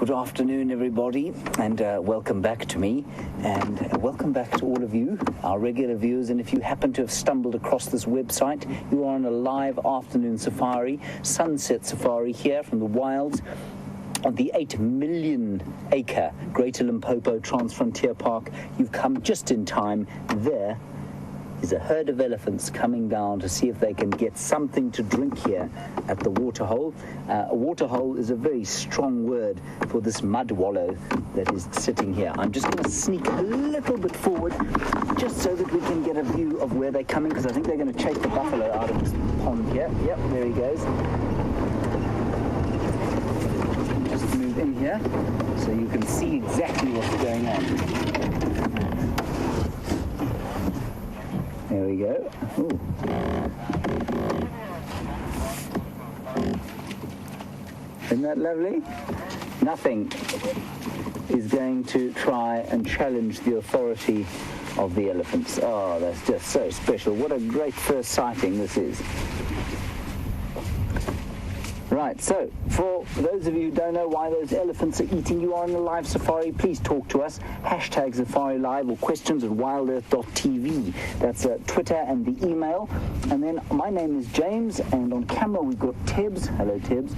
Good afternoon, everybody, and welcome back to me, and welcome back to all of you, our regular viewers. And if you happen to have stumbled across this website, you are on a live afternoon safari, sunset safari here from the wilds on the 8 million acre Greater Limpopo Transfrontier Park. You've come just in time. There is a herd of elephants coming down to see if they can get something to drink here at the waterhole. A waterhole is a very strong word for this mud wallow that is sitting here. I'm just going to sneak a little bit forward just so that we can get a view of where they're coming, because I think they're going to chase the buffalo out of this pond here. Yep, there he goes. Just move in here so you can see exactly what's going on. There we go. Ooh. Isn't that lovely? Nothing is going to try and challenge the authority of the elephants. Oh, that's just so special. What a great first sighting this is. Right, so for those of you who don't know why those elephants are eating, you are on a live safari. Please talk to us. Hashtag SafariLIVE or questions at wildearth.tv. That's Twitter and the email. And then my name is James, and on camera we've got Tibbs. Hello, Tibbs.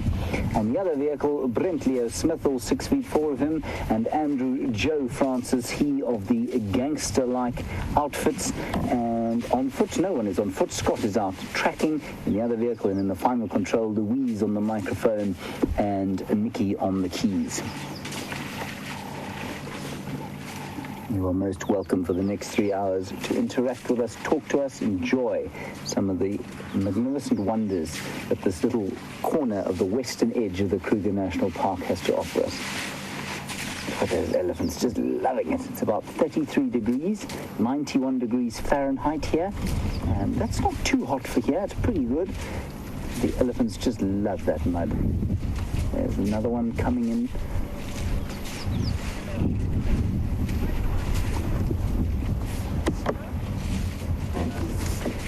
And the other vehicle, Brent Leo Smith, all 6'4" of him, and Andrew Joe Francis, he of the gangster-like outfits. And on foot, no one is on foot. Scott is out tracking in the other vehicle, and in the final control, Louise on the microphone and Nikki on the keys. You are most welcome for the next 3 hours to interact with us, talk to us, enjoy some of the magnificent wonders that this little corner of the western edge of the Kruger National Park has to offer us. Look at those elephants, just loving it. It's about 33 degrees, 91 degrees Fahrenheit here. And that's not too hot for here, it's pretty good. The elephants just love that mud. There's another one coming in.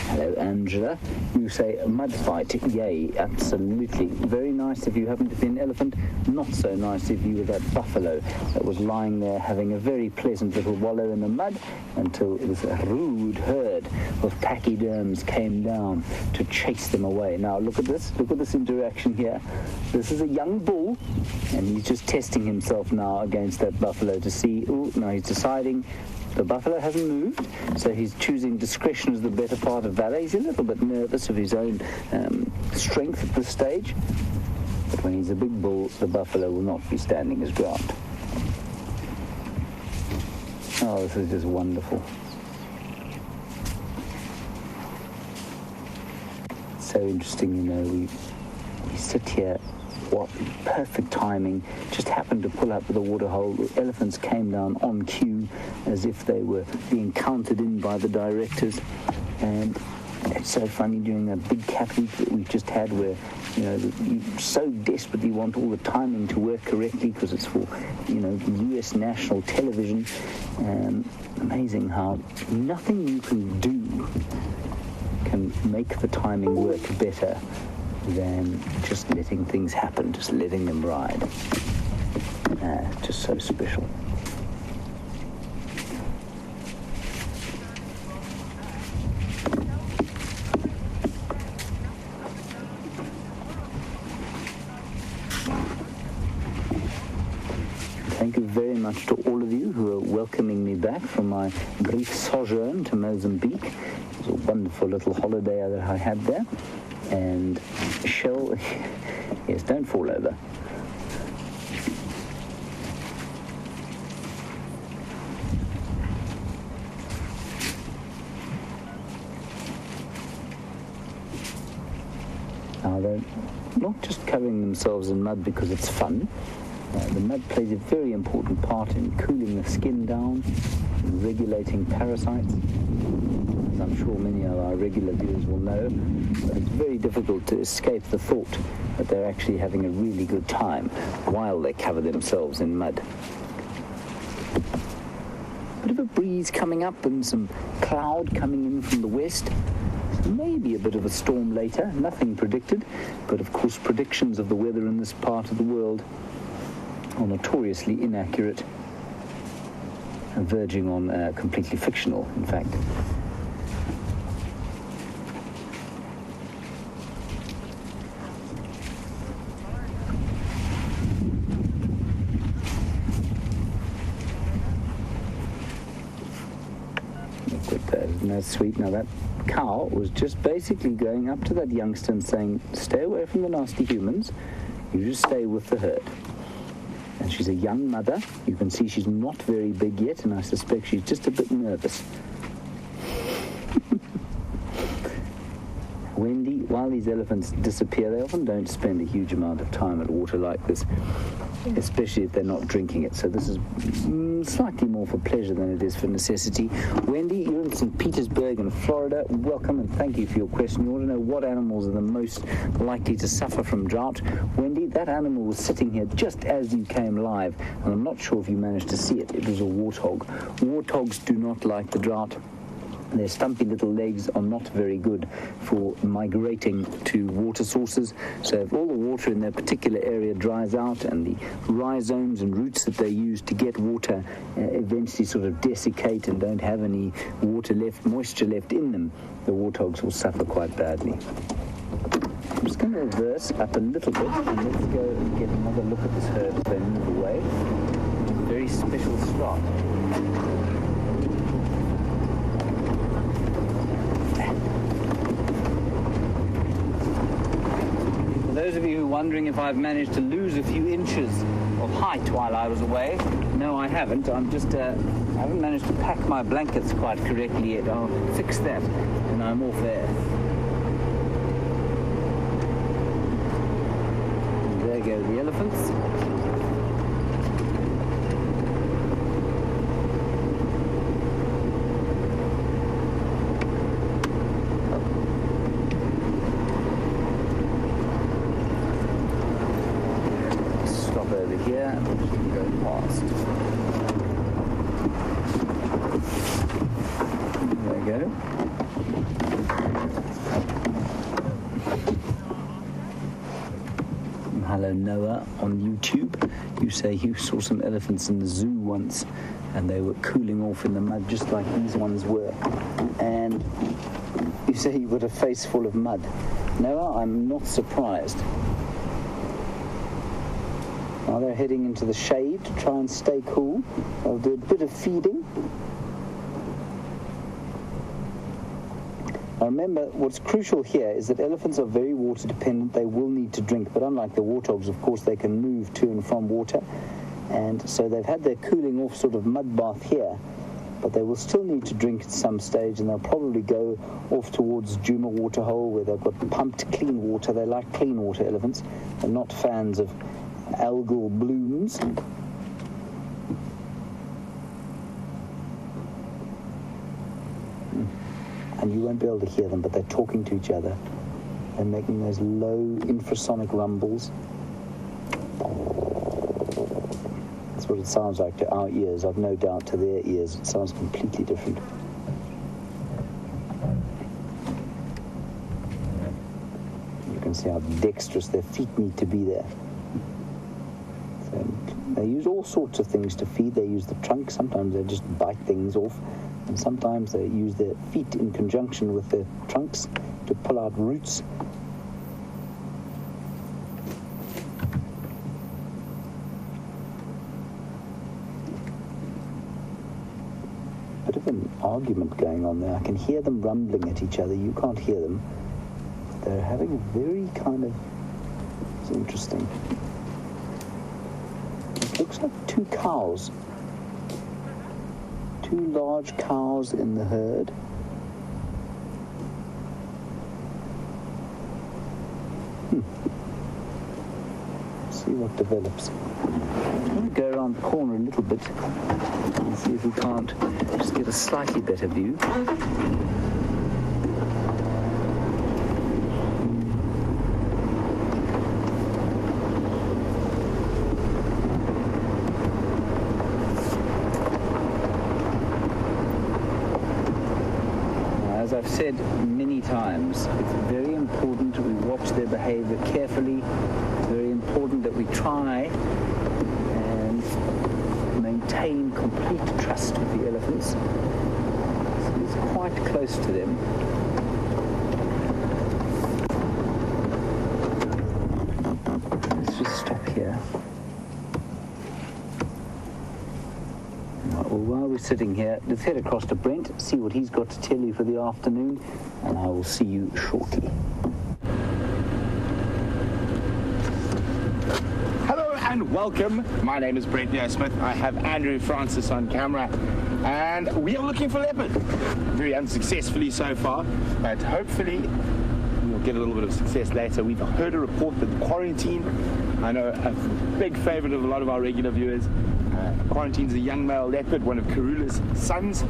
Hello, Angela. You say a mud fight. Yay, absolutely. Very nice if you happen to be an elephant. Not so nice if you were that buffalo that was lying there having a very pleasant little wallow in the mud until this rude herd of pachyderms came down to chase them away. Now, look at this. Look at this interaction here. This is a young bull, and he's just testing himself now against that buffalo to see. Oh, now he's deciding. The buffalo hasn't moved, so he's choosing discretion as the better part of valor. He's a little bit nervous of his own strength at this stage. But when he's a big bull, the buffalo will not be standing his ground. Oh, this is just wonderful. So interesting, you know, we sit here. What perfect timing. Just happened to pull up with a waterhole. The elephants came down on cue as if they were being counted in by the directors. And it's so funny during that big cat week that we've just had where, you know, you so desperately want all the timing to work correctly because it's for, you know, US national television. Amazing how nothing you can do can make the timing work better than just letting things happen, just letting them ride. Just so special. Thank you very much to all of you who are welcoming me back from my brief sojourn to Mozambique. It was a wonderful little holiday that I had there. And Shell, yes, don't fall over. Now they're not just covering themselves in mud because it's fun. The mud plays a very important part in cooling the skin down, and regulating parasites. As I'm sure many of our regular viewers will know, but it's very difficult to escape the thought that they're actually having a really good time while they cover themselves in mud. Bit of a breeze coming up and some cloud coming in from the west. Maybe a bit of a storm later, nothing predicted, but of course predictions of the weather in this part of the world are notoriously inaccurate, verging on completely fictional, in fact. Isn't that sweet? Now that cow was just basically going up to that youngster and saying, stay away from the nasty humans, you just stay with the herd. And she's a young mother. You can see she's not very big yet, and I suspect she's just a bit nervous. Wendy, while these elephants disappear, they often don't spend a huge amount of time at water like this, especially if they're not drinking it. So this is slightly more for pleasure than it is for necessity. Wendy, you're in St. Petersburg in Florida. Welcome and thank you for your question. You want to know what animals are the most likely to suffer from drought? Wendy, that animal was sitting here just as you came live, and I'm not sure if you managed to see it. It was a warthog. Warthogs do not like the drought. Their stumpy little legs are not very good for migrating to water sources. So if all the water in their particular area dries out and the rhizomes and roots that they use to get water eventually sort of desiccate and don't have any water left, moisture left in them, the warthogs will suffer quite badly. I'm just going to reverse up a little bit and let's go and get another look at this herd as they move away. It's a very special start. Those of you who are wondering if I've managed to lose a few inches of height while I was away, no, I haven't. I haven't managed to pack my blankets quite correctly yet. I'll fix that, and I'm off there. And there go the elephants. Here, and we can go past. There we go. Hello Noah on YouTube. You say you saw some elephants in the zoo once and they were cooling off in the mud just like these ones were. And you say you've got a face full of mud. Noah, I'm not surprised. Now they're heading into the shade to try and stay cool. They'll do a bit of feeding. Now remember, what's crucial here is that elephants are very water dependent. They will need to drink, but unlike the warthogs, of course, they can move to and from water. And so they've had their cooling off sort of mud bath here, but they will still need to drink at some stage, and they'll probably go off towards Juma Waterhole where they've got pumped clean water. They like clean water, elephants. They're not fans of algal blooms. And you won't be able to hear them, but they're talking to each other. They're making those low infrasonic rumbles. That's what it sounds like to our ears. I've no doubt to their ears it sounds completely different. You can see how dexterous their feet need to be there. They use all sorts of things to feed. They use the trunk. Sometimes they just bite things off. And sometimes they use their feet in conjunction with their trunks to pull out roots. Bit of an argument going on there. I can hear them rumbling at each other. You can't hear them. They're having a very kind of... It's interesting. Looks like two cows. Two large cows in the herd. See what develops. I'm going to go around the corner a little bit and see if we can't just get a slightly better view. As I've said many times, it's very important we watch their behavior carefully. It's very important that we try complete trust with the elephants. So he's quite close to them. Let's just stop here. Right, well, while we're sitting here, let's head across to Brent, see what he's got to tell you for the afternoon, and I will see you shortly. And welcome. My name is Brent Smith. I have Andrew Francis on camera, and we are looking for leopard. Very unsuccessfully so far, but hopefully we'll get a little bit of success later. We've heard a report that Quarantine, I know a big favorite of a lot of our regular viewers, Quarantine's a young male leopard, one of Karula's sons,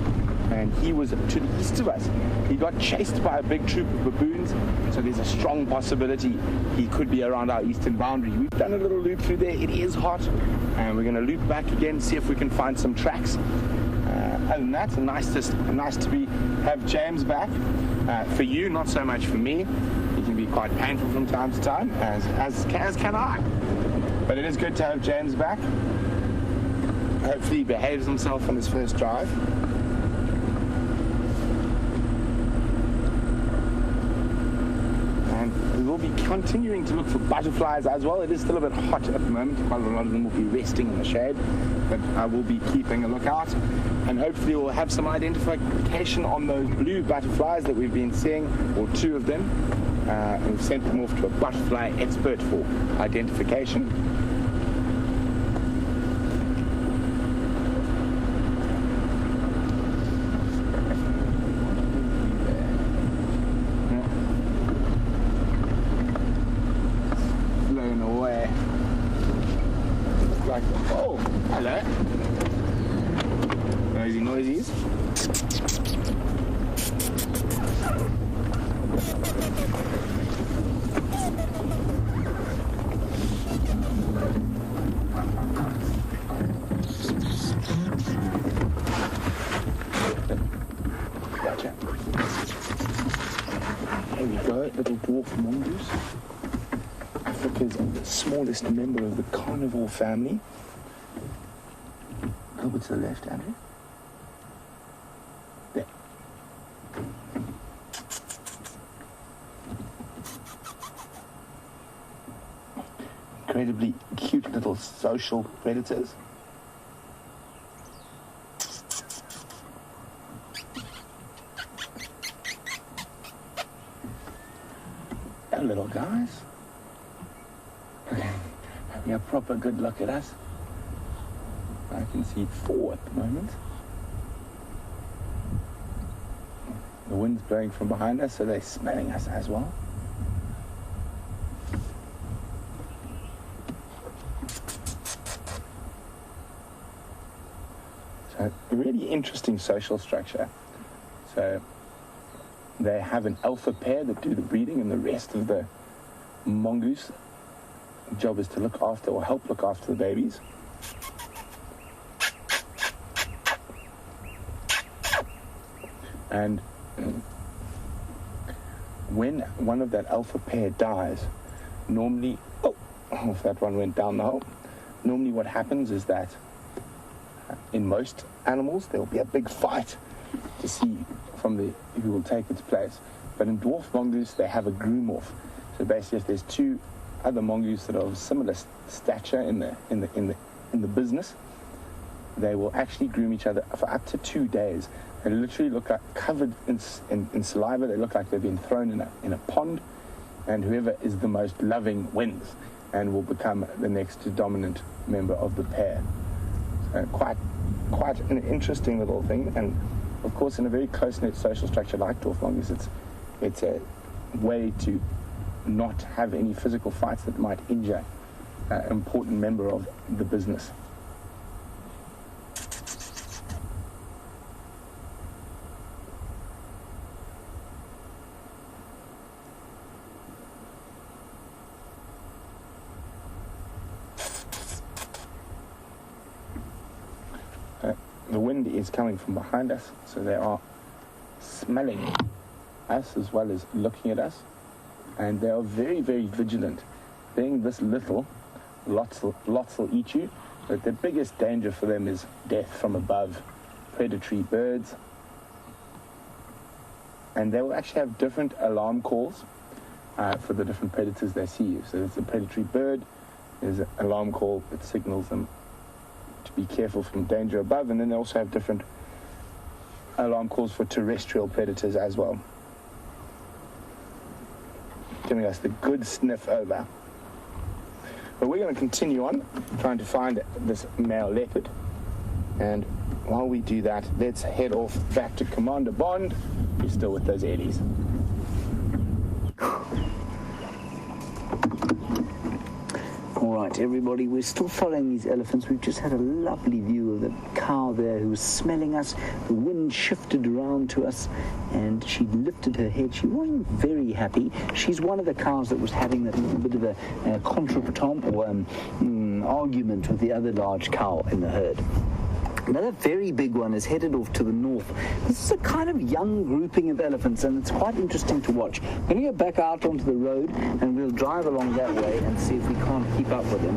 and he was to the east of us. He got chased by a big troop of baboons, so there's a strong possibility he could be around our eastern boundary. We've done a little loop through there. It is hot, and we're going to loop back again, see if we can find some tracks. Other than that, nice to have James back. For you, not so much for me. He can be quite painful from time to time, as can I. But it is good to have James back. Hopefully he behaves himself on his first drive. And we will be continuing to look for butterflies as well. It is still a bit hot at the moment. Quite a lot of them will be resting in the shade, but I will be keeping a lookout. And hopefully we'll have some identification on those blue butterflies that we've been seeing, or two of them. We've sent them off to a butterfly expert for identification. Oh, hello. Noisies. Gotcha. Here we go, little dwarf mongoose. Africa's smallest member of the carnivore family. A little bit to the left, Andrew. There. Incredibly cute little social predators. They're little guys. Having a proper good look at us. I can see 4 at the moment. The wind's blowing from behind us, so they're smelling us as well. So, a really interesting social structure. So, they have an alpha pair that do the breeding, and the rest of the mongoose job is to look after or help look after the babies. And when one of that alpha pair dies, normally, if that one went down the hole, normally what happens is that in most animals there will be a big fight to see who will take its place. But in dwarf mongoose they have a groom-off. So basically, if there's 2 other mongoose that are of similar stature in the business, they will actually groom each other for up to 2 days. They literally look like covered in saliva. They look like they've been thrown in a pond, and whoever is the most loving wins and will become the next dominant member of the pair. So quite an interesting little thing, and of course in a very close-knit social structure like dwarf mongoose, it's a way to not have any physical fights that might injure an important member of the business. The wind is coming from behind us, so they are smelling us as well as looking at us, and they are very, very vigilant. Being this little, lots will eat you, But the biggest danger for them is death from above, predatory birds. And they will actually have different alarm calls for the different predators they see you. So there's a predatory bird, there's an alarm call that signals them to be careful from danger above, and then they also have different alarm calls for terrestrial predators as well, giving us the good sniff over. But we're going to continue on trying to find this male leopard, and while we do that, let's head off back to Commander Bond, who's still with those eddies. All right, everybody, we're still following these elephants. We've just had a lovely view of the cow there who was smelling us. The wind shifted around to us, and she lifted her head. She wasn't very happy. She's one of the cows that was having that little bit of a contretemps or argument with the other large cow in the herd. Another very big one is headed off to the north. This is a kind of young grouping of elephants, and it's quite interesting to watch. I'm going to go back out onto the road, and we'll drive along that way and see if we can't keep up with them.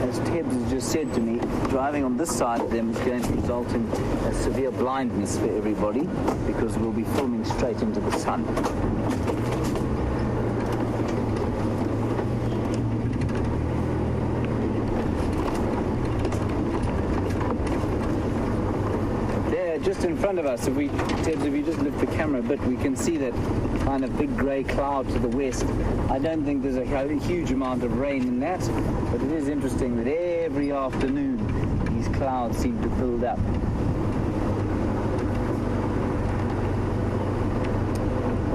As Tebs has just said to me, driving on this side of them is going to result in severe blindness for everybody, because we'll be filming straight into the sun. Just in front of us, if you just lift the camera a bit, we can see that kind of big grey cloud to the west. I don't think there's a huge amount of rain in that, but it is interesting that every afternoon these clouds seem to build up.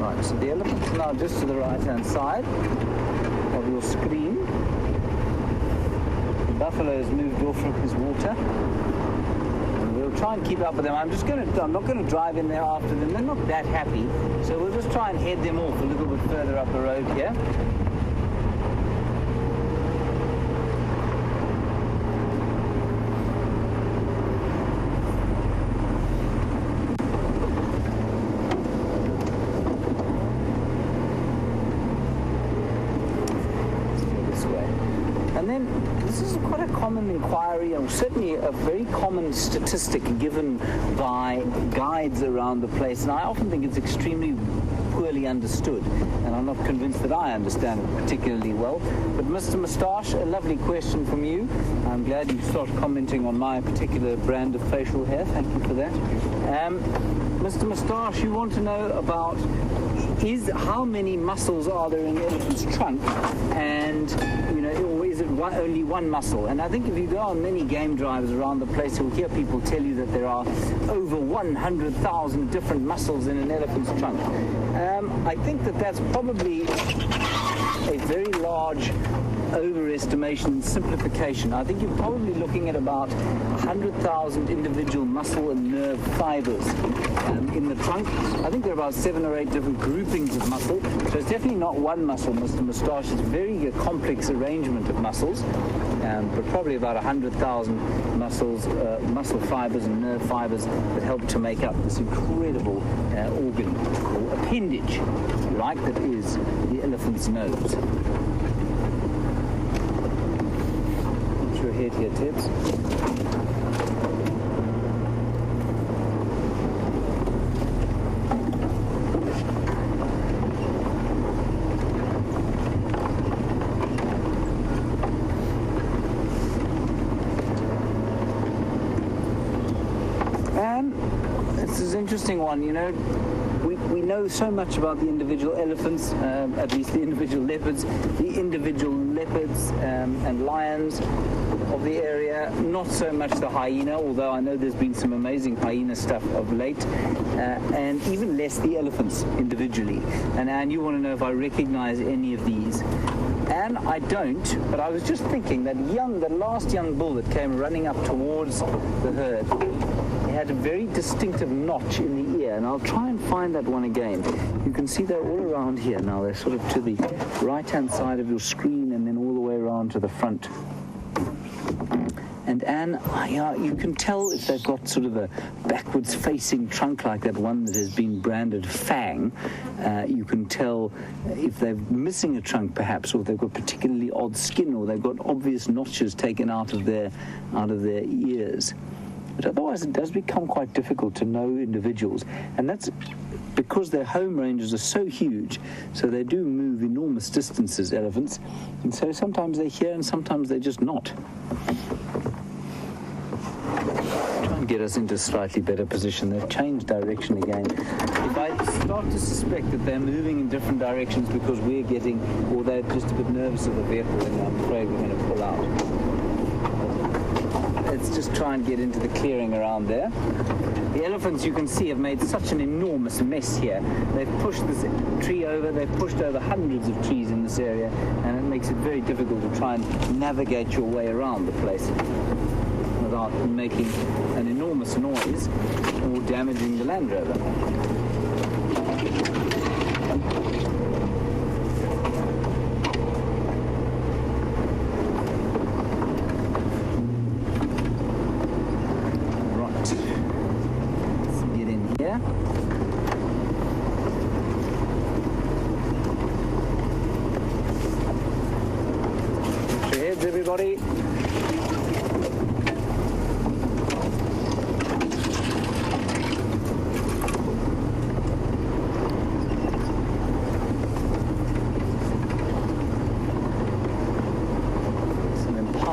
Right, so the elephant's now just to the right-hand side of your screen. The buffalo has moved off from his water. Try and keep up with them. I'm not going to drive in there after them. They're not that happy, so we'll just try and head them off a little bit further up the road here. And then this is quite a common inquiry, and certainly a very common statistic given by guides around the place, and I often think it's extremely poorly understood, and I'm not convinced that I understand it particularly well. But Mr. Moustache, a lovely question from you. I'm glad you started commenting on my particular brand of facial hair. Thank you for that. Mr. Moustache, you want to know about how many muscles are there in the elephant's trunk, and or is it only one muscle? And I think if you go on many game drives around the place, you'll hear people tell you that there are over 100,000 different muscles in an elephant's trunk. I think that that's probably a very large overestimation and simplification. I think you're probably looking at about 100,000 individual muscle and nerve fibers in the trunk. I think there are about 7 or 8 different groupings of muscle, so it's definitely not one muscle, Mr. Moustache. It's a very complex arrangement of muscles, but probably about 100,000 muscle fibers and nerve fibers that help to make up this incredible organ or appendage, right, that is the elephant's nose. Your head here, Tibbs. And this is an interesting one, we know so much about the individual elephants, at least the individual leopards, and lions of the area, not so much the hyena, although I know there's been some amazing hyena stuff of late, and even less the elephants individually. And Anne, you want to know if I recognize any of these. And I don't, but I was just thinking that the last young bull that came running up towards the herd, he had a very distinctive notch in the ear, and I'll try and find that one again. You can see they're all around here now. They're sort of to the right-hand side of your screen and then all the way around to the front And Anne, yeah, you can tell if they've got sort of a backwards-facing trunk like that one that has been branded Fang. You can tell if they're missing a trunk, perhaps, or they've got particularly odd skin, or they've got obvious notches taken out of their ears. But otherwise, it does become quite difficult to know individuals, and that's because their home ranges are so huge. So they do move enormous distances, elephants, and so sometimes they're here and sometimes they're just not. Get us into a slightly better position. They've changed direction again. If I start to suspect that they're moving in different directions because we're getting, or they're just a bit nervous of the vehicle, then I'm afraid we're going to pull out. Let's just try and get into the clearing around there. The elephants, you can see, have made such an enormous mess here. They've pushed this tree over, they've pushed over hundreds of trees in this area, and it makes it very difficult to try and navigate your way around the place without making an enormous noise or damaging the Land Rover. Right. Let's get in here. Put your heads, everybody.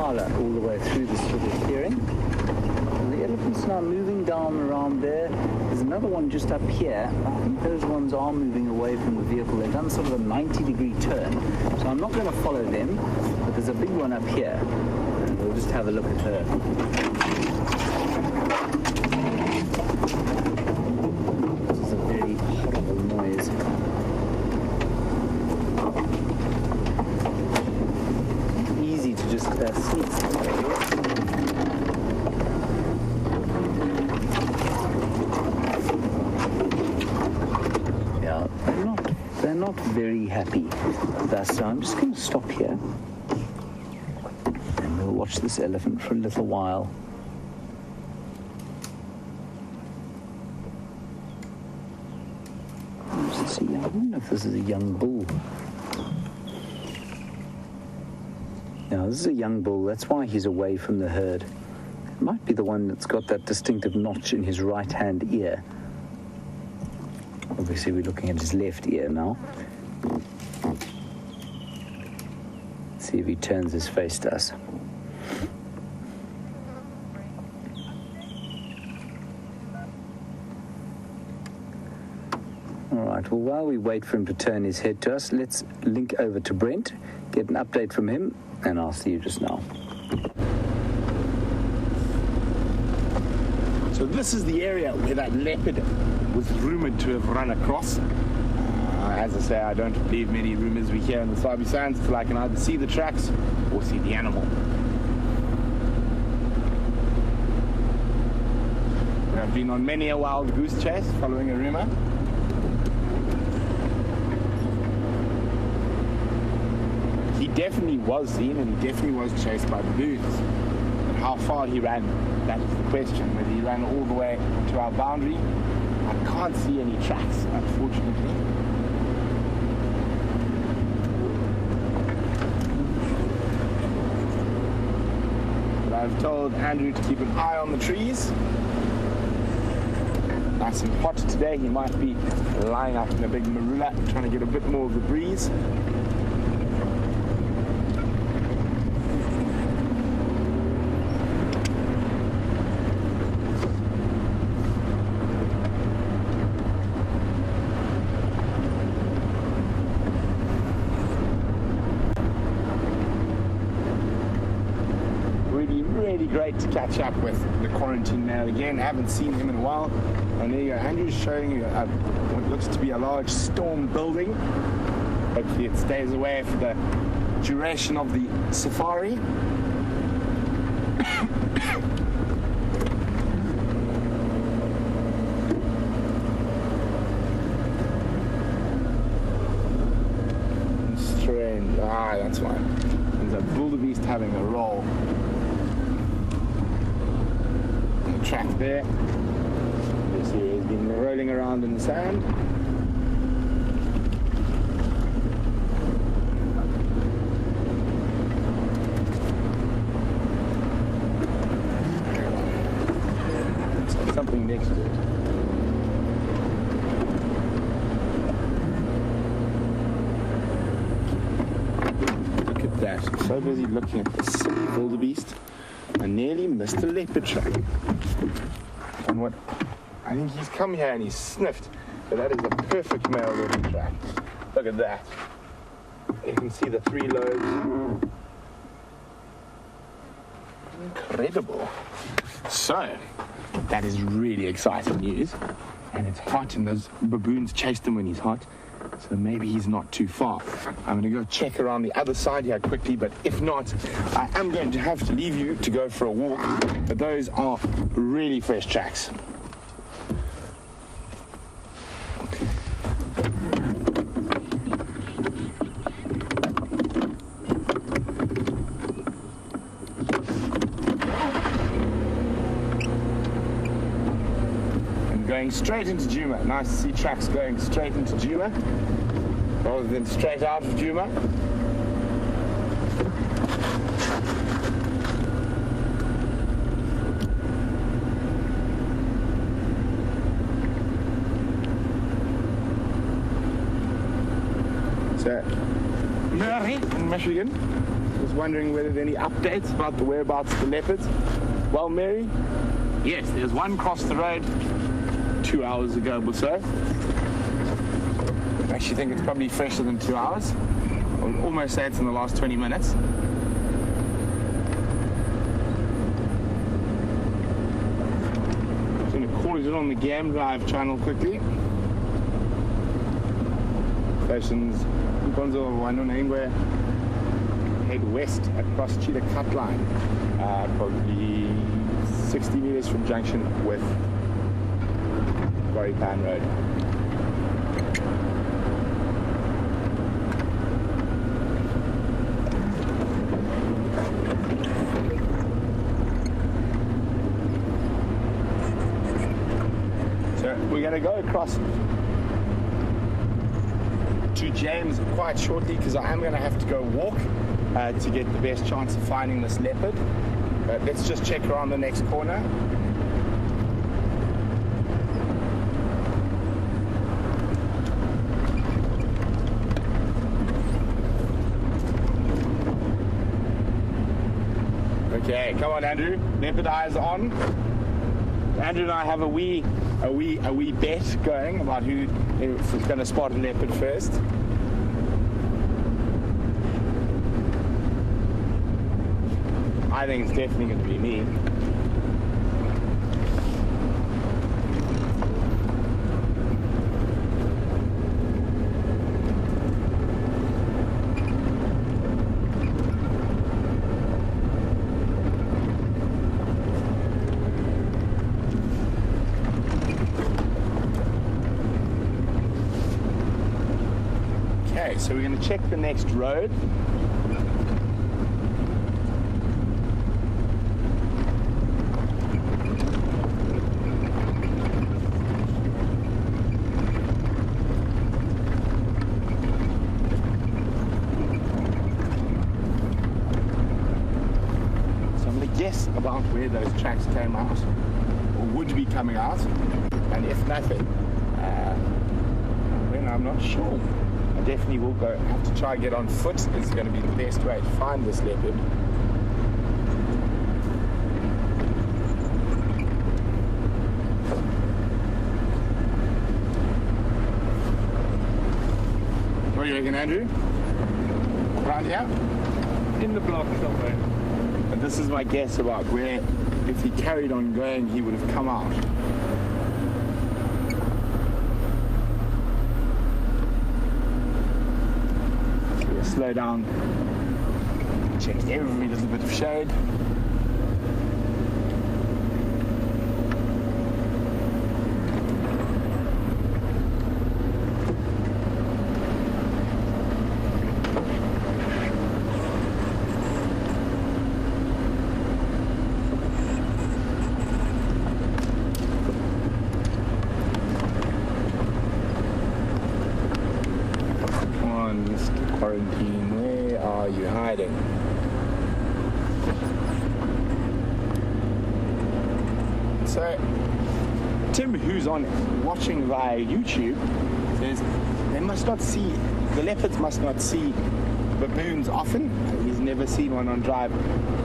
All the way through this little clearing. And the elephants now moving down around there. There's another one just up here. I think those ones are moving away from the vehicle. They've done sort of a 90-degree turn. So I'm not going to follow them, but there's a big one up here. And we'll just have a look at her. This is a very horrible noise. Easy to just sneak. Yeah, they're not very happy with us, so I'm just going to stop here and we'll watch this elephant for a little while. Let's see, I don't know if this is a young bull. Now, this is a young bull. That's why he's away from the herd. It might be the one that's got that distinctive notch in his right-hand ear. Obviously, we're looking at his left ear now. Let's see if he turns his face to us. All right, well, while we wait for him to turn his head to us, let's link over to Brent, get an update from him, and I'll see you just now. So this is the area where that leopard was rumored to have run across. As I say, I don't believe many rumors we hear in the Sabi Sands until I can either see the tracks or see the animal. I've been on many a wild goose chase following a rumor. He definitely was seen and he definitely was chased by baboons. But how far he ran, that is the question. Whether he ran all the way to our boundary, I can't see any tracks, unfortunately. But I've told Andrew to keep an eye on the trees. Nice and hot today. He might be lying up in a big marula, trying to get a bit more of the breeze. Really great to catch up with the quarantine man again. Haven't seen him in a while. And there you go. Andrew's showing you what looks to be a large storm building. Hopefully it stays away for the duration of the safari. Strange. That's why. Ends wildebeest having a roll. The track there. You see he's been rolling around in the sand. So something next to it. So busy looking at the silly wildebeest, I nearly missed a leopard track. And what? I think he's come here and he's sniffed, but that is a perfect male leopard track. Look at that. You can see the 3 lobes. Incredible. So, that is really exciting news. And it's hot, and those baboons chased him when he's hot. So maybe he's not too far. I'm going to go check around the other side here quickly, but if not, I am going to have to leave you to go for a walk. But those are really fresh tracks. And going straight into Djuma. Nice to see tracks going straight into Djuma, rather than straight out of Djuma. So, Mary in Michigan was wondering whether there are any updates about the whereabouts of the leopards. Well, Mary, yes, there's one across the road 2 hours ago or so. I actually think it's probably fresher than 2 hours. I would almost say it's in the last 20 minutes. I'm going to call it on the Game Drive channel quickly. Stations Gonzo Wanonengwe head west across Cheetah Cut Line, probably 60 meters from junction with Pan Road. So we're going to go across to James quite shortly, because I am going to have to go walk to get the best chance of finding this leopard. But let's just check around the next corner. Okay, come on, Andrew. Leopard eyes on. Andrew and I have a wee bet going about who is going to spot a leopard first. I think it's definitely going to be me. Okay, so we're going to check the next road. Guess about where those tracks came out or would be coming out, and if nothing, then I'm not sure. I definitely will have to try and get on foot. It's going to be the best way to find this leopard. What do you reckon, Andrew? Around here? In the block somewhere. And this is my guess about where, if he carried on going, he would have come out. So we'll slow down, check every little bit of shade. So, Tim, who's watching via YouTube, says they must not see, the leopards must not see baboons often. He's never seen one on drive.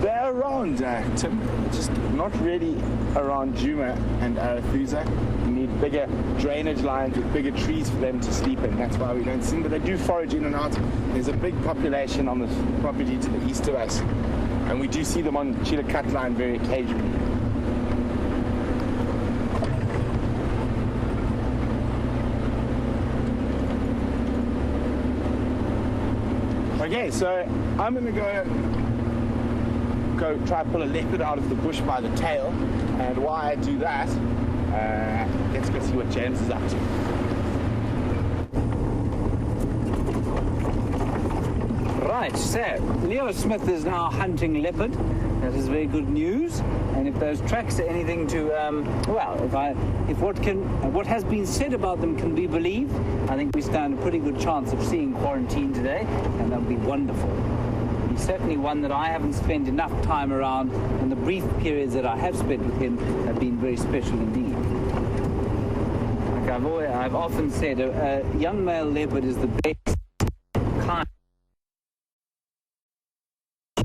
They're around, Tim, just not really around Juma and Arathusa. You need bigger drainage lines with bigger trees for them to sleep in. That's why we don't see them, but they do forage in and out. There's a big population on this property to the east of us, and we do see them on Chillicut line very occasionally. Okay, so I'm going to go try to pull a leopard out of the bush by the tail, and while I do that, let's go see what James is up to. Right, so Leo Smith is now hunting leopard. That is very good news. And if those tracks are anything to, if what has been said about them can be believed, I think we stand a pretty good chance of seeing Quarantine today, and that would be wonderful. He's certainly one that I haven't spent enough time around, and the brief periods that I have spent with him have been very special indeed. Like I've often said, a young male leopard is the best kind.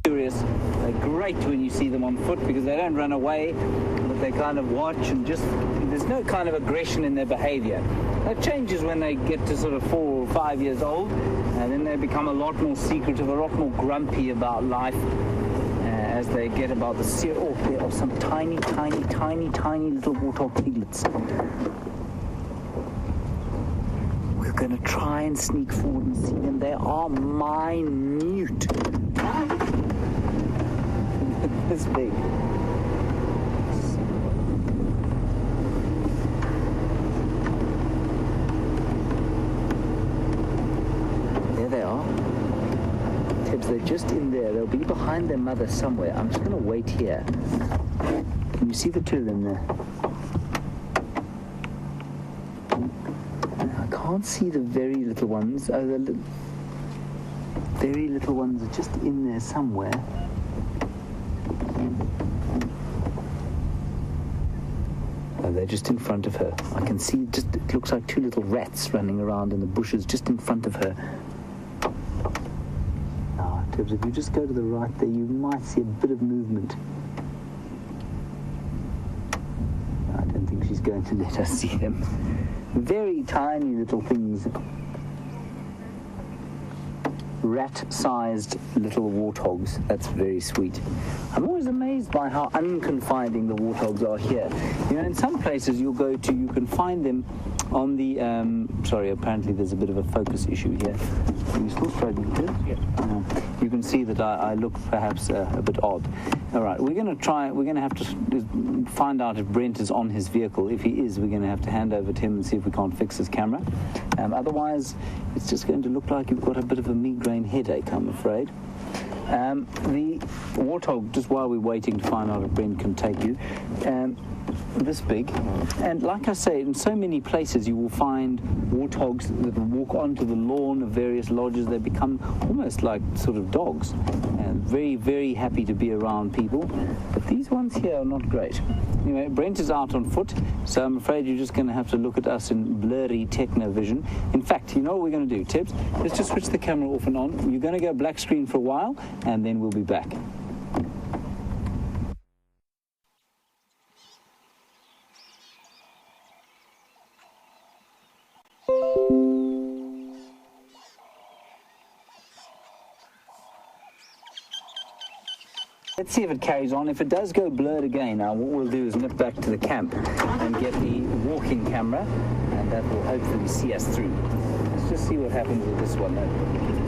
Curious. They're great when you see them on foot because they don't run away, but they kind of watch and just, there's no kind of aggression in their behavior. That changes when they get to sort of 4 or 5 years old, and then they become a lot more secretive, a lot more grumpy about life as they get about the there are some tiny little warthog piglets. We're going to try and sneak forward and see them. They are minute. This big. There they are. Tibbs, they're just in there. They'll be behind their mother somewhere. I'm just going to wait here. Can you see the two of them there? I can't see the very little ones. Oh, the very little ones are just in there somewhere. They're just in front of her. I can see it looks like two little rats running around in the bushes just in front of her. Now, Tibbs, if you just go to the right there, you might see a bit of movement. I don't think she's going to let us see them. Very tiny little things. Rat-sized little warthogs. That's very sweet. I'm always amazed by how unconfiding the warthogs are here. You know, in some places you'll go to, you can find them on the, sorry, apparently there's a bit of a focus issue here. Are you still struggling with it? Yes. You can see that I look perhaps a bit odd. All right, we're going to have to find out if Brent is on his vehicle. If he is, we're going to have to hand over to him and see if we can't fix his camera. Otherwise, it's just going to look like you've got a bit of a migraine headache, I'm afraid. The warthog, just while we're waiting to find out if Brent can take you, this big. And like I say, in so many places you will find warthogs that walk onto the lawn of various lodges. They become almost like sort of dogs, and very, very happy to be around people. But these ones here are not great. Anyway, Brent is out on foot, so I'm afraid you're just going to have to look at us in blurry techno vision. In fact, you know what we're going to do, Tibbs? Let's just switch the camera off and on. You're going to go black screen for a while, and then we'll be back. Let's see if it carries on. If it does go blurred again, now what we'll do is nip back to the camp and get the walking camera, and that will hopefully see us through. Let's just see what happens with this one though.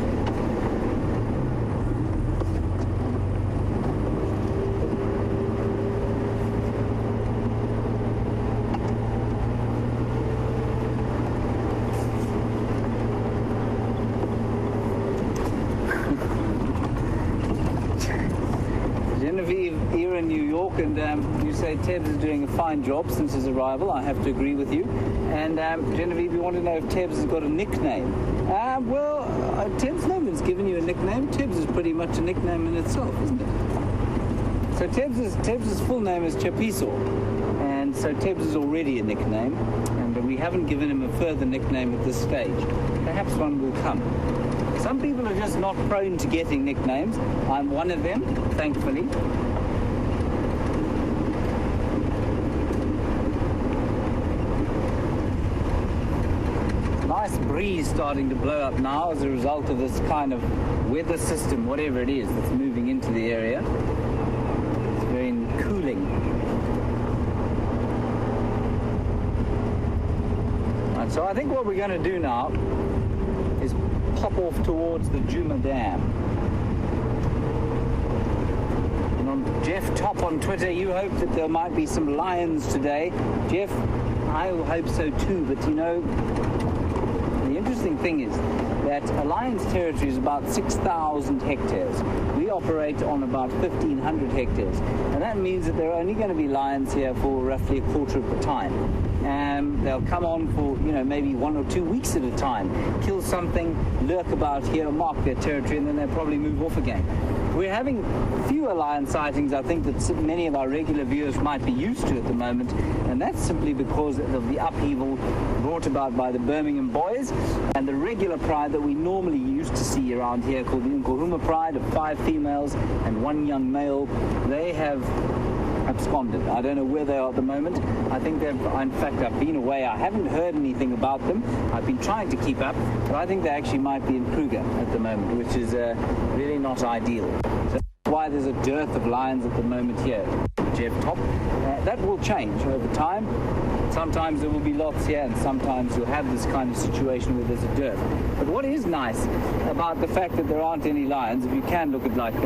Genevieve, you're in New York, and you say Tebs is doing a fine job since his arrival. I have to agree with you. And Genevieve, you want to know if Tebs has got a nickname. Tebs, no one's given you a nickname. Tebs is pretty much a nickname in itself, isn't it? So Tebs' full name is Chapiso, and so Tebs is already a nickname, and we haven't given him a further nickname at this stage. Perhaps one will come. Some people are just not prone to getting nicknames. I'm one of them, thankfully. Nice breeze starting to blow up now as a result of this kind of weather system, whatever it is, that's moving into the area. It's very cooling. Right, so I think what we're going to do now is pop off towards the Juma Dam. And on Jeff Top on Twitter, you hope that there might be some lions today. Jeff, I hope so too, but you know, the interesting thing is that a lion's territory is about 6,000 hectares. We operate on about 1,500 hectares. And that means that there are only going to be lions here for roughly a quarter of the time. They'll come on for, maybe 1 or 2 weeks at a time, kill something, lurk about here, mark their territory, and then they'll probably move off again. We're having fewer lion sightings, I think, that many of our regular viewers might be used to at the moment, and that's simply because of the upheaval brought about by the Birmingham boys and the regular pride that we normally used to see around here, called the Nkuhuma pride of 5 females and 1 young male. They have absconded. I don't know where they are at the moment. I think in fact, I've been away. I haven't heard anything about them. I've been trying to keep up, but I think they actually might be in Kruger at the moment, which is really not ideal. So that's why there's a dearth of lions at the moment here, Jeff Top. That will change over time. Sometimes there will be lots here, and sometimes you'll have this kind of situation where there's a dearth. But what is nice about the fact that there aren't any lions, if you can look at it like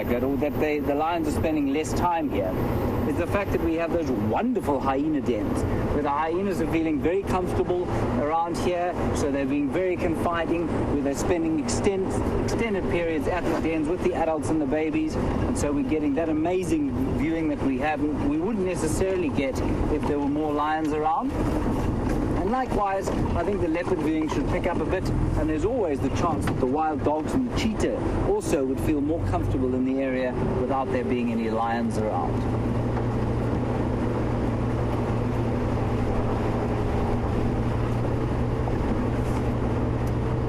that, or that the lions are spending less time here, is the fact that we have those wonderful hyena dens, where the hyenas are feeling very comfortable around here, so they're being very confiding, where they're spending extended periods at the dens with the adults and the babies, and so we're getting that amazing viewing that we wouldn't necessarily get if there were more lions around. And likewise, I think the leopard viewing should pick up a bit, and there's always the chance that the wild dogs and the cheetah also would feel more comfortable in the area without there being any lions around.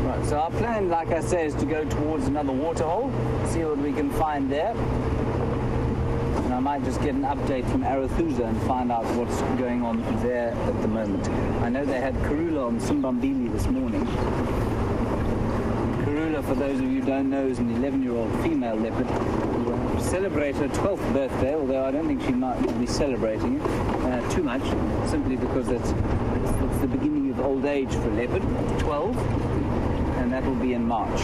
Right, so our plan, like I say, is to go towards another waterhole, see what we can find there. I might just get an update from Arathusa and find out what's going on there at the moment. I know they had Karula on Simbambili this morning. Karula, for those of you who don't know, is an 11-year-old female leopard who will celebrate her 12th birthday, although I don't think she might be celebrating it too much, simply because it's the beginning of old age for a leopard, 12, and that will be in March.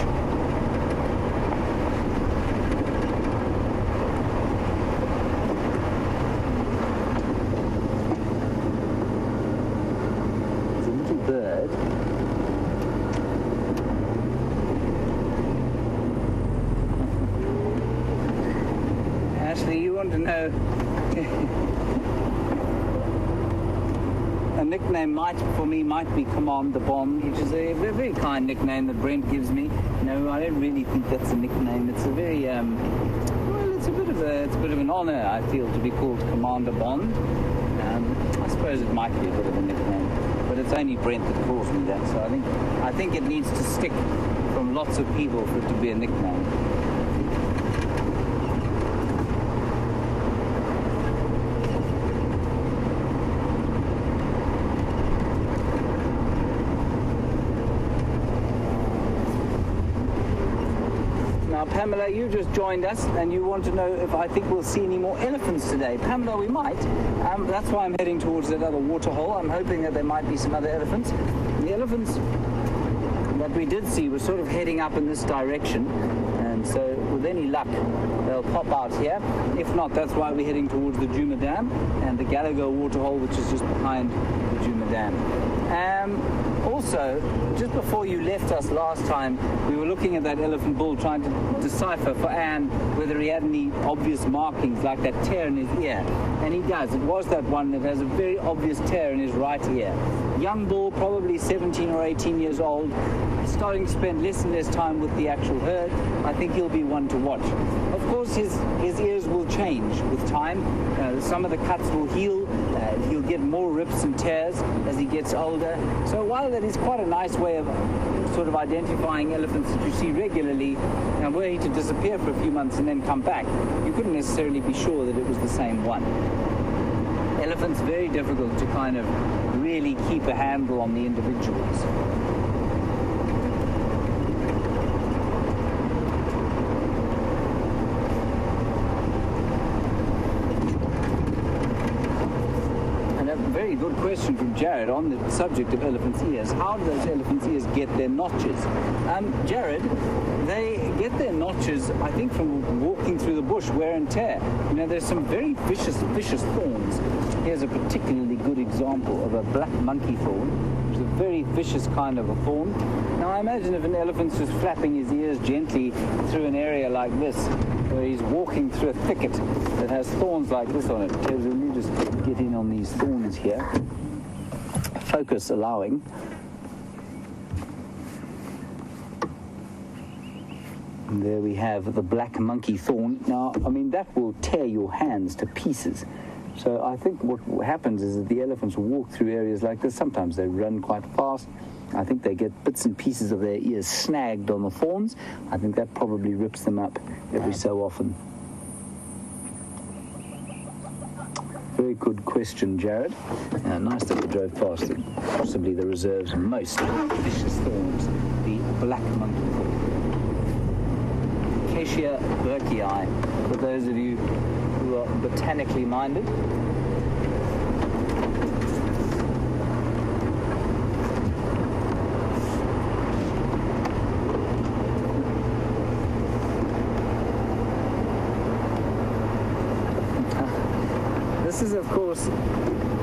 Bird. Ashley, you want to know a nickname might be Command the Bomb, which is a very kind nickname that Brent gives me. No, I don't really think that's a nickname. It's a very it's a bit of an honor, I feel, to be called Commander Bond. I suppose it might be a bit of a nickname. But it's only Brent that calls me that, so I think it needs to stick from lots of people for it to be a nickname. Now, Pamela, you just joined us, and you want to know if I think we'll see any more elephants today. Pamela, we might. That's why I'm heading towards that other waterhole. I'm hoping that there might be some other elephants. The elephants that we did see were sort of heading up in this direction, and so with any luck, they'll pop out here. If not, that's why we're heading towards the Juma Dam and the Gallagher waterhole, which is just behind the Juma Dam. Also, just before you left us last time, we were looking at that elephant bull trying to decipher for Anne whether he had any obvious markings like that tear in his ear. And he does. It was that one that has a very obvious tear in his right ear. Young bull, probably 17 or 18 years old, starting to spend less and less time with the actual herd. I think he'll be one to watch. Of course, his ears will change with time. Some of the cuts will heal. He'll get more rips and tears as he gets older. So while that is quite a nice way of sort of identifying elephants that you see regularly, and were he to disappear for a few months and then come back, you couldn't necessarily be sure that it was the same one. Elephants, very difficult to kind of really keep a handle on the individuals. Very good question from Jared on the subject of elephants' ears. How do those elephants' ears get their notches? Jared, they get their notches, I think, from walking through the bush, wear and tear. You know, there's some very vicious thorns. Here's a particularly good example of a black monkey thorn, which is a very vicious kind of a thorn. Now, I imagine if an elephant's just flapping his ears gently through an area like this, where he's walking through a thicket that has thorns like this on it. Let me just get in on these thorns here. Focus allowing. And there we have the black monkey thorn. Now, I mean, that will tear your hands to pieces. So I think what happens is that the elephants walk through areas like this. Sometimes they run quite fast. I think they get bits and pieces of their ears snagged on the thorns. I think that probably rips them up every so often. Very good question, Jared. Nice that we drove past it. Possibly the reserve's most vicious thorns, the black monkey thorn. Acacia burkii, for those of you who are botanically minded. This is, of course,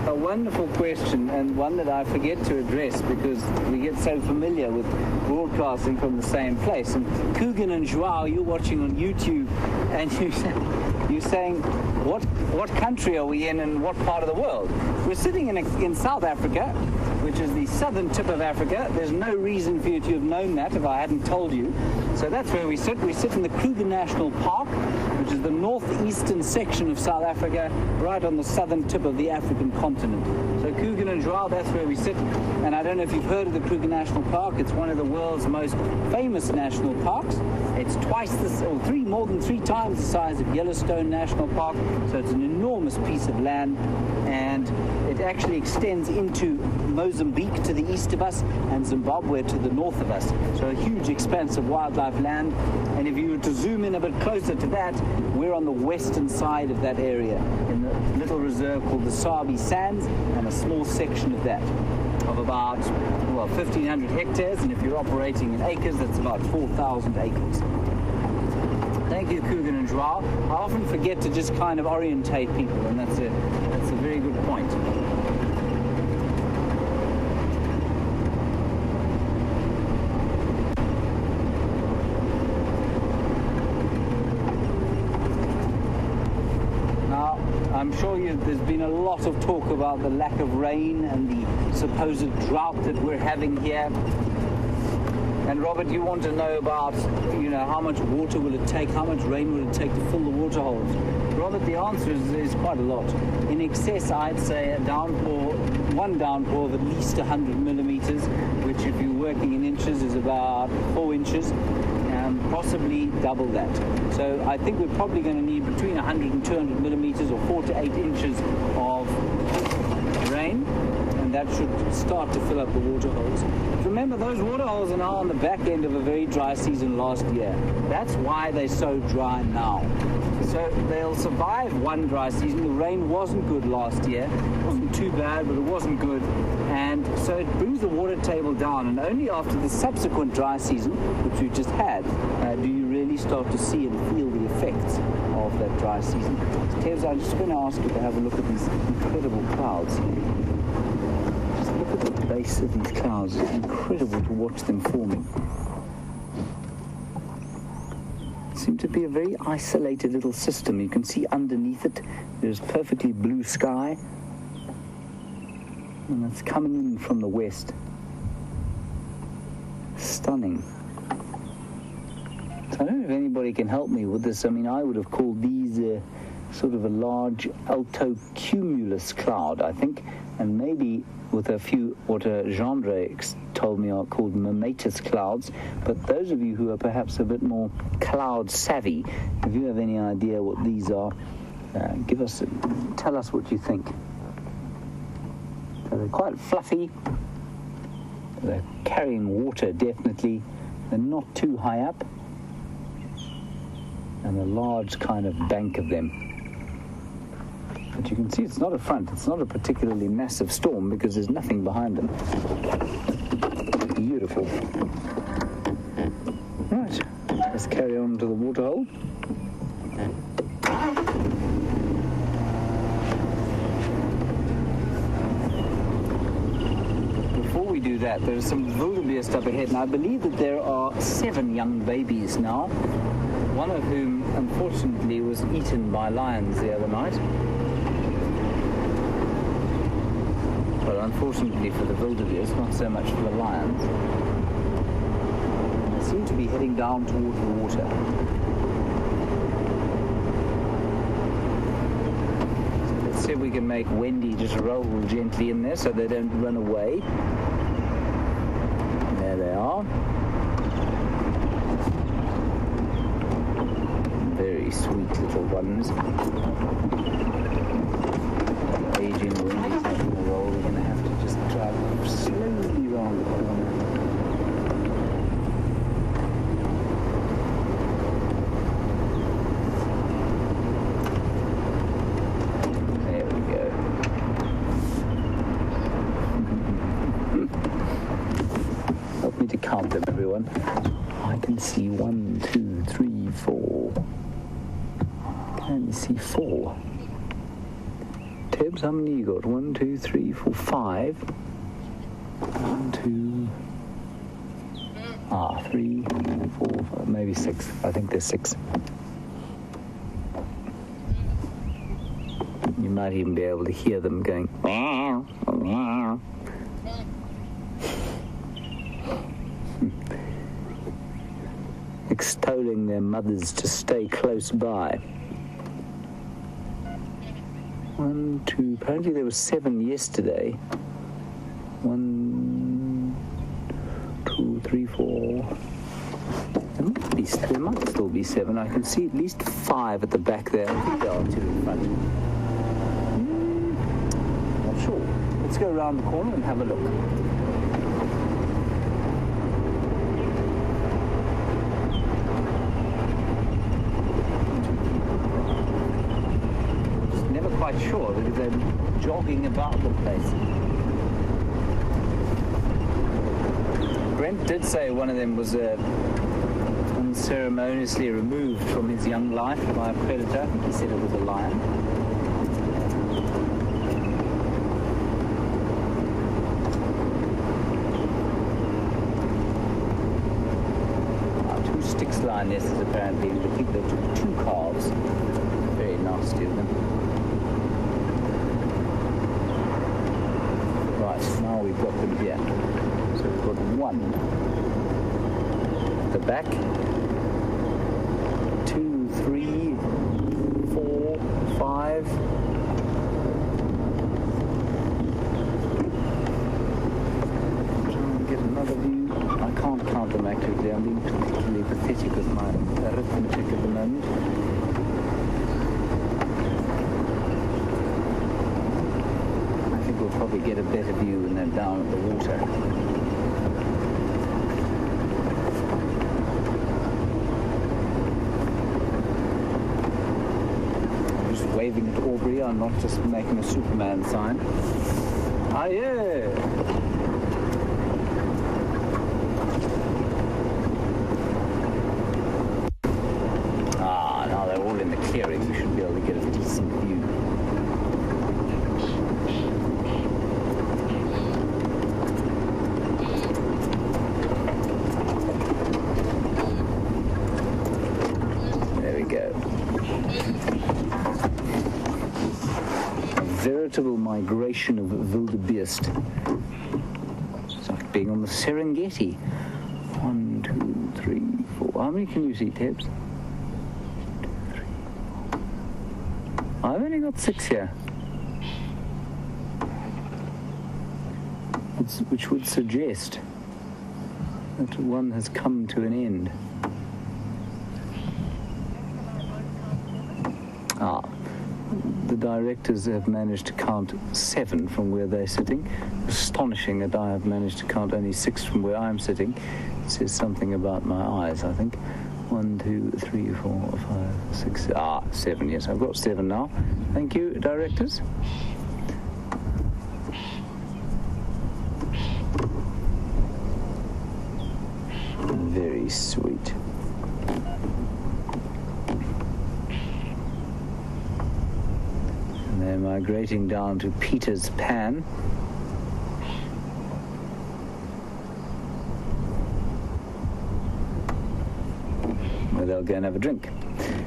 a wonderful question, and one that I forget to address because we get so familiar with broadcasting from the same place. And Coogan and Joao, you're watching on YouTube, and you're saying, what country are we in and what part of the world? We're sitting in South Africa, which is the southern tip of Africa. There's no reason for you to have known that if I hadn't told you. So that's where we sit. We sit in the Kruger National Park, which is the northeastern section of South Africa, right on the southern tip of the African continent. So Coogan and Joao, that's where we sit. And I don't know if you've heard of the Kruger National Park. It's one of the world's most famous national parks. It's more than three times the size of Yellowstone National Park. So it's an enormous piece of land, and it actually extends into Mozambique to the east of us and Zimbabwe to the north of us. So a huge expanse of wildlife land. And if you were to zoom in a bit closer to that, we're on the western side of that area in the little reserve called the Sabi Sands, and a small section of that of about 1,500 hectares, and if you're operating in acres, that's about 4,000 acres. Thank you, Coogan and Joao. I often forget to just kind of orientate people, and that's a very good point. I'm sure there's been a lot of talk about the lack of rain and the supposed drought that we're having here. And Robert, you want to know about, how much water will it take, how much rain will it take to fill the water holes? Robert, the answer is quite a lot. In excess, I'd say one downpour of at least 100 millimeters, which if you're working in inches is about 4 inches. Possibly double that. So I think we're probably going to need between 100 and 200 millimeters or 4 to 8 inches of rain, and that should start to fill up the water holes. Remember, those water holes are now on the back end of a very dry season last year. That's why they're so dry now. So they'll survive one dry season. The rain wasn't good last year. It wasn't too bad, but it wasn't good. And so it brings the water table down. And only after the subsequent dry season, which we've just had, do you really start to see and feel the effects of that dry season. Tevs, I'm just going to ask you to have a look at these incredible clouds here. Just look at the base of these clouds. It's incredible to watch them forming. It seems to be a very isolated little system. You can see underneath it, there's perfectly blue sky. And it's coming in from the west. Stunning. So I don't know if anybody can help me with this. I mean, I would have called these sort of a large altocumulus cloud, I think, and maybe with a few, what Gendre told me are called mammatus clouds. But those of you who are perhaps a bit more cloud savvy, if you have any idea what these are, tell us what you think. So they're quite fluffy. They're carrying water, definitely. They're not too high up. And a large kind of bank of them. But you can see it's not a front. It's not a particularly massive storm because there's nothing behind them. Beautiful. Right, let's carry on to the waterhole. Before we do that, there's some wildebeest up ahead, and I believe that there are 7 young babies now, one of whom, unfortunately, was eaten by lions the other night. Well, unfortunately for the wildebeest, not so much for the lions. They seem to be heading down toward the water. So let's see if we can make Wendy just roll gently in there so they don't run away. There they are. Very sweet little ones. Aging Wendy's making a roll. We're going to have to just drive slowly around the corner. There we go. Help me to count them, everyone. I can see 1, 2, 3, 4. I only see 4. Tibbs, how many you got? 1, 2, 3, 4, 5. 1, 2. 3, 4, 5, maybe 6. I think there's 6. You might even be able to hear them going meow, meow. Extolling their mothers to stay close by. 1, 2, apparently there were 7 yesterday. 1, 2, 3, 4. There might still be 7. I can see at least 5 at the back there. I think there are 2 in front. Not sure. Let's go around the corner and have a look. Quite sure because they're jogging about the place. Brent did say one of them was unceremoniously removed from his young life by a predator. I think he said it was a lion. Two sticks line nests apparently. I think they took 2 calves. Very nasty of them. Now we've got them here. So we've got 1 at the back, 2, 3, 4, 5. Try and get another view. I can't count them accurately. I'm being particularly pathetic with my arithmetic at the moment. We'll probably get a better view when they're down at the water. I'm just waving at Aubrey. I'm not just making a Superman sign. Ah, yeah! Now they're all in the clearing. We should be able to get a decent view. veritable migration of wildebeest. It's like being on the Serengeti. 1, 2, 3, 4. How many can you see, Tebs? 2, 3, 4. I've only got 6 here. Which would suggest that one has come to an end. The directors have managed to count 7 from where they're sitting. Astonishing that I have managed to count only 6 from where I'm sitting. It says something about my eyes, I think. 1, 2, 3, 4, 5, 6. 7, yes, I've got 7 now. Thank you, directors. Very sweet. And they're migrating down to Peter's Pan. Where they'll go and have a drink.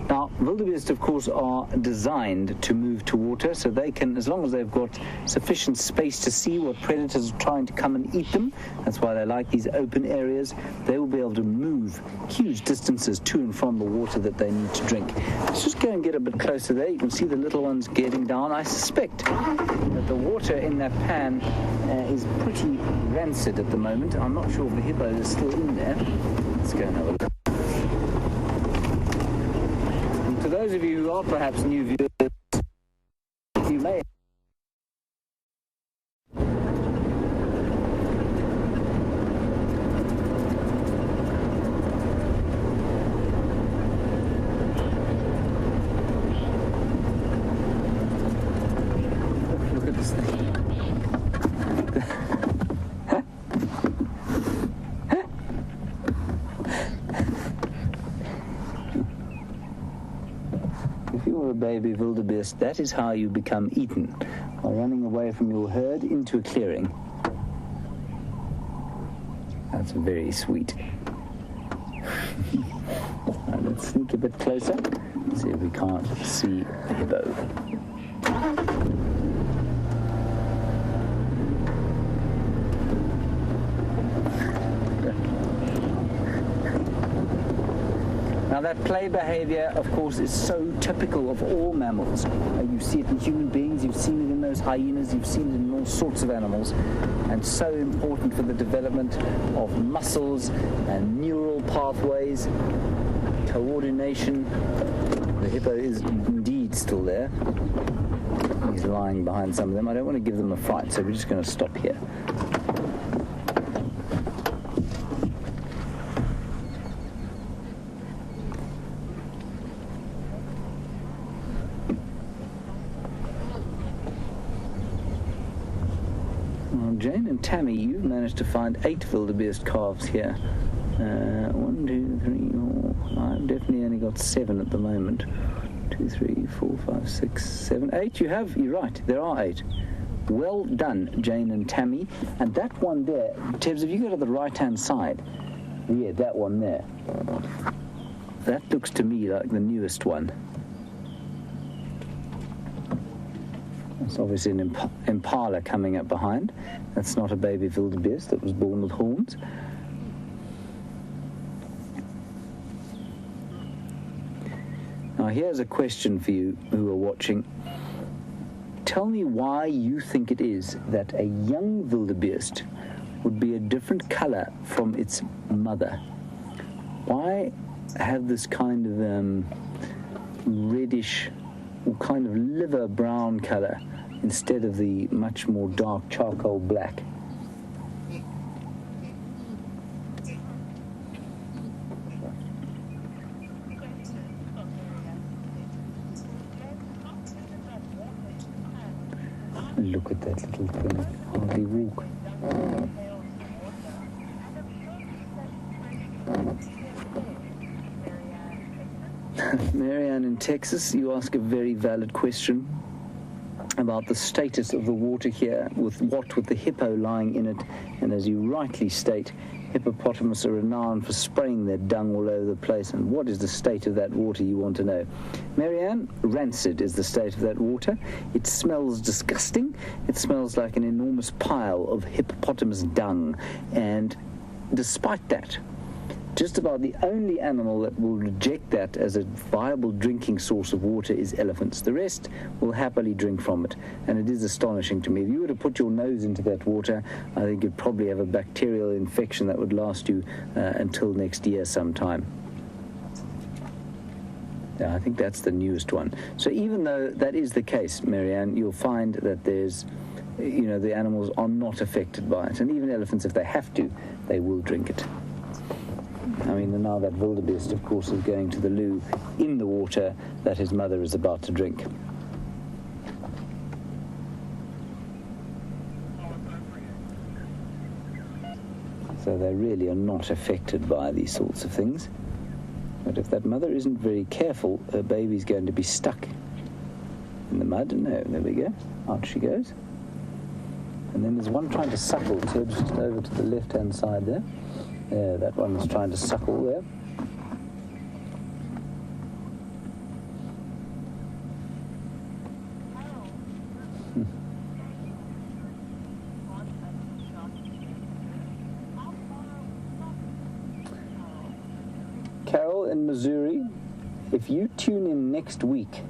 Now, wildebeest, of course, are designed to move to water, so they can, as long as they've got sufficient space to see what predators are trying to come and eat them, that's why they like these open areas, they will be able to move huge distances to and from the water that they need to drink. Let's just go and get a bit closer there. You can see the little ones getting down. I suspect that the water in that pan is pretty rancid at the moment. I'm not sure if the hippo is still in there. Let's go and have a look. For those of you who are perhaps new viewers, you may look at this thing. If you were a baby wildebeest, that is how you become eaten, by running away from your herd into a clearing. That's very sweet. Right, let's sneak a bit closer, see if we can't see the hippo. Now that play behavior, of course, is so typical of all mammals. You see it in human beings, you've seen it in those hyenas, you've seen it in all sorts of animals, and so important for the development of muscles and neural pathways, coordination. The hippo is indeed still there. He's lying behind some of them. I don't want to give them a fright, so we're just going to stop here. Jane and Tammy, you've managed to find 8 wildebeest calves here. 1, 2, 3, 4, 5. Definitely only got 7 at the moment. 2, 3, 4, 5, 6, 7, 8. You're right. There are 8. Well done, Jane and Tammy. And that one there, Tebs, if you go to the right-hand side, yeah, that one there. That looks to me like the newest one. It's obviously an impala coming up behind. That's not a baby wildebeest that was born with horns. Now here's a question for you who are watching. Tell me why you think it is that a young wildebeest would be a different color from its mother. Why have this kind of reddish or kind of liver brown color instead of the much more dark charcoal black? Look at that little thing, hardly walk. Marianne in Texas, you ask a very valid question about the status of the water here, with the hippo lying in it, and as you rightly state, Hippopotamus are renowned for spraying their dung all over the place. And what is the state of that water, you want to know? Marianne, rancid is the state of that water. It smells disgusting. It smells like an enormous pile of hippopotamus dung. And despite that, just about the only animal that will reject that as a viable drinking source of water is elephants. The rest will happily drink from it, and it is astonishing to me. If you were to put your nose into that water, I think you'd probably have a bacterial infection that would last you until next year sometime. Yeah, I think that's the newest one. So even though that is the case, Marianne, you'll find that there's, the animals are not affected by it, and even elephants, if they have to, they will drink it. I mean, now that wildebeest, of course, is going to the loo in the water that his mother is about to drink. So they really are not affected by these sorts of things. But if that mother isn't very careful, her baby's going to be stuck in the mud. No, there we go. Out she goes. And then there's one trying to suckle. Ted's just over to the left-hand side there. Yeah, that one is trying to suckle there. Carol in Missouri, if you tune in next week,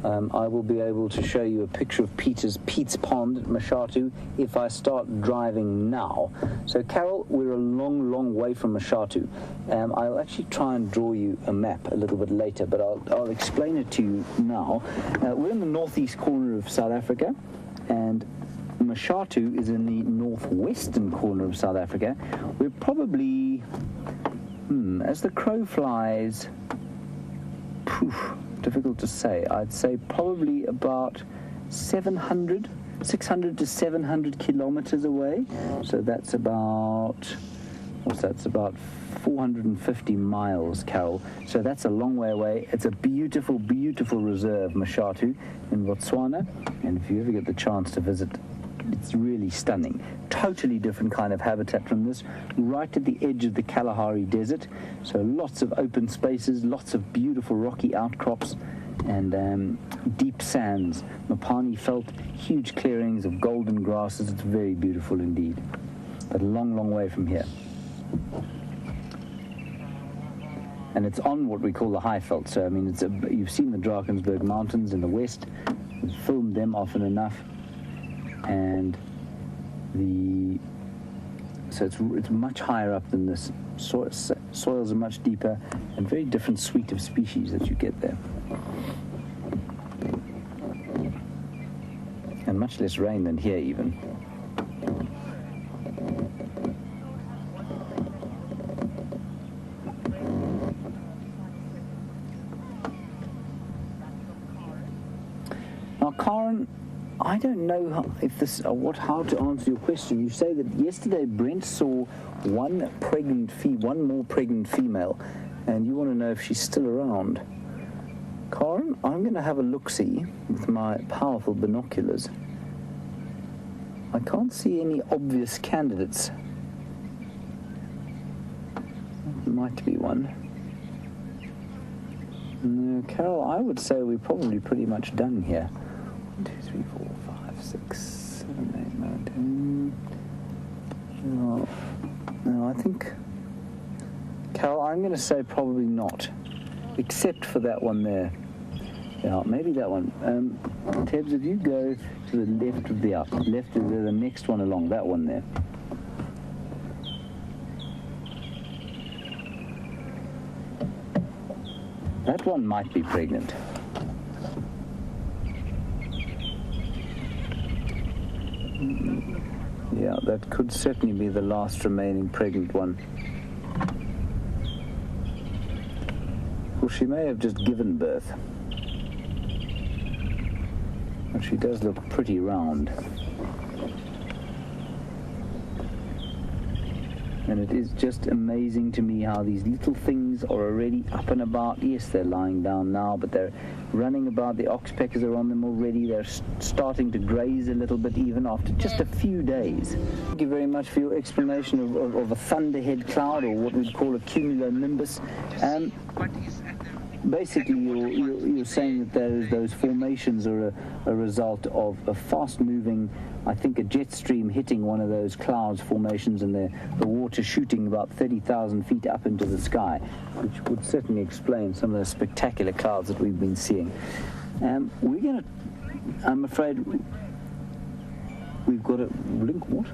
I will be able to show you a picture of Pete's Pond at Mashatu if I start driving now. So, Carol, we're a long, long way from Mashatu. I'll actually try and draw you a map a little bit later, but I'll explain it to you now. We're in the northeast corner of South Africa, and Mashatu is in the northwestern corner of South Africa. We're probably, as the crow flies, difficult to say. I'd say probably about 600 to 700 kilometers away. So that's about, that's about 450 miles, Carol. So that's a long way away. It's a beautiful, beautiful reserve, Mashatu, in Botswana. And if you ever get the chance to visit, it's really stunning. Totally different kind of habitat from this, right at the edge of the Kalahari Desert. So lots of open spaces, lots of beautiful rocky outcrops, and deep sands. Mopani Veld, huge clearings of golden grasses. It's very beautiful indeed. But a long, long way from here. And it's on what we call the high veld. So, I mean, you've seen the Drakensberg Mountains in the west. We've filmed them often enough. And so it's much higher up than this. Soils are much deeper, and very different suite of species that you get there. And much less rain than here even. Now, Karen, I don't know how to answer your question. You say that yesterday Brent saw one more pregnant female, and you want to know if she's still around. Karen, I'm going to have a look-see with my powerful binoculars. I can't see any obvious candidates. There might be one. No, Carol, I would say we're probably pretty much done here. 1, 2, 3, 4, 5, 6, 7, 8, 9, 10. No, I think, Carol, I'm going to say probably not, except for that one there. Yeah, maybe that one. Tebs, if you go to the left of the next one along, that one there. That one might be pregnant. Yeah, that could certainly be the last remaining pregnant one. Well, she may have just given birth. But she does look pretty round. And And it is just amazing to me how these little things are already up and about. Yes, they're lying down now, but they're running about. The oxpeckers are on them already. They're starting to graze a little bit even after just a few days. Thank you very much for your explanation of a thunderhead cloud, or what we'd call a cumulonimbus. Basically, you're saying that those formations are a result of a fast-moving, I think, a jet stream hitting one of those clouds formations, and the water shooting about 30,000 feet up into the sky, which would certainly explain some of the spectacular clouds that we've been seeing. We're going to, I'm afraid, we've got a link. What?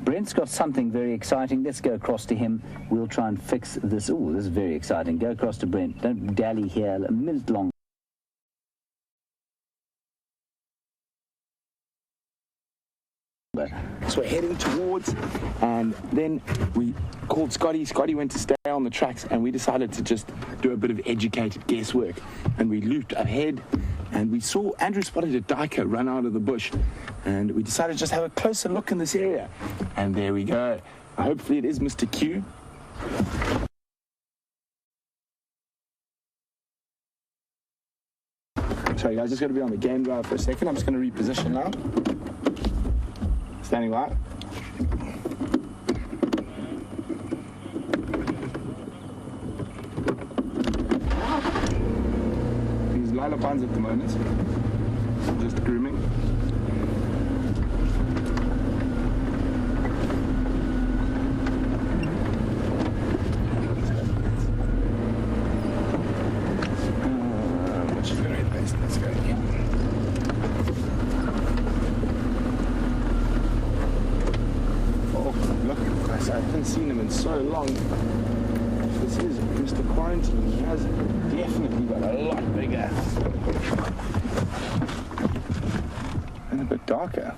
Brent's got something very exciting. Let's go across to him. We'll try and fix this. Oh, this is very exciting. Go across to Brent. Don't dally here. A minute long. So we're heading towards, and then we called Scotty. Scotty went to stay on the tracks, and we decided to just do a bit of educated guesswork. And we looped ahead, and we saw Andrew spotted a duiker run out of the bush, and we decided to just have a closer look in this area. And there we go. Hopefully it is Mr. Q. Sorry guys, just got to be on the game drive for a second. I'm just going to reposition now. Standing by. These lullabies at the moment, just grooming. Which is going to be the best. Let's go again. I haven't seen him in so long. This is Mr. Quarantine. He has definitely got a lot bigger and a bit darker.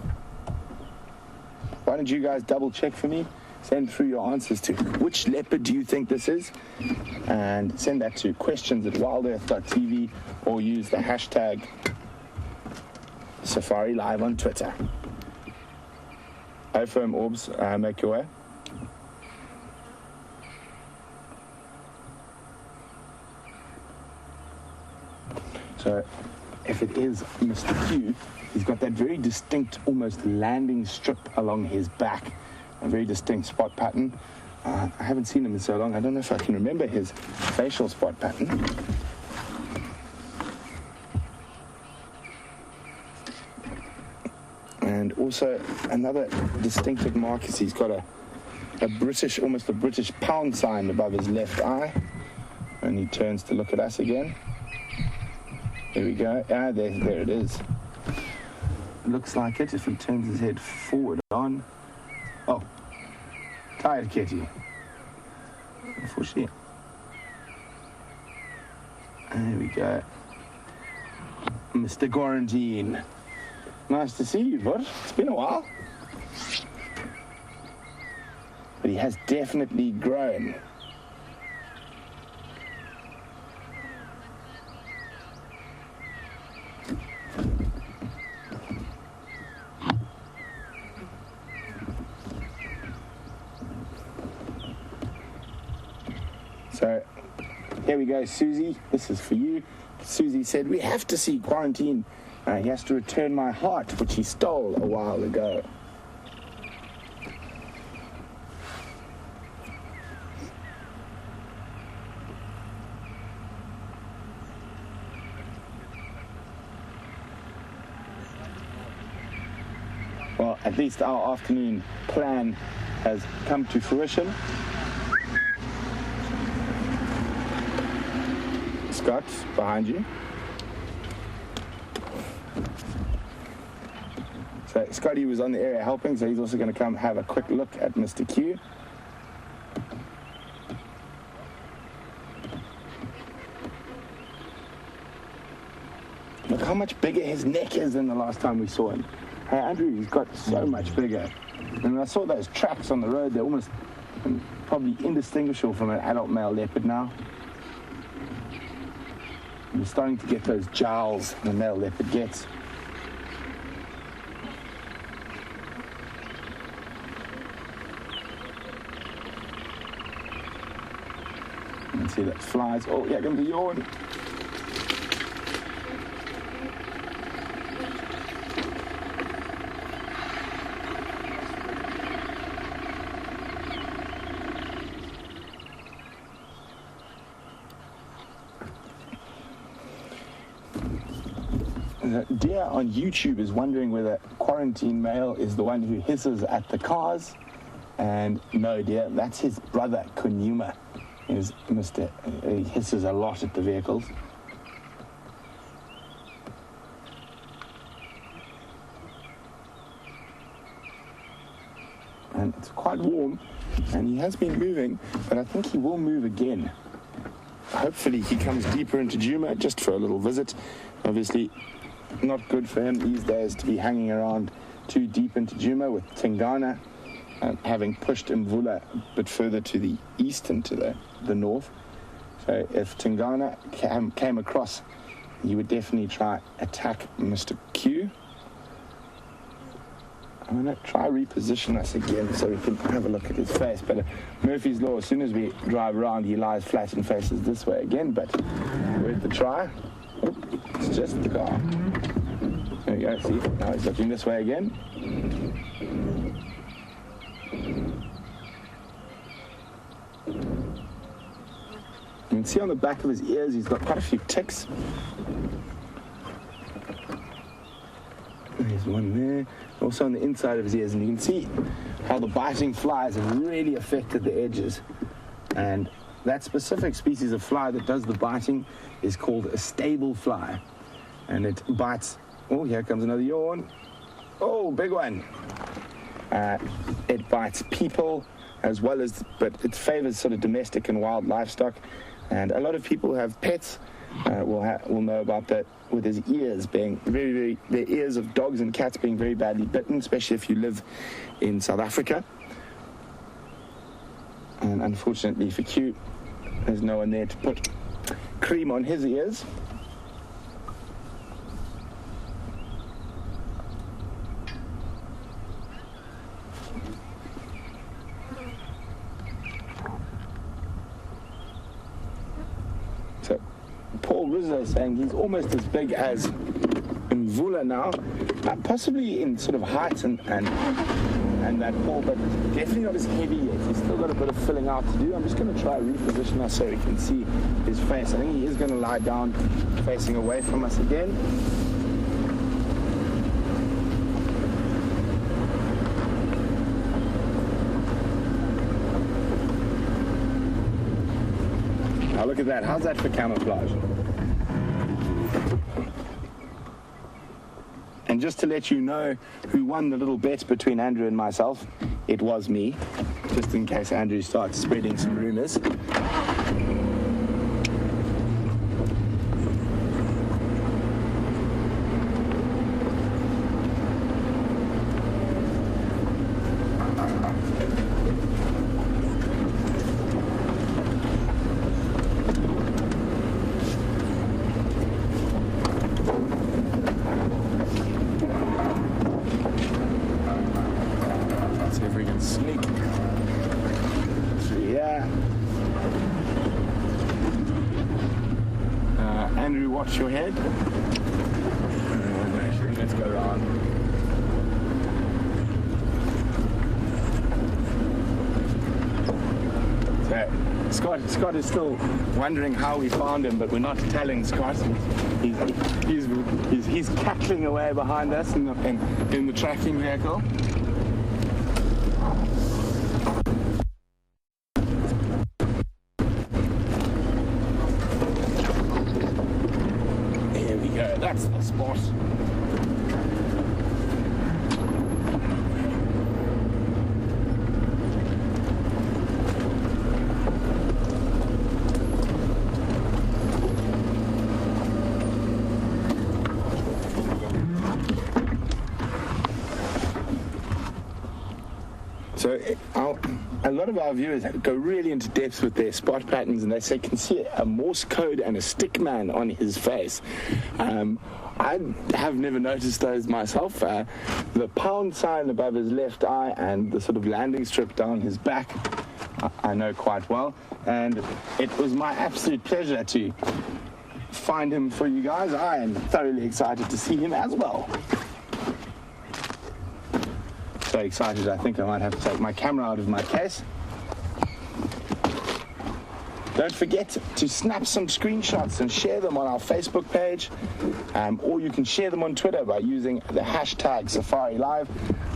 Why don't you guys double check for me? Send through your answers to which leopard do you think this is, and send that to questions@wildearth.tv, or use the hashtag SafariLIVE on Twitter. iPhone orbs, make your way. So if it is Mr. Q, he's got that very distinct, almost landing strip along his back, a very distinct spot pattern. I haven't seen him in so long. I don't know if I can remember his facial spot pattern. And also another distinctive mark is he's got a British, almost a British pound sign above his left eye. And he turns to look at us again. There we go. There it is. Looks like it if he turns his head forward on. Oh, tired kitty. For sure. There we go. Mr. Quarantine. Nice to see you, bud. It's been a while. But he has definitely grown. So, here we go, Susie. This is for you. Susie said, we have to see Quarantine. He has to return my heart, which he stole a while ago. Well, at least our afternoon plan has come to fruition. Scott, behind you. So Scotty was on the area helping, so he's also going to come have a quick look at Mr. Q. Look how much bigger his neck is than the last time we saw him. Hey Andrew, he's got so much bigger. And I saw those tracks on the road, they're almost probably indistinguishable from an adult male leopard now. We're starting to get those jowls the male leopard gets. can see that flies. Oh, yeah, going to yawn. Deer on YouTube is wondering whether Quarantine Male is the one who hisses at the cars. And no, dear, that's his brother, Kunuma. Is Mr. He hisses a lot at the vehicles. And it's quite warm, and he has been moving, but I think he will move again. Hopefully he comes deeper into Djuma just for a little visit. Obviously, not good for him these days to be hanging around too deep into Djuma with Tingana having pushed Mvula a bit further to the east and to the north. So if Tingana came across, he would definitely try attack Mr. Q. I'm going to try reposition us again so we can have a look at his face. But Murphy's Law, as soon as we drive around, he lies flat and faces this way again. But worth the try. Oh, it's just the car. There we go, see? Now he's looking this way again. You can see on the back of his ears, he's got quite a few ticks. There's one there. Also on the inside of his ears, and you can see how the biting flies have really affected the edges. And that specific species of fly that does the biting is called a stable fly. And it bites, oh, here comes another yawn. Oh, big one. It bites people as well as, but it favors sort of domestic and wild livestock. And a lot of people who have pets will know about that, with his ears being the ears of dogs and cats being very badly bitten, especially if you live in South Africa. And unfortunately for Q, there's no one there to put cream on his ears. So Paul Rizzo is saying he's almost as big as Mvula now, possibly in sort of height and that Paul, but definitely not as heavy yet. He's still got a bit of filling out to do. I'm just going to try reposition us so we can see his face. I think he is going to lie down facing away from us again. Now look at that. How's that for camouflage? And just to let you know who won the little bet between Andrew and myself, it was me, just in case Andrew starts spreading some rumors. Andrew, watch your head. Let's go around. So, Scott is still wondering how we found him, but we're not telling Scott. He's cackling away behind us in the tracking vehicle. That's the spot. So a lot of our viewers go really into depth with their spot patterns, and they say can see a Morse code and a stick man on his face. I have never noticed those myself. The pound sign above his left eye and the sort of landing strip down his back I know quite well, and it was my absolute pleasure to find him for you guys. I am thoroughly excited to see him as well. So excited, I think I might have to take my camera out of my case. Don't forget to snap some screenshots and share them on our Facebook page, or you can share them on Twitter by using the hashtag SafariLIVE.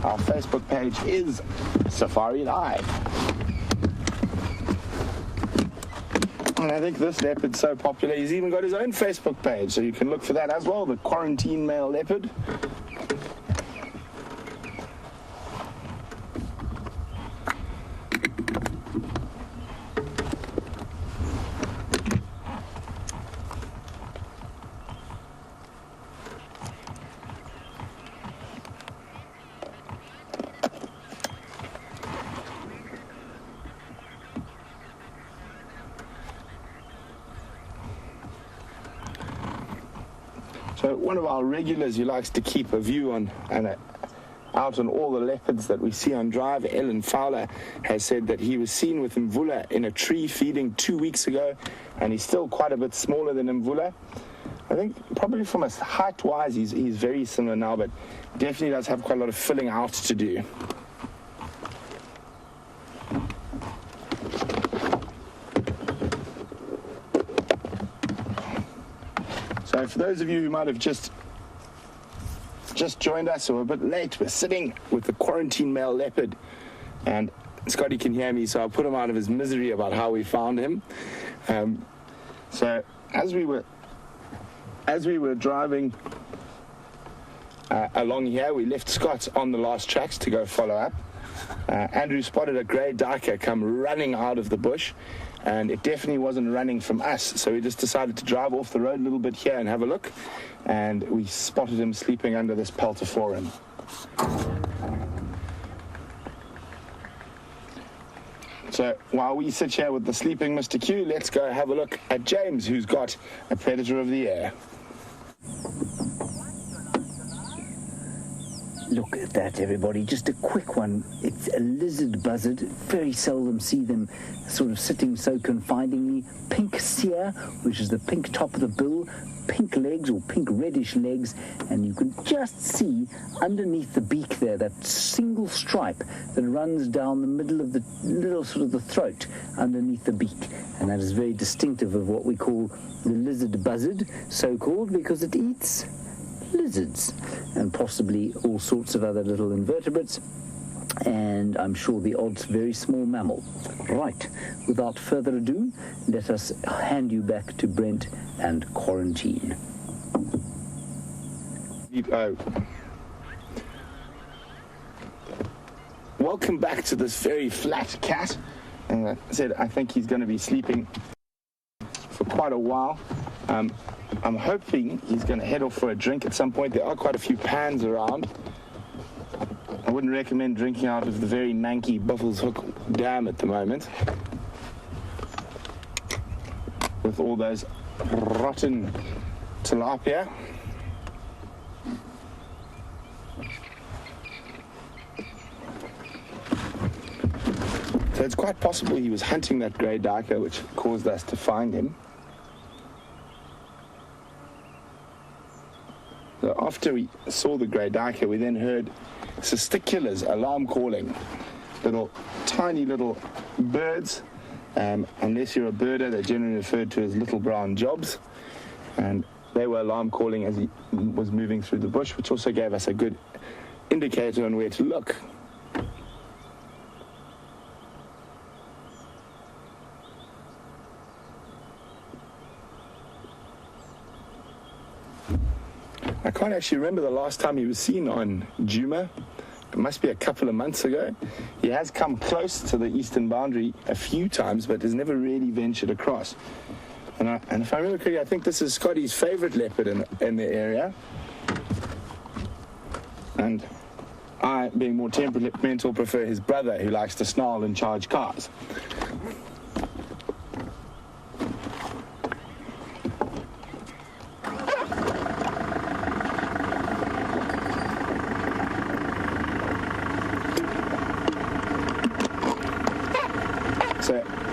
Our Facebook page is SafariLIVE. And I think this leopard's so popular, he's even got his own Facebook page, so you can look for that as well, the Quarantine Male Leopard. So one of our regulars who likes to keep a view on and out on all the leopards that we see on drive, Ellen Fowler, has said that he was seen with Mvula in a tree feeding 2 weeks ago, and he's still quite a bit smaller than Mvula. I think probably from a height-wise he's very similar now, but definitely does have quite a lot of filling out to do. So for those of you who might have just joined us or a bit late, we're sitting with the Quarantine Male Leopard, and Scotty can hear me, so I'll put him out of his misery about how we found him. So as we were driving along here, we left Scott on the last tracks to go follow up. Andrew spotted a grey duiker come running out of the bush, and it definitely wasn't running from us, so we just decided to drive off the road a little bit here and have a look, and we spotted him sleeping under this peltaphorum. So while we sit here with the sleeping Mr. Q, let's go have a look at James, who's got a predator of the air. Look at that, everybody. Just a quick one. It's a lizard buzzard. Very seldom see them sort of sitting so confidingly. Pink cere, which is the pink top of the bill, pink legs or pink reddish legs, and you can just see underneath the beak there that single stripe that runs down the middle of the little sort of the throat underneath the beak, and that is very distinctive of what we call the lizard buzzard, so called because it eats lizards and possibly all sorts of other little invertebrates, and I'm sure the odd very small mammal. Right, without further ado, let us hand you back to Brent and Quarantine. Welcome back to this very flat cat. And I said I think he's going to be sleeping for quite a while. I'm hoping he's going to head off for a drink at some point. There are quite a few pans around. I wouldn't recommend drinking out of the very manky Buffels Hook Dam at the moment, with all those rotten tilapia. So it's quite possible he was hunting that grey duiker, which caused us to find him. So after we saw the grey duiker, we then heard cisticulars alarm calling, tiny little birds. Unless you're a birder, they're generally referred to as little brown jobs, and they were alarm calling as he was moving through the bush, which also gave us a good indicator on where to look. I can't actually remember the last time he was seen on Juma. It must be a couple of months ago. He has come close to the eastern boundary a few times, but has never really ventured across. And if I remember correctly, I think this is Scotty's favorite leopard in the area. And I, being more temperamental, prefer his brother, who likes to snarl and charge cars.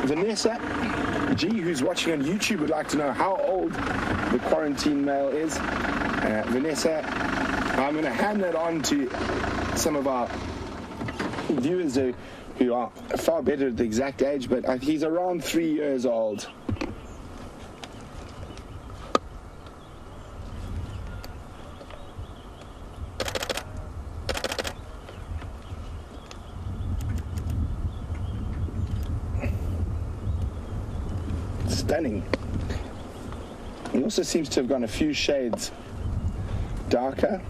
Vanessa G, who's watching on YouTube, would like to know how old the quarantine male is. Vanessa, I'm going to hand that on to some of our viewers who are far better at the exact age, but he's around 3 years old. Stunning. He also seems to have gone a few shades darker.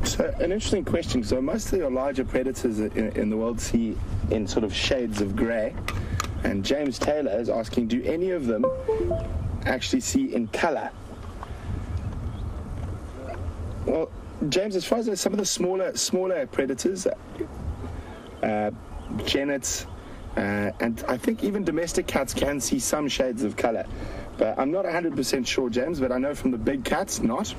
So an interesting question. So most of your larger predators in the world see in sort of shades of grey, and James Taylor is asking, do any of them actually see in colour? Well, James, as far as some of the smaller predators, genets, and I think even domestic cats can see some shades of colour. But I'm not 100% sure, James, but I know from the big cats, not.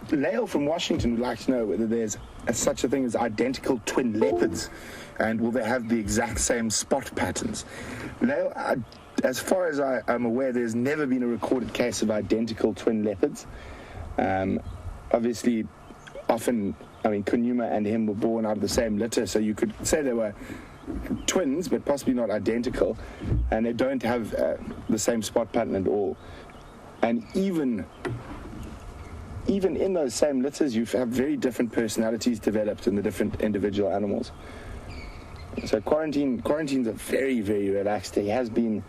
Lael from Washington would like to know whether there's such a thing as identical twin leopards, and will they have the exact same spot patterns? Lael, as far as I'm aware, there's never been a recorded case of identical twin leopards. Obviously, often, Kunuma and him were born out of the same litter, so you could say they were twins, but possibly not identical, and they don't have the same spot pattern at all. And even in those same litters, you have very different personalities developed in the different individual animals. So Quarantine's a very, very relaxed. He has been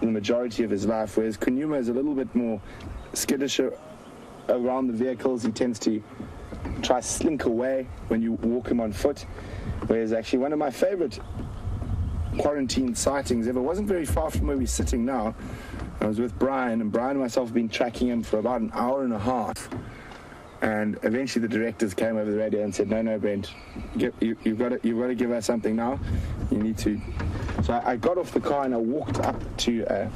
the majority of his life, whereas Kunuma is a little bit more skittish around the vehicles. He tends to try slink away when you walk him on foot, whereas actually one of my favorite Quarantine sightings ever wasn't very far from where we're sitting now. I was with Brian, and Brian and myself have been tracking him for about an hour and a half. And eventually the directors came over the radio and said, no, Brent, you've got to give us something now. You need to. So I got off the car and I walked up to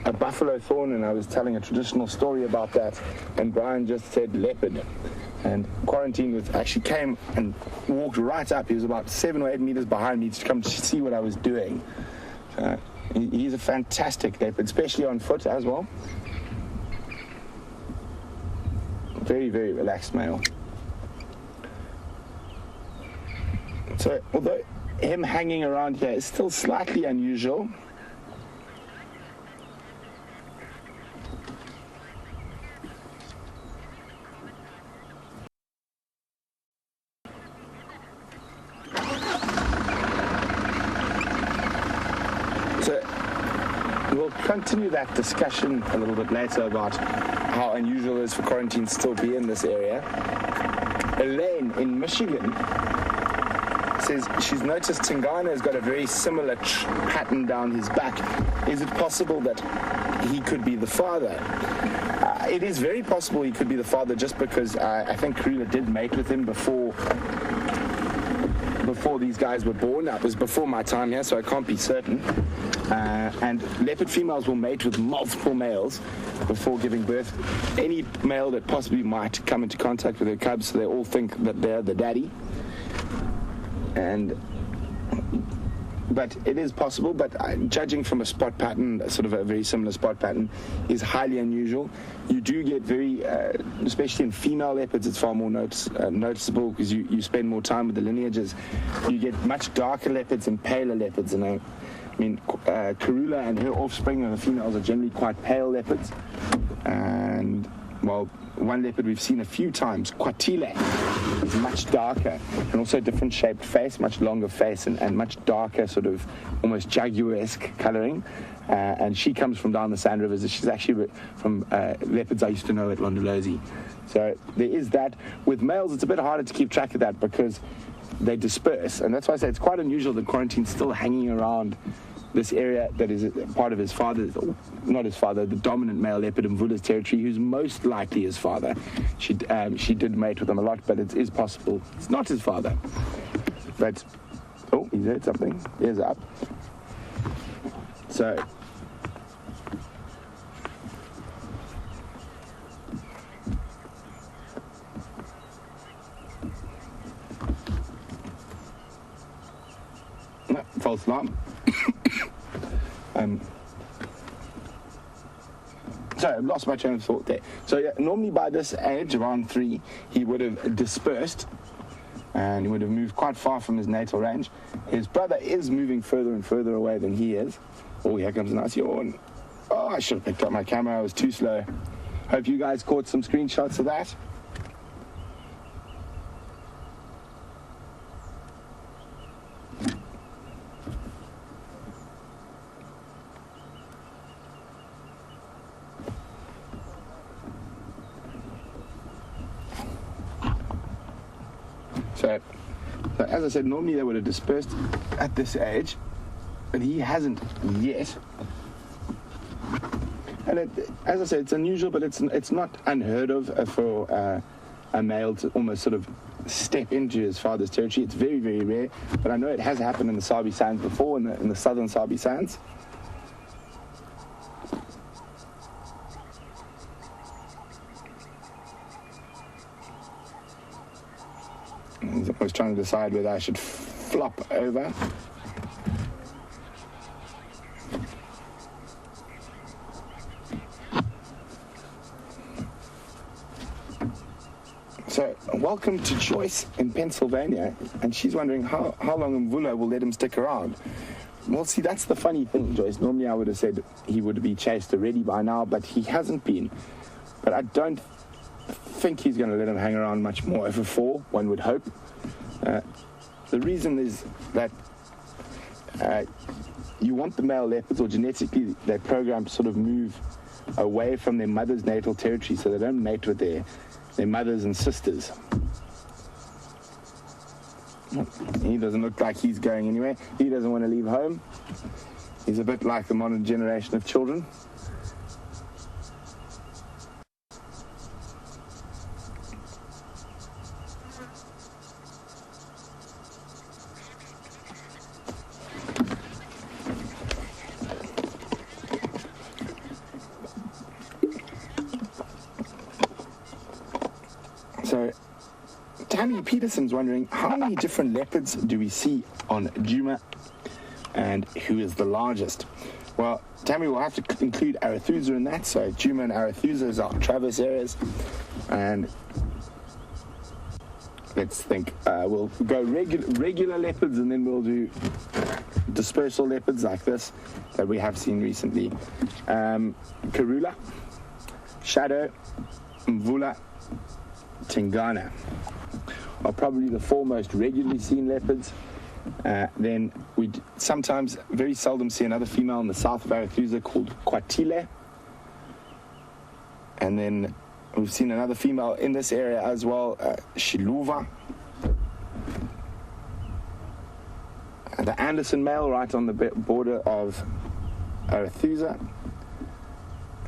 a buffalo thorn, and I was telling a traditional story about that. And Brian just said leopard. And Quarantine actually came and walked right up. He was about 7 or 8 meters behind me to come to see what I was doing. He's a fantastic leopard, especially on foot as well. Very, very relaxed male. So, although him hanging around here is still slightly unusual, we'll continue that discussion a little bit later about how unusual it is for Quarantine to still be in this area. Elaine in Michigan says she's noticed Tingana has got a very similar pattern down his back. Is it possible that he could be the father? It is very possible he could be the father, just because I think Karula did mate with him before these guys were born. That was before my time here, so I can't be certain. And leopard females will mate with multiple males before giving birth. Any male that possibly might come into contact with their cubs, so they all think that they're the daddy. But it is possible, but judging from a spot pattern, sort of a very similar spot pattern, is highly unusual. You do get very, especially in female leopards, it's far more noticeable because you spend more time with the lineages. You get much darker leopards and paler leopards, and Karula and her offspring and the females are generally quite pale leopards, and while one leopard we've seen a few times, Quarantine, is much darker and also different shaped face, much longer face and much darker, sort of almost jaguar-esque colouring. And she comes from down the Sand Rivers. She's actually from leopards I used to know at Londolozi. So there is that. With males, it's a bit harder to keep track of that because they disperse. And that's why I say it's quite unusual that Quarantine's still hanging around this area that is part of his father's, not his father, the dominant male leopard in Mvula's territory, who's most likely his father. She did mate with him a lot, but it is possible it's not his father. But, oh, he's heard something. Ears up. So, no, false alarm. Sorry, I've lost my train of thought there. So yeah, normally by this age, around 3, he would have dispersed and he would have moved quite far from his natal range. His brother is moving further and further away than he is. Oh, here comes a nice yawn. Oh, I should have picked up my camera. I was too slow. Hope you guys caught some screenshots of that. So as I said, normally they would have dispersed at this age, but he hasn't yet. And as I said, it's unusual, but it's not unheard of for a male to almost sort of step into his father's territory. It's very, very rare, but I know it has happened in the Sabi Sands before, in the southern Sabi Sands. I was trying to decide whether I should flop over. So, welcome to Joyce in Pennsylvania, and she's wondering how long Mvula will let him stick around. Well, see, that's the funny thing, Joyce. Normally I would have said he would be chased already by now, but he hasn't been. But I don't think he's going to let him hang around much more over 4, one would hope. The reason is that you want the male leopards, or genetically they're programmed to sort of move away from their mother's natal territory so they don't mate with their mothers and sisters. He doesn't look like he's going anywhere. He doesn't want to leave home. He's a bit like the modern generation of children. So, Tammy Peterson's wondering, how many different leopards do we see on Djuma, and who is the largest? Well, Tammy will have to include Arathusa in that, so Djuma and Arathusa is our traverse areas, and let's think, we'll go regular leopards, and then we'll do dispersal leopards like this that we have seen recently. Karula, Shadow, Mvula, Tingana are probably the 4 most regularly seen leopards. Then we sometimes, very seldom, see another female in the south of Arathusa called Quarantine. And then we've seen another female in this area as well, Shiluva. The Anderson male right on the border of Arathusa.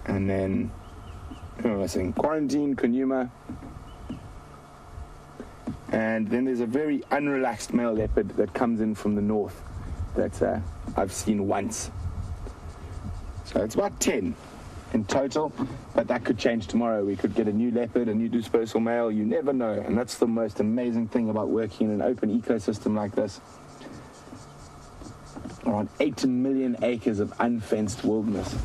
And then, who am I saying? Quarantine, Kunyuma. And then there's a very unrelaxed male leopard that comes in from the north that I've seen once. So it's about 10 in total, but that could change tomorrow. We could get a new leopard, a new dispersal male, you never know. And that's the most amazing thing about working in an open ecosystem like this. Around 8 million acres of unfenced wilderness.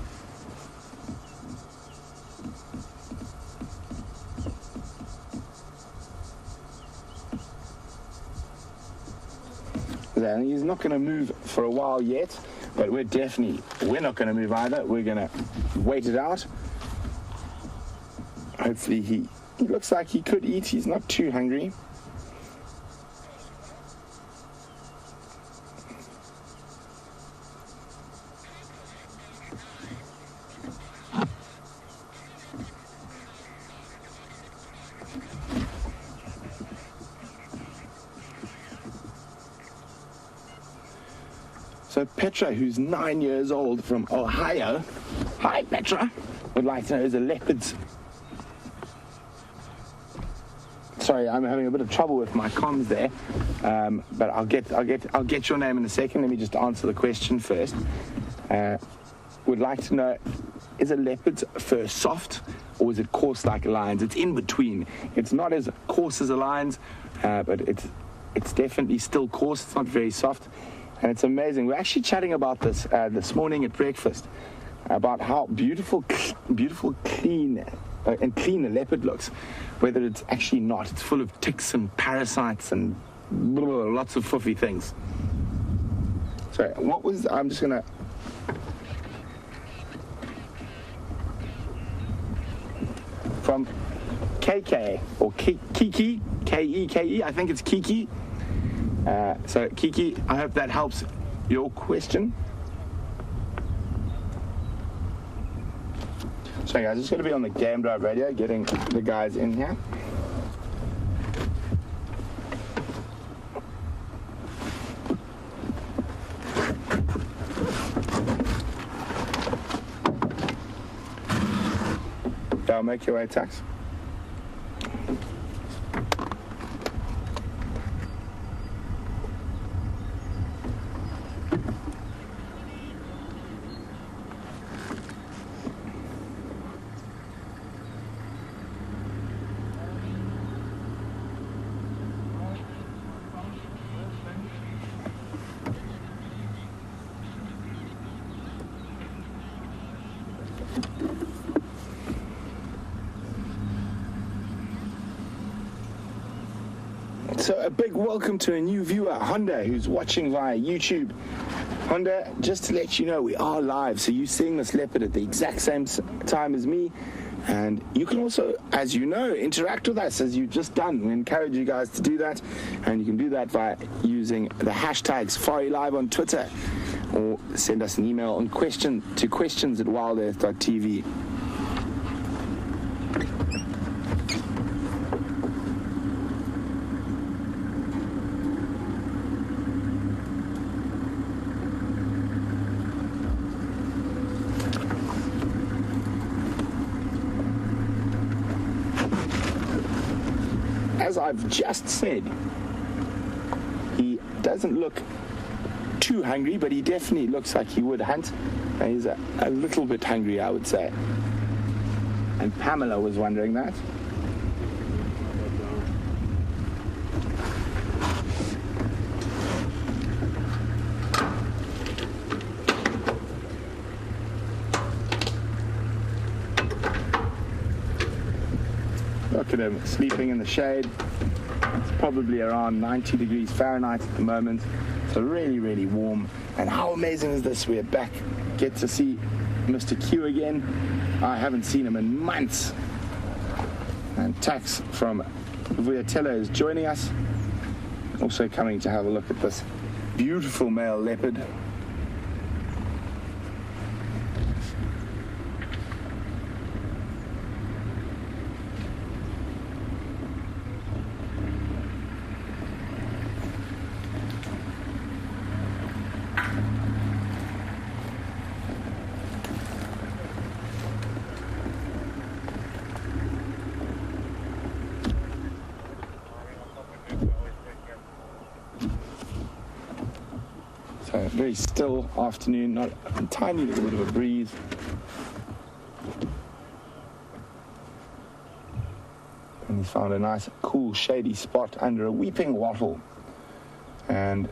And he's not going to move for a while yet, but we're not going to move either. We're going to wait it out. Hopefully he He looks like he could eat. He's not too hungry. So Petra, who's 9 years old from Ohio, hi Petra, would like to know, is a leopard's... Sorry, I'm having a bit of trouble with my comms there, but I'll get your name in a second. Let me just answer the question first. Would like to know, is a leopard's fur soft or is it coarse like a lion's? It's in between. It's not as coarse as a lion's, but it's definitely still coarse. It's not very soft. And it's amazing. We're actually chatting about this morning at breakfast, about how beautiful, clean a leopard looks, whether it's actually not. It's full of ticks and parasites and lots of foofy things. Sorry, I'm just going to... From KK, or Kiki, K-E-K-E, I think it's Kiki. So, Kiki, I hope that helps your question. So, guys, just going to be on the Game Drive radio, getting the guys in here. I'll make your way, Tax. So a big welcome to a new viewer, Honda, who's watching via YouTube. Honda, just to let you know, we are live, so you're seeing this leopard at the exact same time as me. And you can also, as you know, interact with us as you've just done. We encourage you guys to do that. And you can do that via using the hashtag SafariLIVE on Twitter, or send us an email on questions@wildearth.tv. As I've just said, he doesn't look too hungry, but he definitely looks like he would hunt. He's a little bit hungry, I would say. And Pamela was wondering that. Look at him sleeping in the shade. It's probably around 90 degrees Fahrenheit at the moment. So really, really warm. And how amazing is this? We're back. Get to see Mr. Q again. I haven't seen him in months. And Tax from Vuyatela is joining us. Also coming to have a look at this beautiful male leopard. So very still afternoon, not a tiny little bit of a breeze. And he's found a nice, cool, shady spot under a weeping wattle. And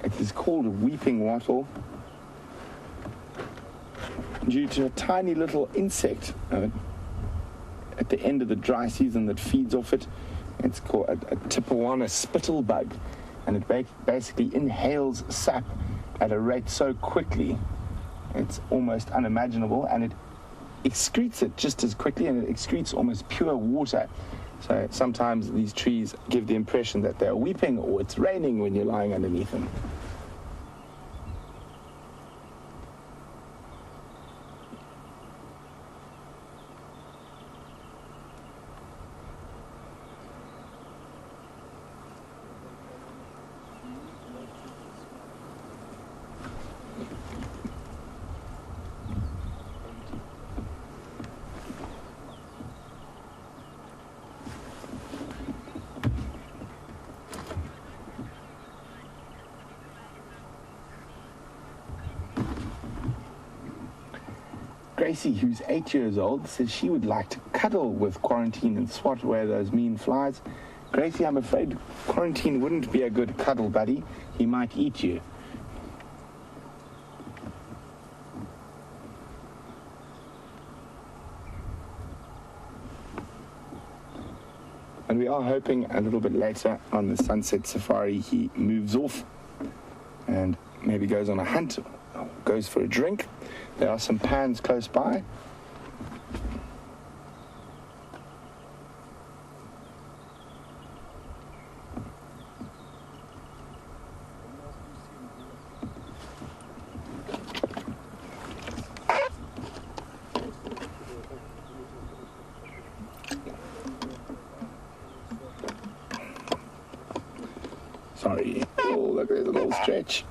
it is called a weeping wattle due to a tiny little insect at the end of the dry season that feeds off it. It's called a Tipuana spittle bug. And it basically inhales sap at a rate so quickly, it's almost unimaginable, and it excretes it just as quickly, and it excretes almost pure water. So sometimes these trees give the impression that they're weeping or it's raining when you're lying underneath them. Gracie, who's 8 years old, says she would like to cuddle with Quarantine and swat away those mean flies. Gracie, I'm afraid Quarantine wouldn't be a good cuddle buddy. He might eat you. And we are hoping a little bit later on the sunset safari he moves off and maybe goes on a hunt or goes for a drink. There are some pans close by. Sorry. Oh, look, there's a little stretch.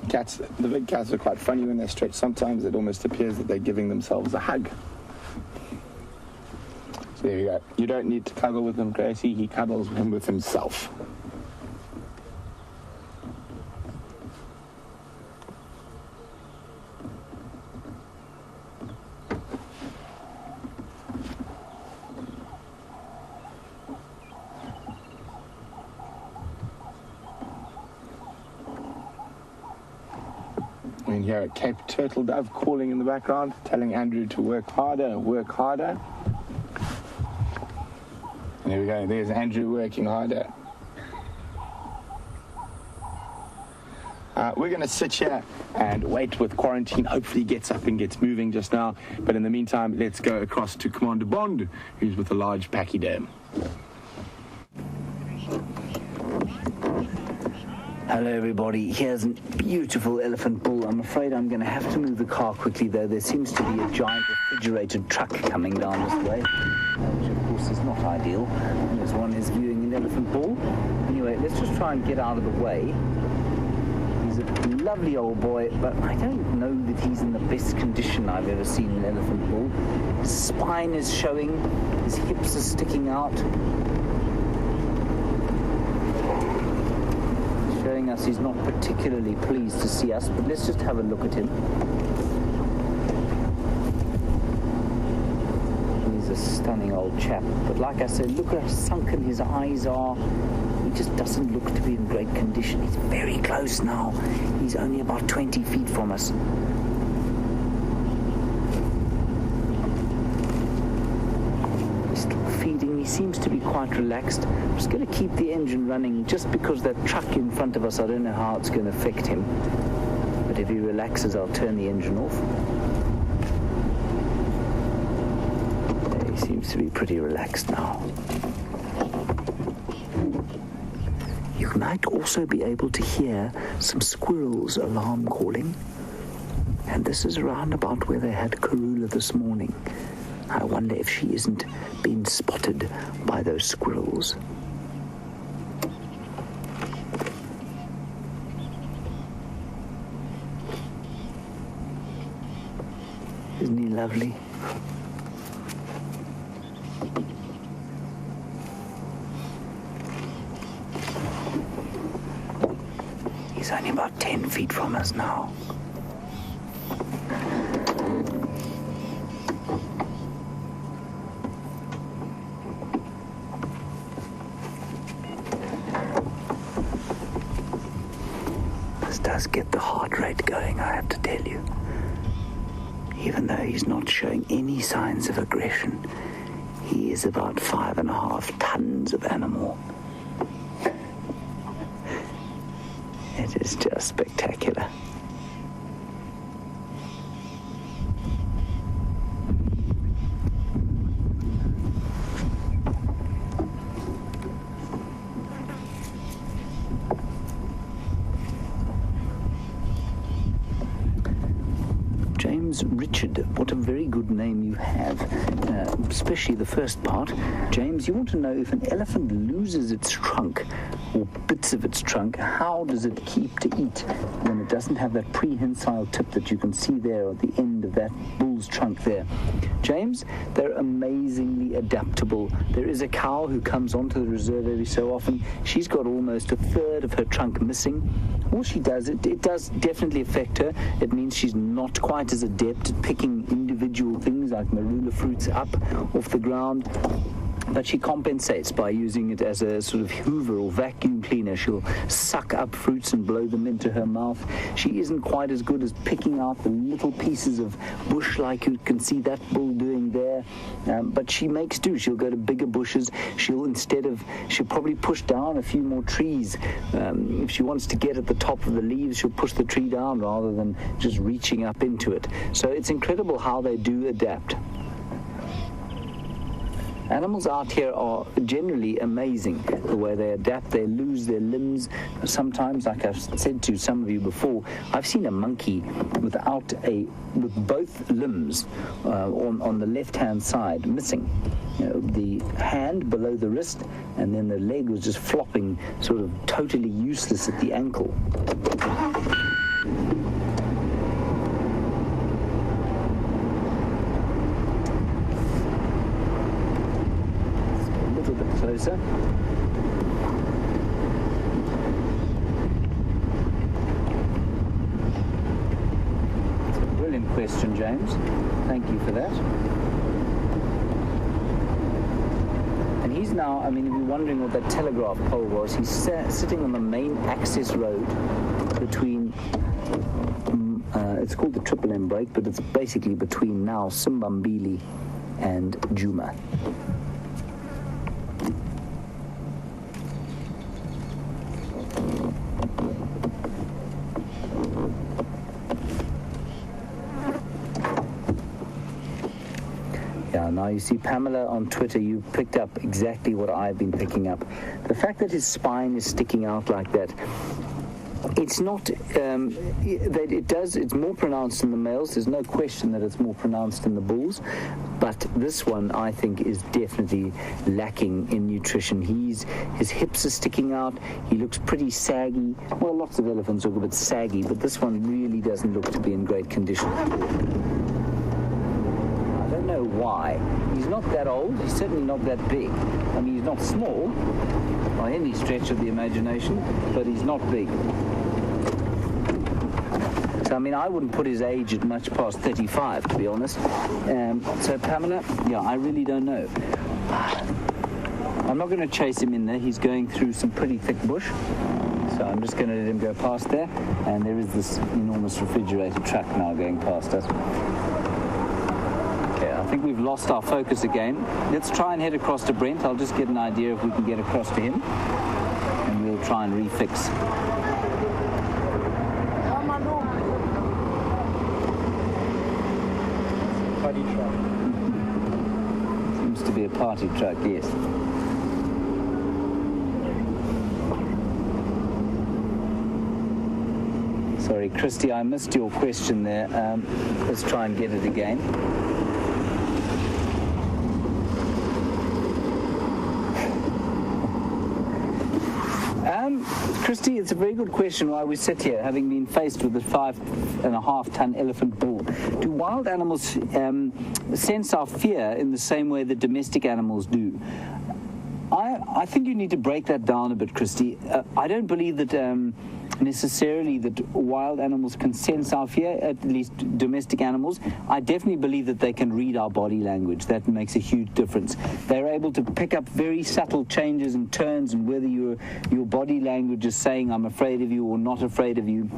Cats, the big cats are quite funny when they stretch. Sometimes it almost appears that they're giving themselves a hug. So there you go. You don't need to cuddle with him, Gracie. He cuddles him with himself. And here a Cape turtle dove calling in the background, telling Andrew to work harder, work harder. And there we go, there's Andrew working harder. We're going to sit here and wait with Quarantine. Hopefully he gets up and gets moving just now. But in the meantime, let's go across to Commander Bond, who's with a large pachyderm. Hello everybody, here's a beautiful elephant bull. I'm afraid I'm going to have to move the car quickly though. There seems to be a giant refrigerated truck coming down this way, which of course is not ideal. And this one is viewing an elephant bull. Anyway, let's just try and get out of the way. He's a lovely old boy, but I don't know that he's in the best condition I've ever seen an elephant bull. His spine is showing, his hips are sticking out. Showing us he's not particularly pleased to see us, but let's just have a look at him. He's a stunning old chap, but like I said, look how sunken his eyes are. He just doesn't look to be in great condition. He's very close now. He's only about 20 feet from us. He seems to be quite relaxed. I'm just going to keep the engine running just because that truck in front of us, I don't know how it's going to affect him. But if he relaxes, I'll turn the engine off. He seems to be pretty relaxed now. You might also be able to hear some squirrels alarm calling. And this is around about where they had Karula this morning. I wonder if she isn't being spotted by those squirrels. Isn't he lovely? He's only about 10 feet from us now. Does get the heart rate going, I have to tell you. Even though he's not showing any signs of aggression, he is about 5.5 tons of animal. It is just spectacular. James Richard, what a very good name you have, especially the first part. James, you want to know if an elephant loses its trunk or bits of its trunk, how does it keep to eat when it doesn't have that prehensile tip that you can see there at the end of that bull's trunk there? James, they're amazingly adaptable. There is a cow who comes onto the reserve every so often. She's got almost a third of her trunk missing. All she does, it does definitely affect her. It means she's not quite as adept at picking individual things like marula fruits up off the ground. But she compensates by using it as a sort of hoover or vacuum cleaner. She'll suck up fruits and blow them into her mouth. She isn't quite as good as picking out the little pieces of bush like you can see that bull doing there. But she makes do. She'll go to bigger bushes. She'll probably push down a few more trees. If she wants to get at the top of the leaves, she'll push the tree down rather than just reaching up into it. So it's incredible how they do adapt. Animals out here are generally amazing, the way they adapt. They lose their limbs. Sometimes, like I've said to some of you before, I've seen a monkey with both limbs on the left-hand side missing. The hand below the wrist, and then the leg was just flopping, sort of totally useless at the ankle. Closer. It's a brilliant question, James. Thank you for that. And he's now, if you're wondering what that telegraph pole was, he's sitting on the main access road between, it's called the Triple M break, but it's basically between now Simbambili and Juma. Now you see Pamela on Twitter, you picked up exactly what I've been picking up. The fact that his spine is sticking out like that, it's not, it's more pronounced in the males. There's no question that it's more pronounced in the bulls. But this one, I think, is definitely lacking in nutrition. His hips are sticking out. He looks pretty saggy. Well, lots of elephants look a bit saggy, but this one really doesn't look to be in great condition. Know why. He's not that old, he's certainly not that big. He's not small by any stretch of the imagination, but he's not big. So I wouldn't put his age at much past 35, to be honest. So Pamela, I really don't know. I'm not going to chase him in there. He's going through some pretty thick bush. So I'm just going to let him go past there, and there is this enormous refrigerator truck now going past us. I think we've lost our focus again. Let's try and head across to Brent. I'll just get an idea if we can get across to him, and we'll try and refix. Party truck. Seems to be a party truck, yes. Sorry, Christy, I missed your question there. Let's try and get it again. Christy, it's a very good question why we sit here, having been faced with a 5.5-ton elephant bull. Do wild animals sense our fear in the same way that domestic animals do? I think you need to break that down a bit, Christy. I don't believe that necessarily that wild animals can sense our fear, at least domestic animals. I definitely believe that they can read our body language. That makes a huge difference. They're able to pick up very subtle changes and turns, and whether your body language is saying I'm afraid of you or not afraid of you.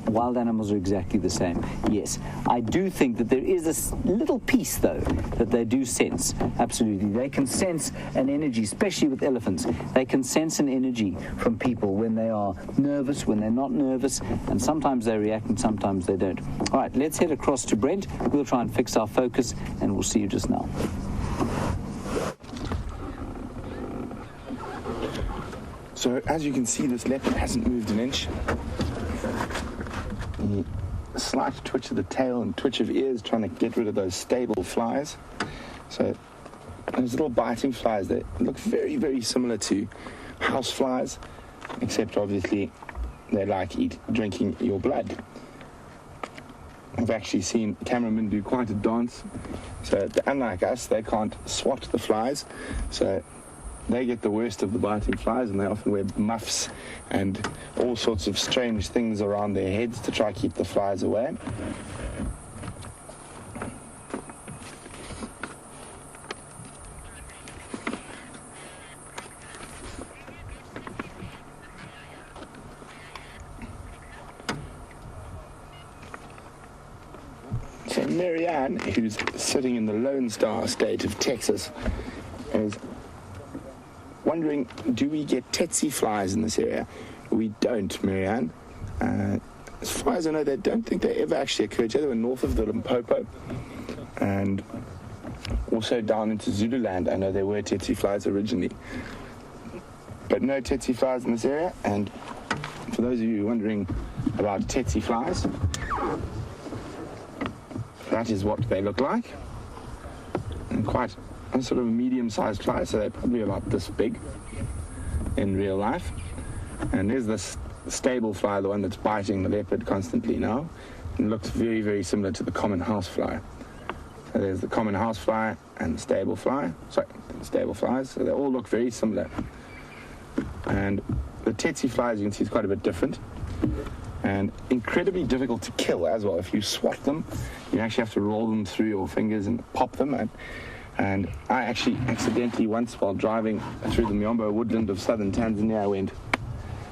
Wild animals are exactly the same. Yes, I do think that there is a little piece, though, that they do sense. Absolutely. They can sense an energy, especially with elephants. They can sense an energy from people when they are nervous, when they're not nervous, and sometimes they react and sometimes they don't. All right, let's head across to Brent. We'll try and fix our focus, and we'll see you just now. So as you can see, this leopard hasn't moved an inch. He slight twitch of the tail and twitch of ears, trying to get rid of those stable flies. So those little biting flies, they look very, very similar to house flies, except obviously they like drinking your blood. I've actually seen cameramen do quite a dance. So unlike us, they can't swat the flies, so they get the worst of the biting flies, and they often wear muffs and all sorts of strange things around their heads to try to keep the flies away. So Marianne, who's sitting in the Lone Star state of Texas, is wondering, do we get tsetse flies in this area? We don't, Marianne. As far as I know, they don't think they ever actually occurred here. They were north of the Limpopo, and also down into Zululand. I know there were tsetse flies originally, but no tsetse flies in this area. And for those of you wondering about tsetse flies, that is what they look like. And quite a sort of medium-sized fly, so they're probably about this big in real life. And there's this stable fly, the one that's biting the leopard constantly now. And looks very, very similar to the common housefly. So there's the common housefly and the stable fly. Sorry, the stable flies. So they all look very similar. And the tsetse flies, you can see, is quite a bit different. And incredibly difficult to kill as well. If you swat them, you actually have to roll them through your fingers and pop them. And I actually accidentally once, while driving through the Miombo woodland of southern Tanzania, I went,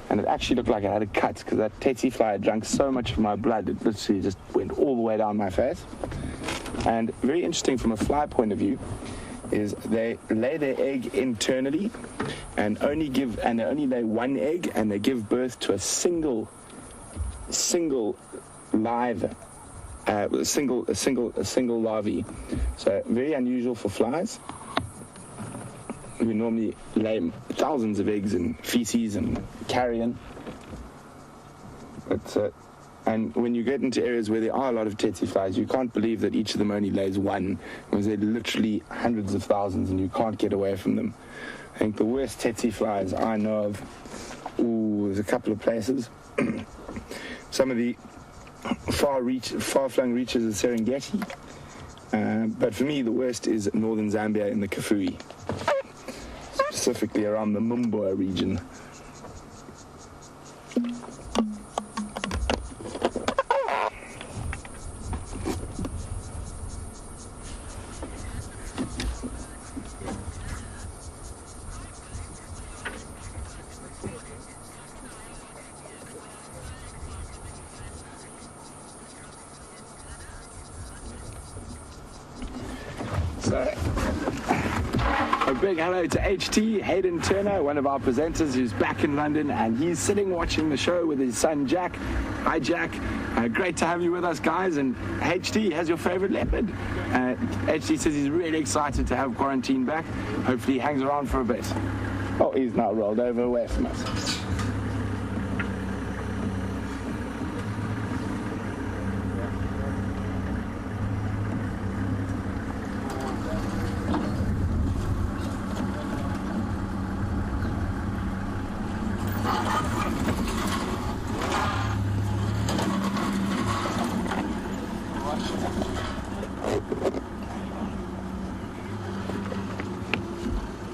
and it actually looked like I had a cut, because that tsetse fly had drunk so much of my blood, it literally just went all the way down my face. And very interesting from a fly point of view is they lay their egg internally and they only lay one egg, and they give birth to a single live, a single larvae. So very unusual for flies. We normally lay thousands of eggs in feces and carrion. But and when you get into areas where there are a lot of tsetse flies, you can't believe that each of them only lays one, because they're literally hundreds of thousands and you can't get away from them. I think the worst tsetse flies I know of, there's a couple of places. Some of the far-flung reaches of Serengeti. But for me, the worst is northern Zambia in the Kafue, specifically around the Mumboa region. A big hello to HT, Hayden Turner, one of our presenters who's back in London, and he's sitting watching the show with his son Jack. Hi Jack, great to have you with us guys. And HT, has your favorite leopard? HT says he's really excited to have Quarantine back. Hopefully he hangs around for a bit. Oh, he's now rolled over away from us.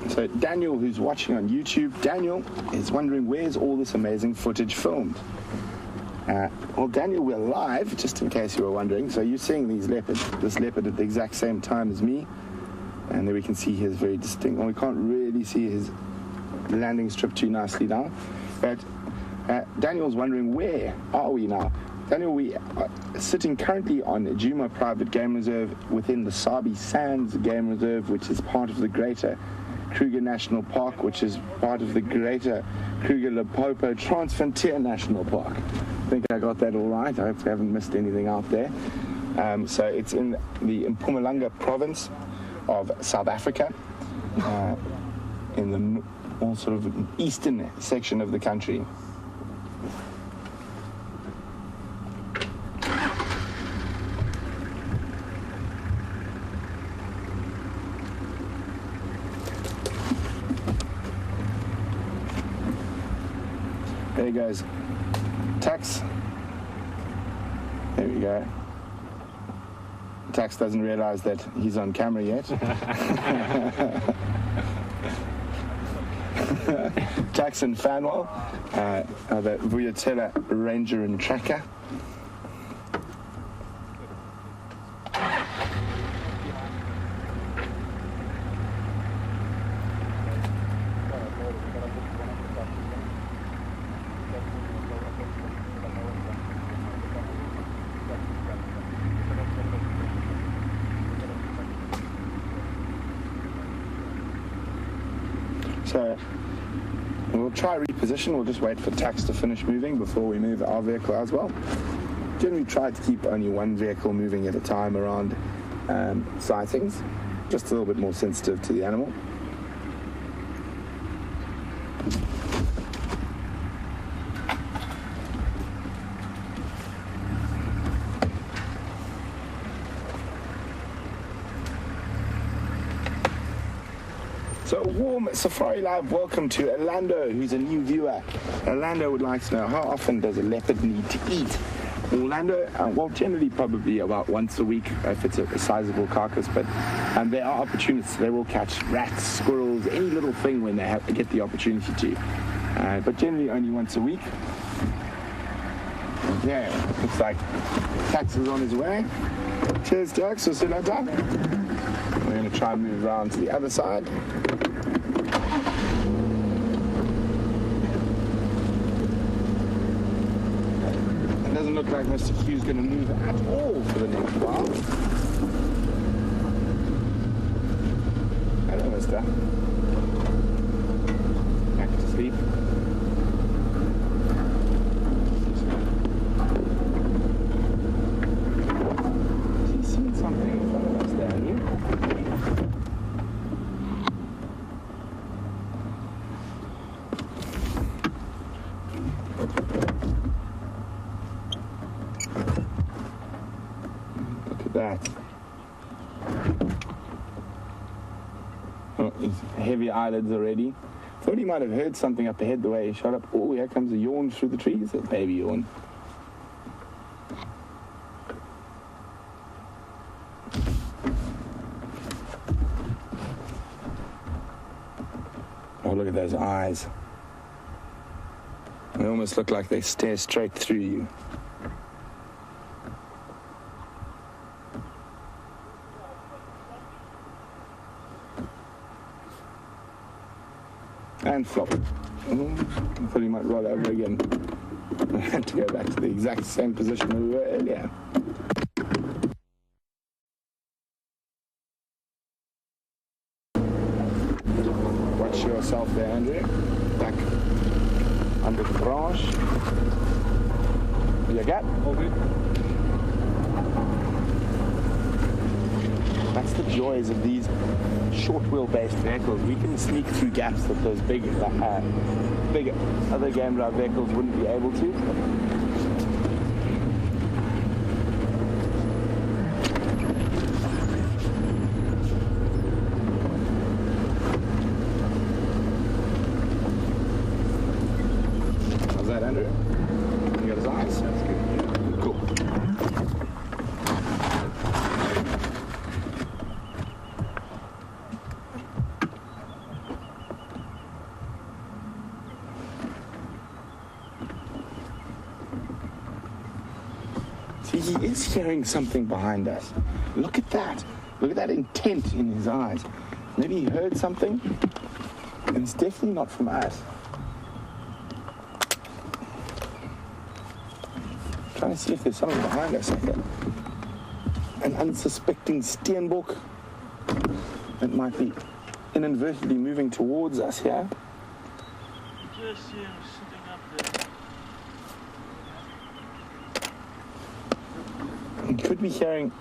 So Daniel, who's watching on YouTube, Daniel is wondering, where's all this amazing footage filmed? Well, Daniel, we're live, just in case you were wondering. So you're seeing this leopard at the exact same time as me, and there we can see his very distinct. Well, we can't really see his landing strip too nicely now, but Daniel's wondering, where are we now? Daniel, we are sitting currently on Juma Private Game Reserve within the Sabi Sands Game Reserve, which is part of the greater Kruger National Park, which is part of the greater Kruger Limpopo Transfrontier National Park. I think I got that all right. I hope I haven't missed anything out there. So it's in the Mpumalanga province of South Africa, in the all sort of eastern section of the country. There he goes. Tax. There we go. Tax doesn't realize that he's on camera yet. Tax and Fanwell are the Vuyatela Ranger and Tracker. So we'll try reposition. We'll just wait for Tax to finish moving before we move our vehicle as well. Generally try to keep only one vehicle moving at a time around sightings, just a little bit more sensitive to the animal. So a warm SafariLIVE welcome to Orlando, who's a new viewer. Orlando would like to know, how often does a leopard need to eat? Orlando, well, generally probably about once a week if it's a sizable carcass, but there are opportunities. They will catch rats, squirrels, any little thing when they get the opportunity to. But generally only once a week. Okay, looks like Tax is on his way. Cheers, Tax. We'll see you later. We're going to try and move around to the other side. It doesn't look like Mr. Q's going to move at all for the next while. Hello, mister. Back to sleep. He's seen something in front of us there, haven't you? That. Oh, he's heavy eyelids already. Thought he might have heard something up ahead the way he shot up. Oh, here comes a yawn through the trees. A baby yawn. Oh, look at those eyes. They almost look like they stare straight through you. And flop. I thought he might roll over again. I had to go back to the exact same position we were earlier. Watch yourself there, Andrew. Back under the branch. You got? All good. That's the joys of these short wheel-based vehicles. We can sneak through gaps that those big other game drive vehicles wouldn't be able to. How's that, Andrew? You got his eyes? That's good. Yeah. Cool. He is hearing something behind us. Look at that. Look at that intent in his eyes. Maybe he heard something, and it's definitely not from us. Trying to see if there's something behind us, like an unsuspecting steenbok that might be inadvertently moving towards us here. Just see him sitting up there. You could be hearing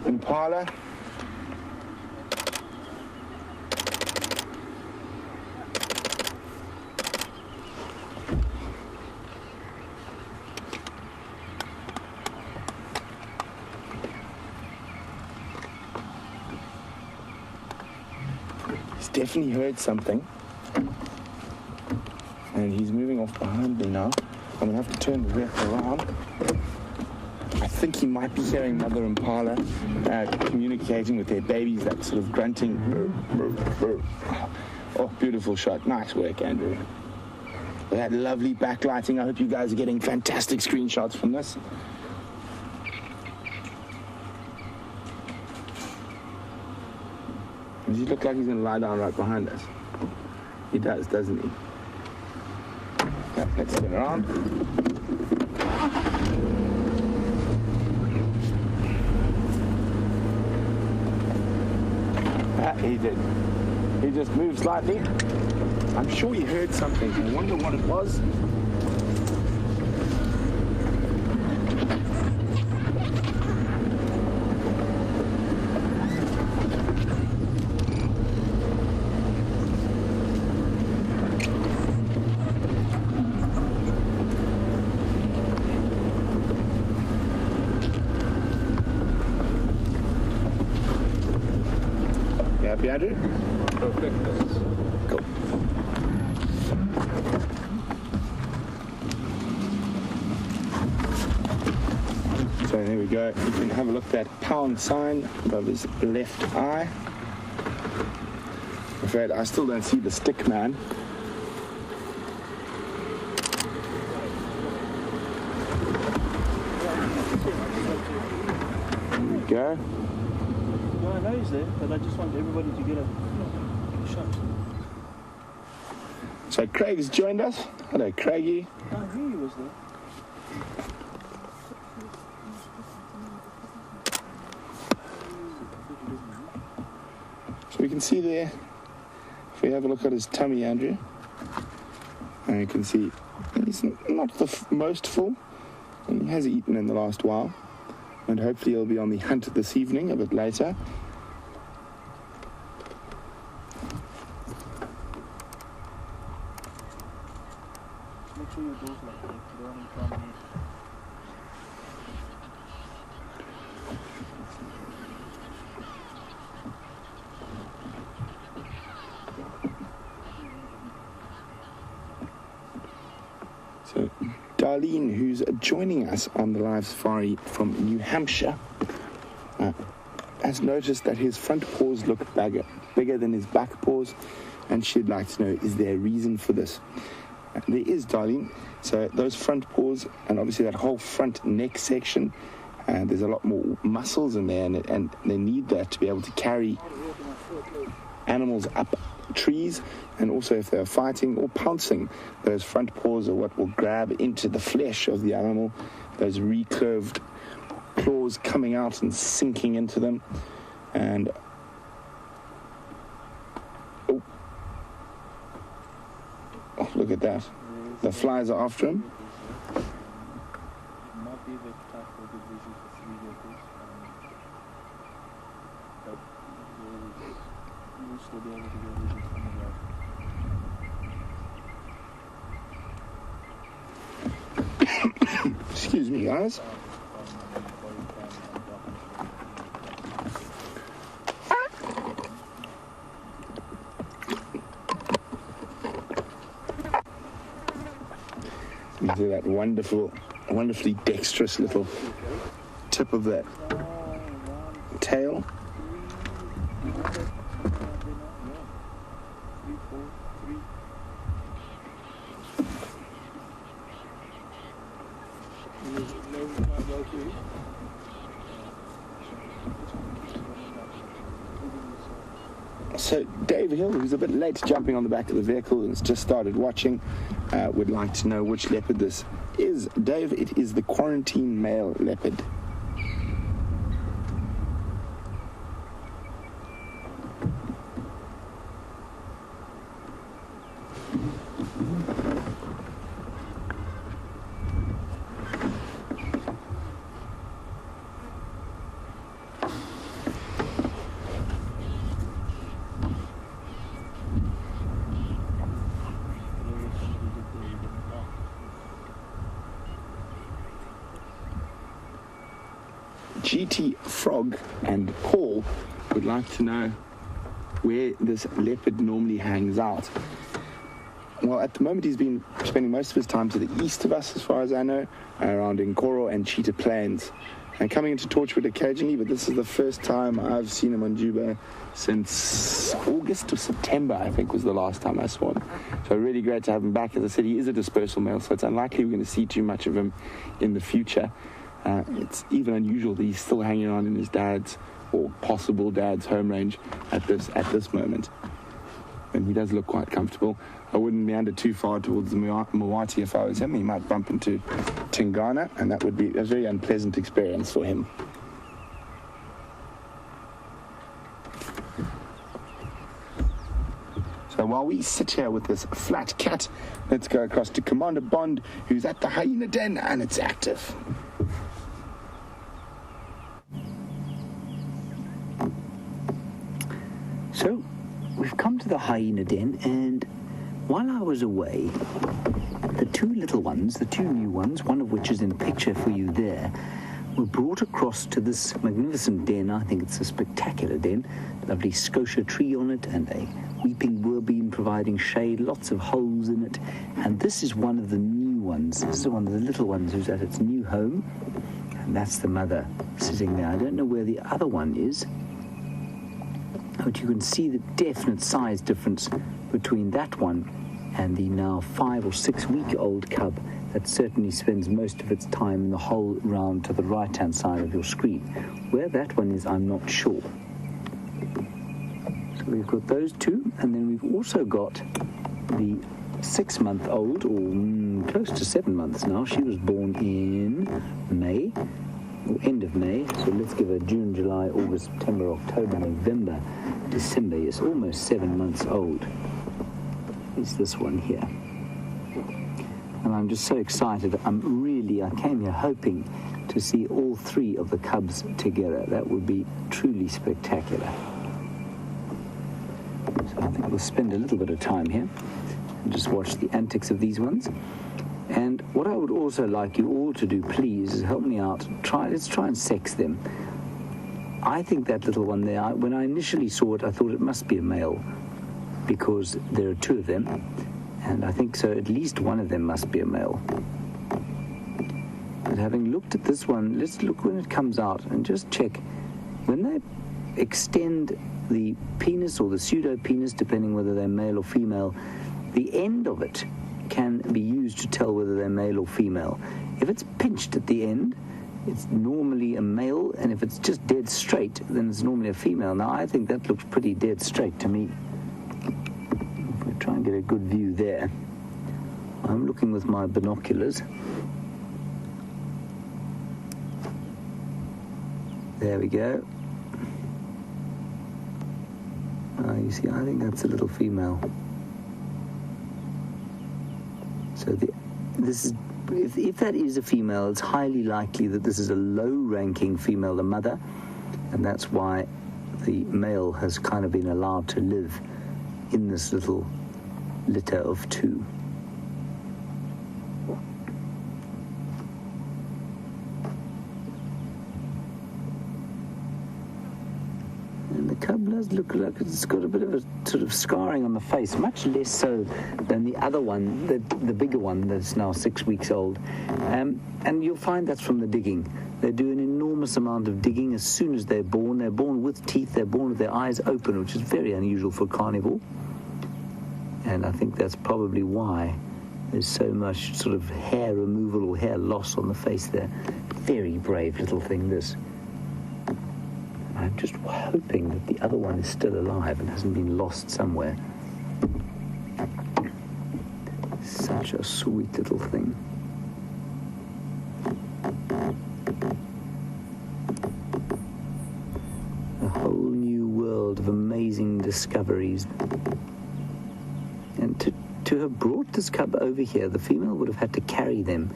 impala. He's definitely heard something. And And he's moving off behind me now. I'm going to have to turn the vehicle around. I think he might be hearing Mother Impala communicating with their babies, that sort of grunting. Oh, beautiful shot. Nice work, Andrew. With that lovely backlighting, I hope you guys are getting fantastic screenshots from this. Does he look like he's going to lie down right behind us? He does, doesn't he? Yeah, let's turn around. He did. He just moved slightly. I'm sure he heard something. I wonder what it was. Happy, Andrew? Perfect. Cool. So there we go. You can have a look at that pound sign above his left eye. I'm afraid I still don't see the stick man. There we go. No, I know he's there, but I just want everybody to get a shot. So Craig's joined us. Hello, Craigie. I knew he was there. So we can see there, if we have a look at his tummy, Andrew, and you can see he's not the most full, and he has eaten in the last while. And hopefully he'll be on the hunt this evening a bit later. Make sure your door's locked. You don't want to come in. So Darlene, who's joining us on the live safari from New Hampshire, has noticed that his front paws look bigger than his back paws, and she'd like to know, is there a reason for this? There is, Darlene. So those front paws, and obviously that whole front neck section, there's a lot more muscles in there, and they need that to be able to carry animals up trees, and also if they're fighting or pouncing, those front paws are what will grab into the flesh of the animal, those recurved claws coming out and sinking into them. And oh, look at that, the flies are after him. Might be a bit tough for good vision for 3 vehicles, but you will still be able to get vision from the road. Excuse me, guys. You see that wonderfully dexterous little tip of that tail. So Dave Hill, who's a bit late jumping on the back of the vehicle and has just started watching, would like to know which leopard this is. Dave, it is the Quarantine male leopard. GT Frog and Paul would like to know where this leopard normally hangs out. Well, at the moment he's been spending most of his time to the east of us, as far as I know, around Nkoro and Cheetah Plains, and coming into Torchwood occasionally, but this is the first time I've seen him on Juba since August or September, I think, was the last time I saw him. So really great to have him back. As I said, he is a dispersal male, so it's unlikely we're going to see too much of him in the future. It's even unusual that he's still hanging around in his dad's or possible dad's home range at this moment. And he does look quite comfortable. I wouldn't meander too far towards the Mawati if I was him. He might bump into Tingana, and that would be a very unpleasant experience for him. So while we sit here with this flat cat, let's go across to Commander Bond, who's at the hyena den, and it's active. So, we've come to the hyena den, and while I was away, the two little ones, the two new ones, one of which is in the picture for you there, were brought across to this magnificent den. I think it's a spectacular den. Lovely scotia tree on it and a weeping boorbeam providing shade, lots of holes in it. And this is one of the new ones. This is one of the little ones who's at its new home. And that's the mother sitting there. I don't know where the other one is, but you can see the definite size difference between that one and the now 5 or 6 week old cub that certainly spends most of its time in the hole round to the right hand side of your screen. Where that one is, I'm not sure. So we've got those two, and then we've also got the 6-month-old, or close to 7 months now. She was born in May, or end of May, so let's give her June, July, August, September, October, November, December. Yes, almost 7 months old is this one here. And I'm just so excited. I came here hoping to see all 3 of the cubs together. That would be truly spectacular. So I think we'll spend a little bit of time here and just watch the antics of these ones. And what I would also like you all to do, please, is help me out. Let's try and sex them. I think that little one there, when I initially saw it, I thought it must be a male because there are 2 of them. And I think so at least one of them must be a male. But having looked at this one, let's look when it comes out and just check. When they extend the penis or the pseudo-penis, depending whether they're male or female, the end of it can be used to tell whether they're male or female. If it's pinched at the end, it's normally a male, and if it's just dead straight, then it's normally a female. Now, I think that looks pretty dead straight to me. Try and get a good view there. I'm looking with my binoculars. There we go. You see, I think that's a little female. So if that is a female, it's highly likely that this is a low-ranking female, the mother, and that's why the male has kind of been allowed to live in this little litter of 2. And the cub does look like it's got a bit of a sort of scarring on the face, much less so than the other one, the bigger one that's now 6 weeks old. And you'll find that's from the digging. They do an enormous amount of digging as soon as they're born. They're born with teeth. They're born with their eyes open, which is very unusual for a carnivore. And I think that's probably why there's so much sort of hair removal or hair loss on the face there. Very brave little thing, this. I'm just hoping that the other one is still alive and hasn't been lost somewhere. Such a sweet little thing. A whole new world of amazing discoveries. And to have brought this cub over here, the female would have had to carry them,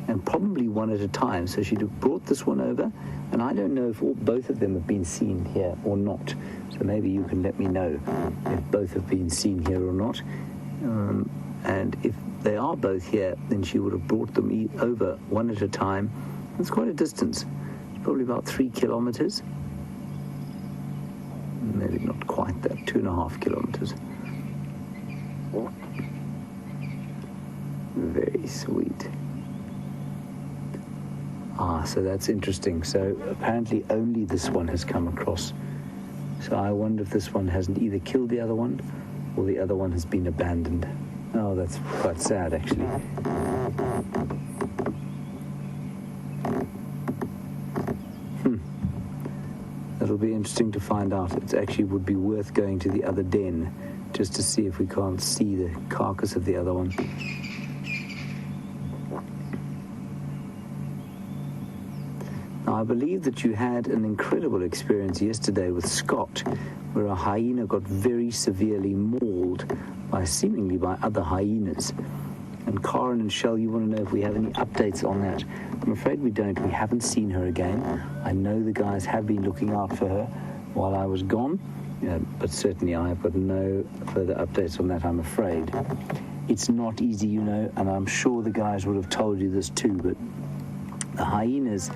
and probably one at a time. So she'd have brought this one over, and I don't know if both of them have been seen here or not. So maybe you can let me know if both have been seen here or not. And if they are both here, then she would have brought them over one at a time. It's quite a distance. It's probably about 3 kilometers. Maybe not quite that, 2.5 kilometers. Very sweet. Ah, so that's interesting. So apparently only this one has come across. So I wonder if this one hasn't either killed the other one or the other one has been abandoned. Oh, that's quite sad, actually. That'll be interesting to find out. It actually would be worth going to the other den just to see if we can't see the carcass of the other one. Now, I believe that you had an incredible experience yesterday with Scott, where a hyena got very severely mauled seemingly by other hyenas. And Karen and Shell, you want to know if we have any updates on that? I'm afraid we don't. We haven't seen her again. I know the guys have been looking out for her while I was gone, but certainly I have got no further updates on that, I'm afraid. It's not easy, you know, and I'm sure the guys would have told you this too, but the hyenas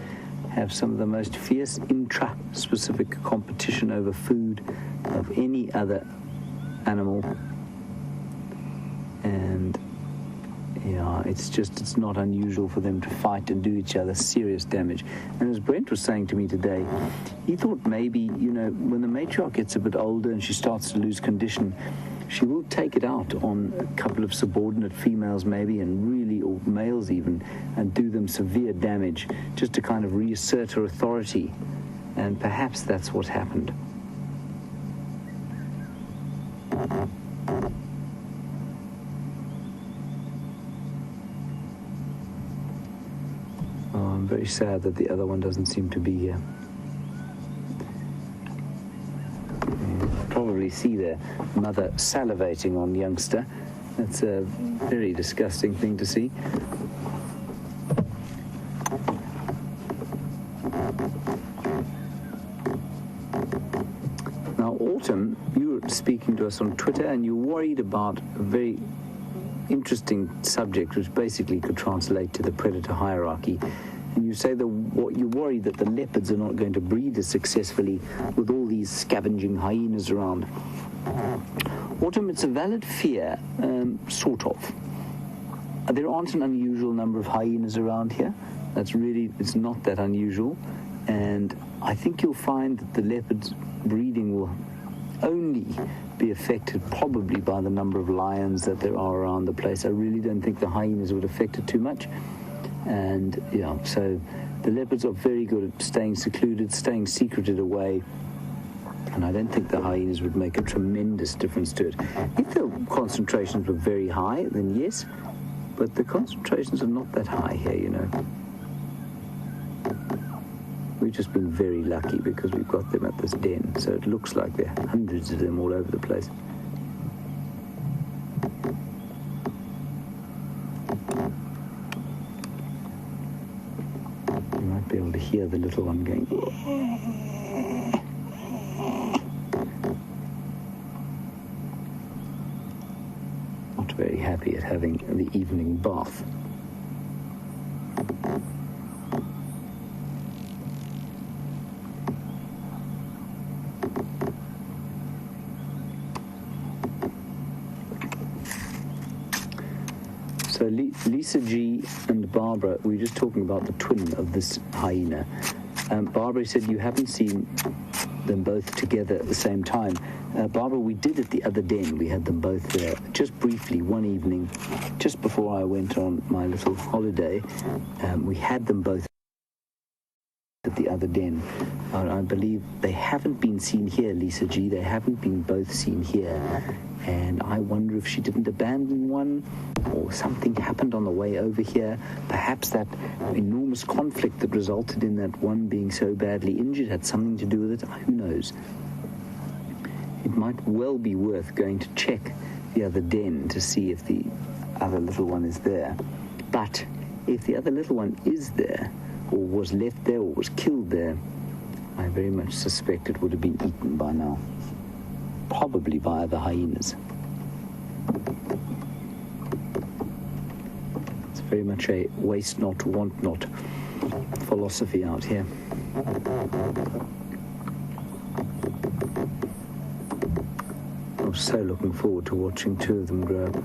have some of the most fierce intra-specific competition over food of any other animal. And yeah, it's not unusual for them to fight and do each other serious damage. And as Brent was saying to me today, he thought maybe, you know, when the matriarch gets a bit older and she starts to lose condition, she will take it out on a couple of subordinate females maybe, and really, or males even, and do them severe damage just to kind of reassert her authority. And perhaps that's what happened. I'm very sad that the other one doesn't seem to be here. You probably see their mother salivating on youngster. That's a very disgusting thing to see. Now, Autumn, you were speaking to us on Twitter and you're worried about a very interesting subject which basically could translate to the predator hierarchy. And you say that what you're worried that the leopards are not going to breed as successfully with all these scavenging hyenas around. Autumn, it's a valid fear, sort of. There aren't an unusual number of hyenas around here. It's not that unusual. And I think you'll find that the leopard's breeding will only be affected probably by the number of lions that there are around the place. I really don't think the hyenas would affect it too much. And, yeah, so the leopards are very good at staying secluded, staying secreted away. And I don't think the hyenas would make a tremendous difference to it. If the concentrations were very high, then yes. But the concentrations are not that high here, you know. We've just been very lucky because we've got them at this den. So it looks like there are hundreds of them all over the place. You might be able to hear the little one going. Not very happy at having the evening bath. So Lisa G and Barbara, we were just talking about the twin of this hyena. Barbara said you haven't seen them both together at the same time. Barbara, we did at the other den. We had them both there just briefly one evening, just before I went on my little holiday. We had them both at the other den. I believe they haven't been seen here, Lisa G. They haven't been both seen here. And I wonder if she didn't abandon one or something happened on the way over here. Perhaps that enormous conflict that resulted in that one being so badly injured had something to do with it. Who knows? It might well be worth going to check the other den to see if the other little one is there. But if the other little one is there, or was left there, or was killed there, I very much suspect it would have been eaten by now. Probably by other hyenas. It's very much a waste not, want not philosophy out here. I'm so looking forward to watching two of them grow up.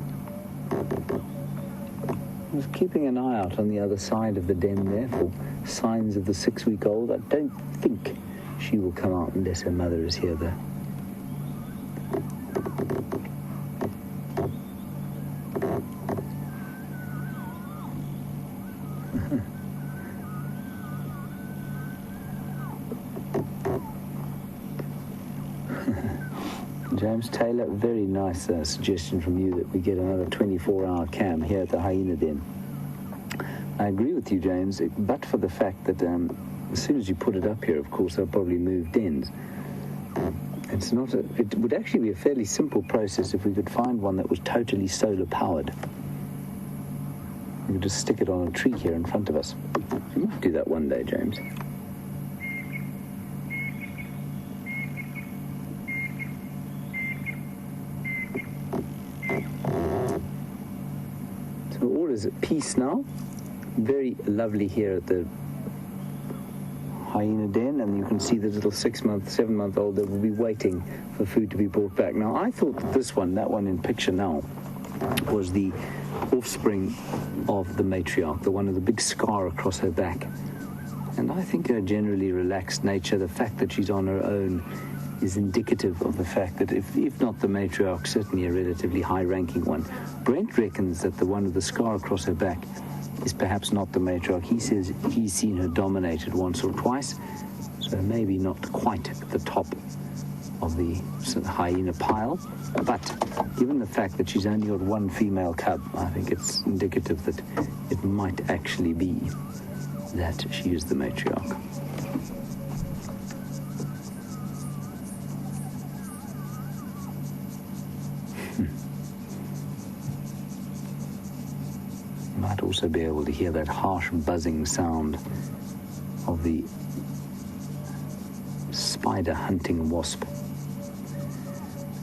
I was keeping an eye out on the other side of the den there for signs of the 6-week-old. I don't think she will come out unless her mother is here, though. James Taylor, very nice suggestion from you that we get another 24-hour cam here at the hyena den. I agree with you, James, but for the fact that as soon as you put it up here, of course, they'll probably move dens. It's not it would actually be a fairly simple process if we could find one that was totally solar powered. We could just stick it on a tree here in front of us. We might do that one day, James. So all is at peace now. Very lovely here at the hyena den, and you can see the little 7-month-old that will be waiting for food to be brought back. Now, I thought that this one, that one in picture now, was the offspring of the matriarch, the one with the big scar across her back. And I think her generally relaxed nature, the fact that she's on her own, is indicative of the fact that if not the matriarch, certainly a relatively high-ranking one. Brent reckons that the one with the scar across her back is perhaps not the matriarch. He says he's seen her dominated once or twice, so maybe not quite at the top of the hyena pile. But given the fact that she's only got one female cub, I think it's indicative that it might actually be that she is the matriarch. Might also be able to hear that harsh buzzing sound of the spider hunting wasp.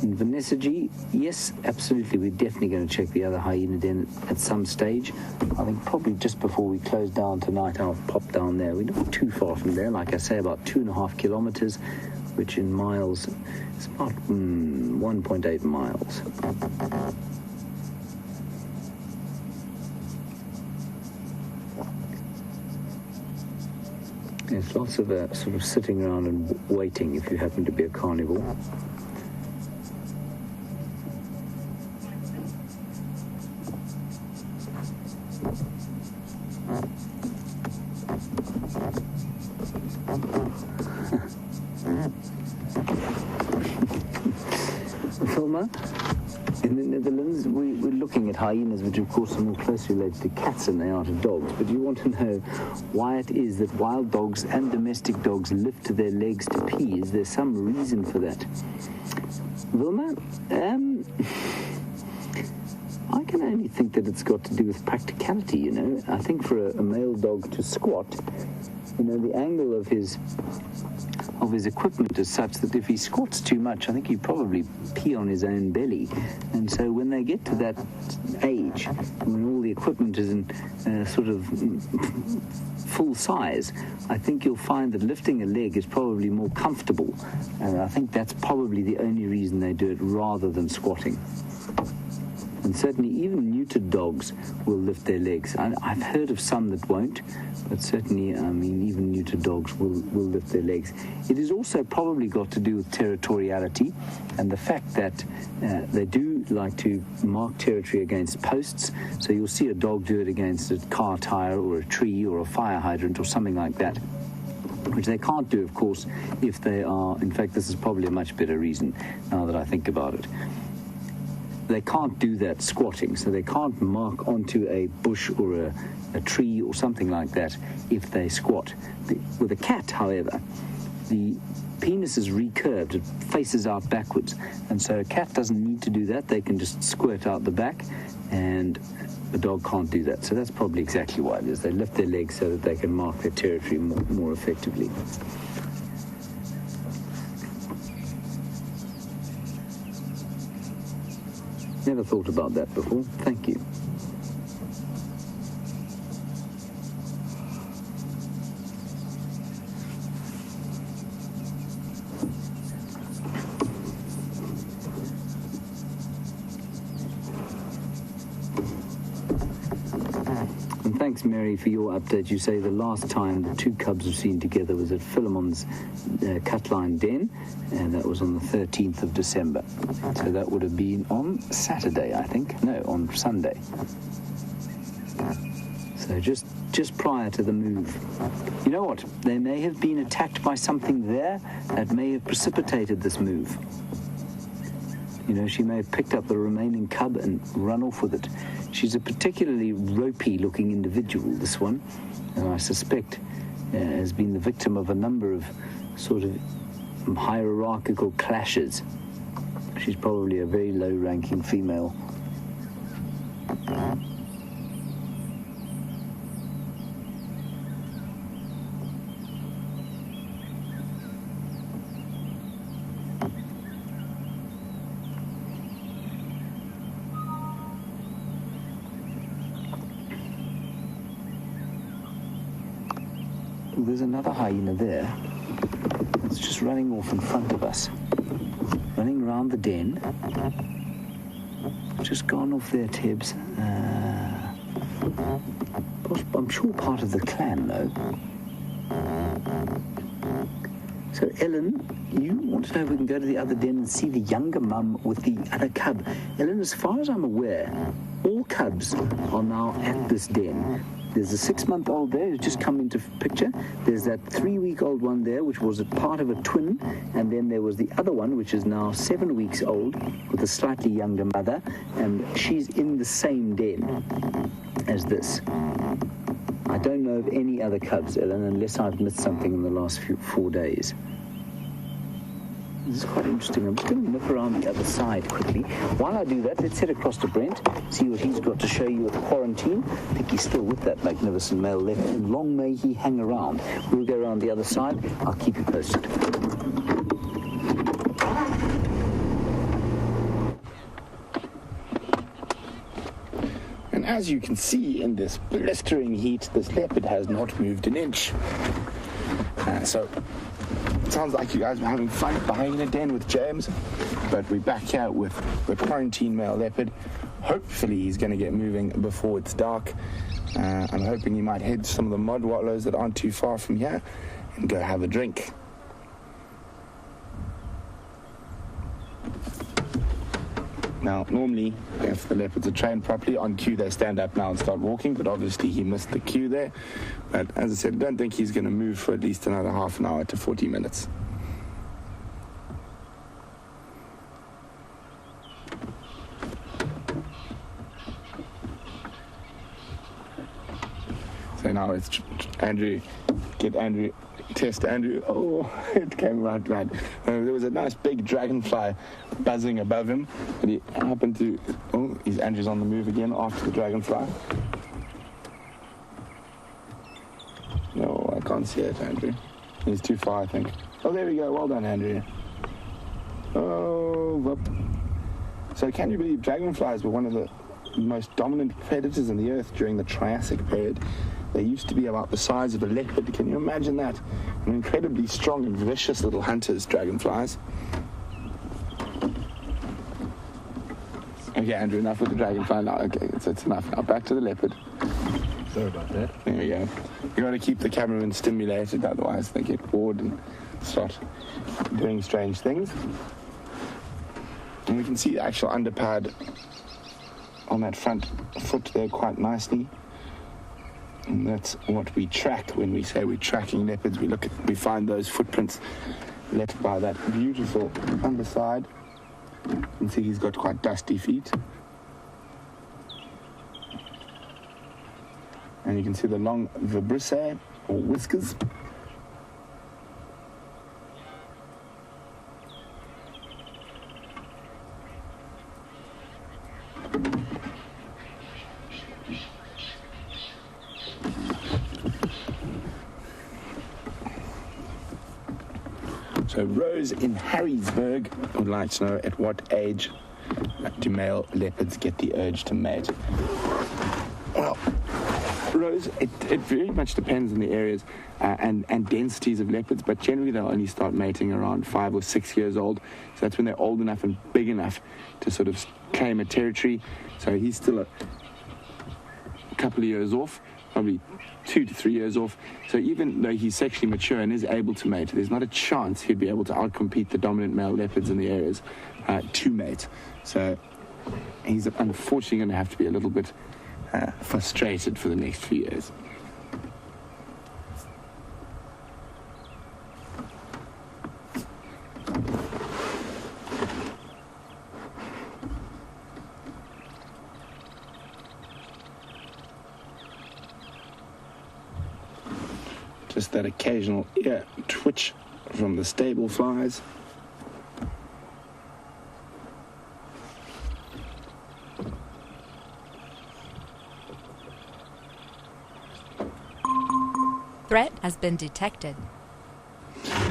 And Vanessa G, yes, absolutely, we're definitely going to check the other hyena den at some stage. I think probably just before we close down tonight, I'll pop down there. We're not too far from there, like I say, about 2.5 kilometers, which in miles is about 1.8 miles. There's lots of sort of sitting around and waiting if you happen to be a carnivore. Wilma, in the Netherlands, we're looking at hyenas, which of course are more closely related to cats than they are to dogs. But you want to know why it is that wild dogs and domestic dogs lift their legs to pee. Is there some reason for that? Wilma, I can only think that it's got to do with practicality, you know. I think for a male dog to squat, you know, the angle of his equipment is such that if he squats too much, I think he'd probably pee on his own belly. And so when they get to that age, when all the equipment is in sort of full size, I think you'll find that lifting a leg is probably more comfortable. And I think that's probably the only reason they do it rather than squatting. And certainly even neutered dogs will lift their legs. I've heard of some that won't, but certainly, I mean, even neutered dogs will lift their legs. It has also probably got to do with territoriality and the fact that they do like to mark territory against posts. So you'll see a dog do it against a car tire or a tree or a fire hydrant or something like that, which they can't do, of course, if they are... In fact, this is probably a much better reason now that I think about it. They can't do that squatting, so they can't mark onto a bush or a tree or something like that if they squat. With a cat, however, the penis is recurved, it faces out backwards, and so a cat doesn't need to do that. They can just squirt out the back, and the dog can't do that. So that's probably exactly why it is. They lift their legs so that they can mark their territory more effectively. Never thought about that before. Thank you. thanks, Mary, for your update. You say the last time the two cubs were seen together was at Philemon's Cutline Den, and that was on the 13th of December. So that would have been on Saturday, I think. No, on Sunday. So just prior to the move. You know what? They may have been attacked by something there that may have precipitated this move. You know, she may have picked up the remaining cub and run off with it. She's a particularly ropey-looking individual, this one, and I suspect has been the victim of a number of sort of hierarchical clashes. She's probably a very low-ranking female. There's another hyena there. It's just running off in front of us. Running around the den. Just gone off there, Tibbs. I'm sure part of the clan, though. So, Ellen, you want to know if we can go to the other den and see the younger mum with the other cub. Ellen, as far as I'm aware, all cubs are now at this den. There's a 6-month-old there who's just come into picture. There's that 3-week-old one there, which was a part of a twin. And then there was the other one, which is now 7 weeks old, with a slightly younger mother. And she's in the same den as this. I don't know of any other cubs, Ellen, unless I've missed something in the last 4 days. This is quite interesting. I'm just going to nip around the other side quickly. While I do that, let's head across to Brent, see what he's got to show you at Quarantine. I think he's still with that magnificent male leopard, and long may he hang around. We'll go around the other side. I'll keep you posted. And as you can see in this blistering heat, this leopard has not moved an inch. So it sounds like you guys were having fun behind a den with James, but we're back here with the quarantine male leopard. Hopefully he's going to get moving before it's dark. I'm hoping he might head to some of the mud wallows that aren't too far from here and go have a drink. Now, normally, if the leopards are trained properly, on cue they stand up now and start walking, but obviously he missed the cue there. But as I said, I don't think he's going to move for at least another half an hour to 40 minutes. So now it's Andrew, test Andrew. Oh, it came right. There was a nice big dragonfly buzzing above him, but he happened to... Oh, Andrew's on the move again after the dragonfly. No, I can't see it, Andrew. He's too far, I think. Oh, there we go. Well done, Andrew. Oh, whoop. So can you believe dragonflies were one of the most dominant predators on the earth during the Triassic period? They used to be about the size of a leopard. Can you imagine that? And incredibly strong and vicious little hunters, dragonflies. Okay, Andrew, enough with the dragonfly now. Okay, so it's enough now. Back to the leopard. Sorry about that. There we go. You got to keep the cameraman stimulated, otherwise they get bored and start doing strange things. And we can see the actual underpad on that front foot there quite nicely. And that's what we track when we say we're tracking leopards. We find those footprints left by that beautiful underside. You can see he's got quite dusty feet. And you can see the long vibrissae, or whiskers. So Rose in Harrisburg would like to know, at what age do male leopards get the urge to mate? Well, Rose, it very much depends on the areas and densities of leopards, but generally they'll only start mating around 5 or 6 years old. So that's when they're old enough and big enough to sort of claim a territory. So he's still a couple of years off. probably 2 to 3 years off. So even though he's sexually mature and is able to mate, there's not a chance he'd be able to outcompete the dominant male leopards in the areas to mate. So he's unfortunately going to have to be a little bit frustrated for the next few years. Just that occasional ear twitch from the stable flies. Threat has been detected.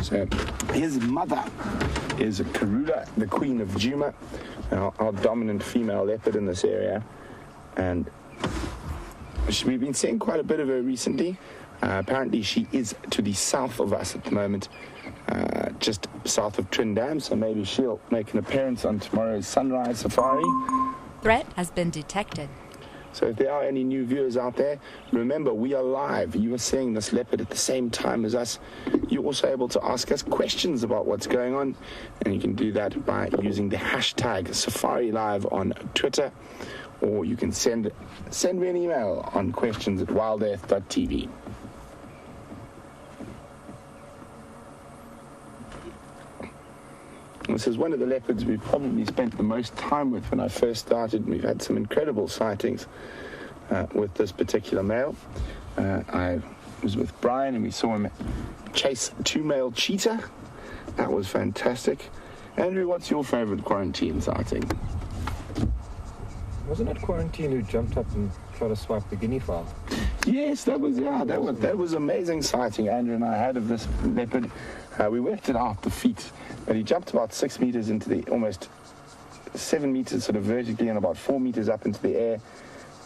So his mother is Karula, the queen of Juma, our dominant female leopard in this area, and we've been seeing quite a bit of her recently. Apparently she is to the south of us at the moment, just south of Trindam, so maybe she'll make an appearance on tomorrow's sunrise safari. Threat has been detected. So if there are any new viewers out there, remember, we are live. You are seeing this leopard at the same time as us. You're also able to ask us questions about what's going on, and you can do that by using the hashtag SafariLIVE on Twitter, or you can send me an email on questions@wildearth.tv. This is one of the leopards we've probably spent the most time with when I first started. We've had some incredible sightings with this particular male. I was with Brian and we saw him chase 2 male cheetah. That was fantastic. Andrew, what's your favorite quarantine sighting? Wasn't it Quarantine who jumped up and tried to swipe the guinea fowl? Yes, that was amazing sighting Andrew and I had of this leopard. We worked it out, the feet, but he jumped about 6 meters into the, almost 7 meters sort of vertically and about 4 meters up into the air,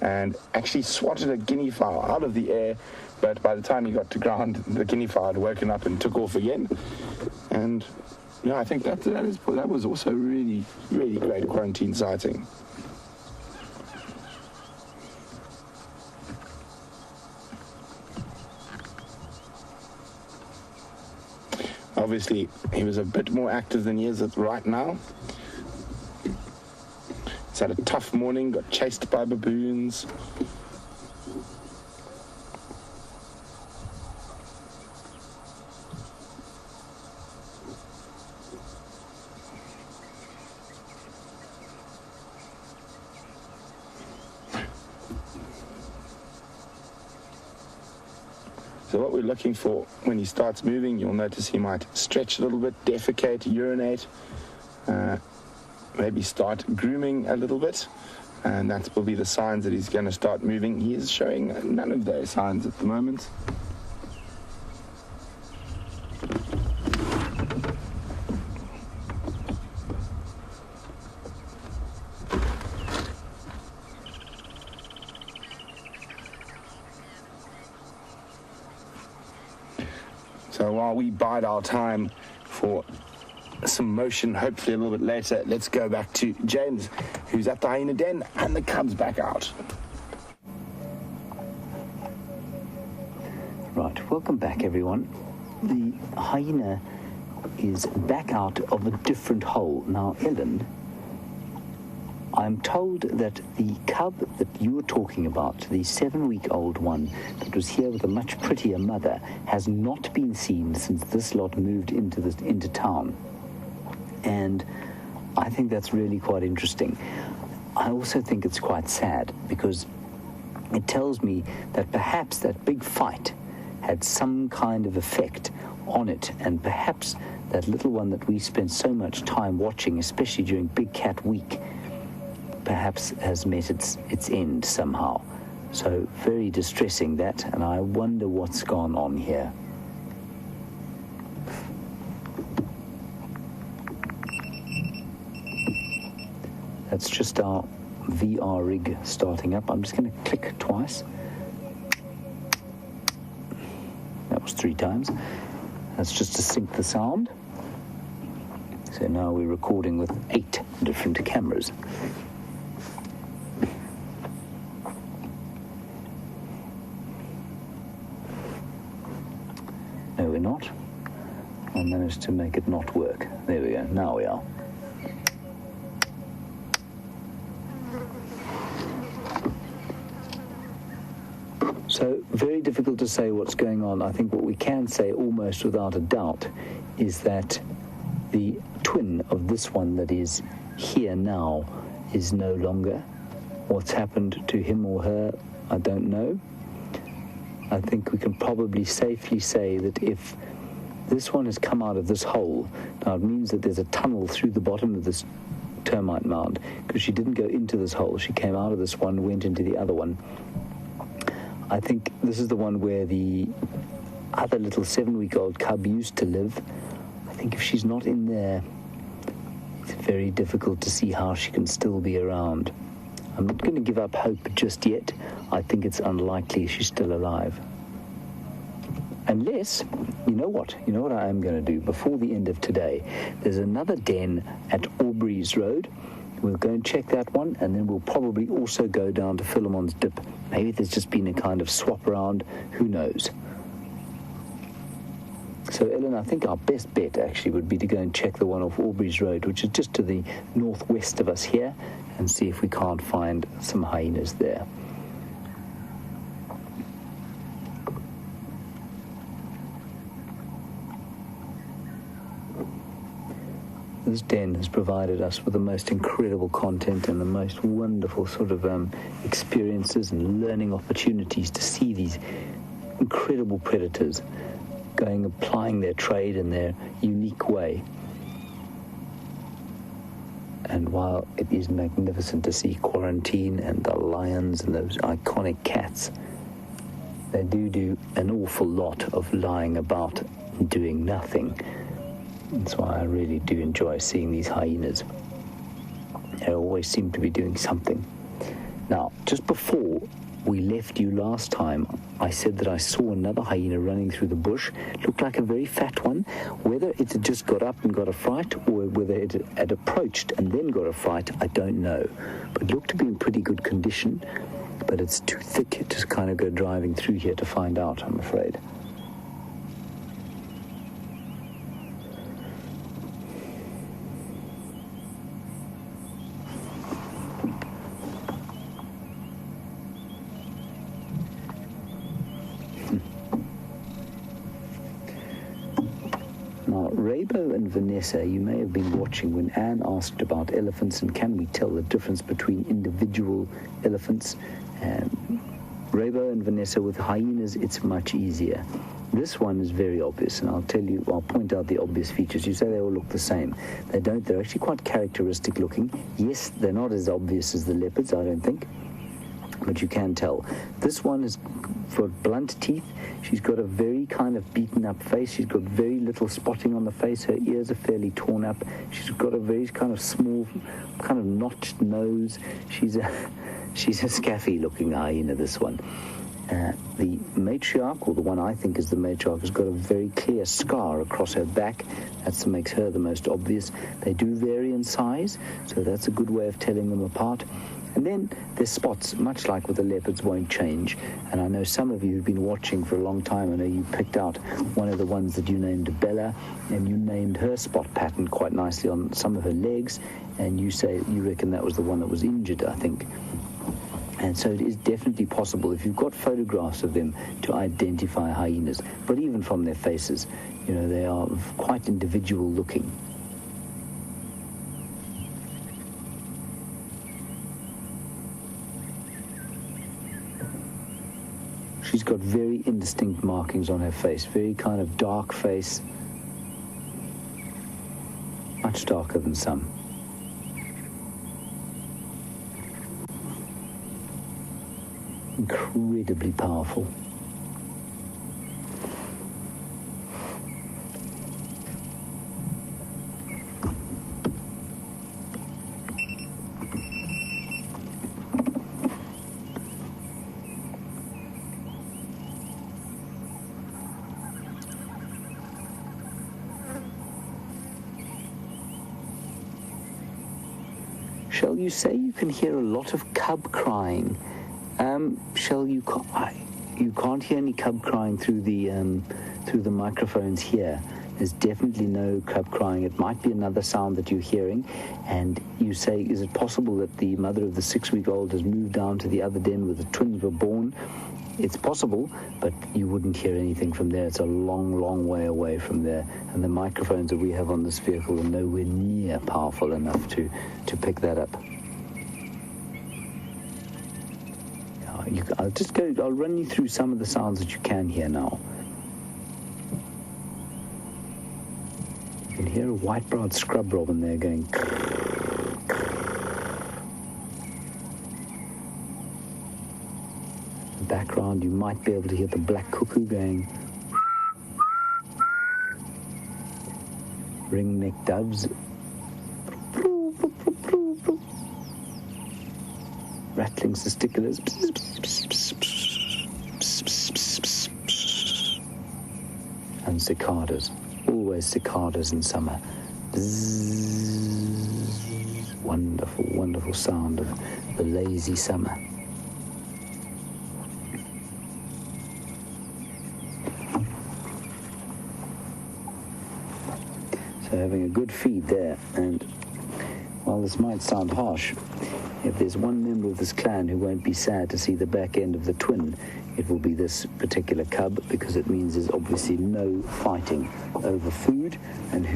and actually swatted a guinea fowl out of the air, but by the time he got to ground, the guinea fowl had woken up and took off again. And yeah, I think that was also really, really great quarantine sighting. Obviously, he was a bit more active than he is right now. He's had a tough morning, got chased by baboons. So what we're looking for when he starts moving, you'll notice he might stretch a little bit, defecate, urinate, maybe start grooming a little bit, and that will be the signs that he's going to start moving. He is showing none of those signs at the moment. So while we bide our time for some motion, hopefully a little bit later, let's go back to James, who's at the hyena den, and the cub's back out. Right, welcome back everyone. The hyena is back out of a different hole. Now, Ellen, I'm told that the cub that you were talking about, the 7-week-old one that was here with a much prettier mother, has not been seen since this lot moved into town. And I think that's really quite interesting. I also think it's quite sad because it tells me that perhaps that big fight had some kind of effect on it, and perhaps that little one that we spent so much time watching, especially during Big Cat Week, perhaps has met its end somehow. So very distressing that, and I wonder what's gone on here. That's just our VR rig starting up. I'm just going to click twice. That was 3 times. That's just to sync the sound. So now we're recording with 8 different cameras. No, we're not. I managed to make it not work. There we go. Now we are. So, very difficult to say what's going on. I think what we can say almost without a doubt is that the twin of this one that is here now is no longer. What's happened to him or her, I don't know. I think we can probably safely say that if this one has come out of this hole, now it means that there's a tunnel through the bottom of this termite mound, because she didn't go into this hole. She came out of this one, went into the other one. I think this is the one where the other little 7-week-old cub used to live. I think if she's not in there, it's very difficult to see how she can still be around. I'm not going to give up hope just yet. I think it's unlikely she's still alive. Unless, you know what I am going to do before the end of today? There's another den at Aubrey's Road. We'll go and check that one, and then we'll probably also go down to Philemon's Dip. Maybe there's just been a kind of swap around. Who knows? So, Ellen, I think our best bet actually would be to go and check the one off Aubrey's Road, which is just to the northwest of us here, and see if we can't find some hyenas there. This den has provided us with the most incredible content and the most wonderful sort of experiences and learning opportunities to see these incredible predators applying their trade in their unique way. And while it is magnificent to see Quarantine and the lions and those iconic cats, they do an awful lot of lying about and doing nothing. That's why I really do enjoy seeing these hyenas. They always seem to be doing something. Now, just before we left you last time, I said that I saw another hyena running through the bush. Looked like a very fat one. Whether it had just got up and got a fright, or whether it had approached and then got a fright, I don't know. But it looked to be in pretty good condition. But it's too thick to kind of go driving through here to find out, I'm afraid. Rabo and Vanessa, you may have been watching when Anne asked about elephants and can we tell the difference between individual elephants. Rabo and Vanessa, with hyenas, it's much easier. This one is very obvious, and I'll point out the obvious features. You say they all look the same. They don't. They're actually quite characteristic looking. Yes, they're not as obvious as the leopards, I don't think, but you can tell. This one has got blunt teeth. She's got a very kind of beaten up face. She's got very little spotting on the face. Her ears are fairly torn up. She's got a very kind of small, kind of notched nose. She's a scaffy looking hyena, this one. The matriarch, or the one I think is the matriarch, has got a very clear scar across her back. That makes her the most obvious. They do vary in size, so that's a good way of telling them apart. And then their spots, much like with the leopards, won't change. And I know some of you who've been watching for a long time, I know you picked out one of the ones that you named Bella, and you named her spot pattern quite nicely on some of her legs, and you reckon that was the one that was injured, I think. And so it is definitely possible, if you've got photographs of them, to identify hyenas. But even from their faces, they are quite individual looking. She's got very indistinct markings on her face, very kind of dark face, much darker than some. Incredibly powerful. Shall you say you can hear a lot of cub crying? You can't hear any cub crying through the through the microphones here. There's definitely no cub crying. It might be another sound that you're hearing. And you say, is it possible that the mother of the 6-week-old has moved down to the other den where the twins were born? It's possible, but you wouldn't hear anything from there. It's a long, long way away from there. And the microphones that we have on this vehicle are nowhere near powerful enough to pick that up. I'll run you through some of the sounds that you can hear now. You can hear a white-browed scrub robin there going. In the background, you might be able to hear the black cuckoo going. Ring-necked doves. Rattling testiculars. And cicadas. Always cicadas in summer. Wonderful, wonderful sound of the lazy summer. So having a good feed there, and while this might sound harsh, if there's one member of this clan who won't be sad to see the back end of the twin, it will be this particular cub, because it means there's obviously no fighting over food, and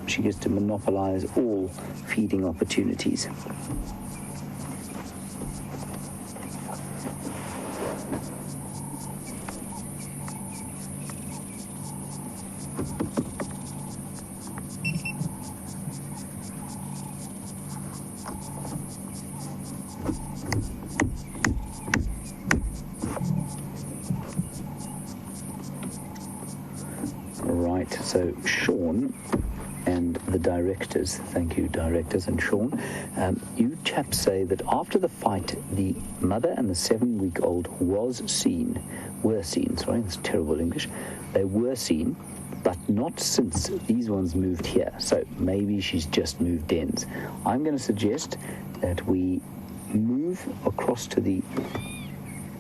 she gets to monopolize all feeding opportunities. So Sean and the directors, thank you directors and Sean, you chaps say that after the fight, the mother and the 7-week-old were seen, sorry, that's terrible English, they were seen, but not since these ones moved here. So maybe she's just moved dens. I'm going to suggest that we move across to the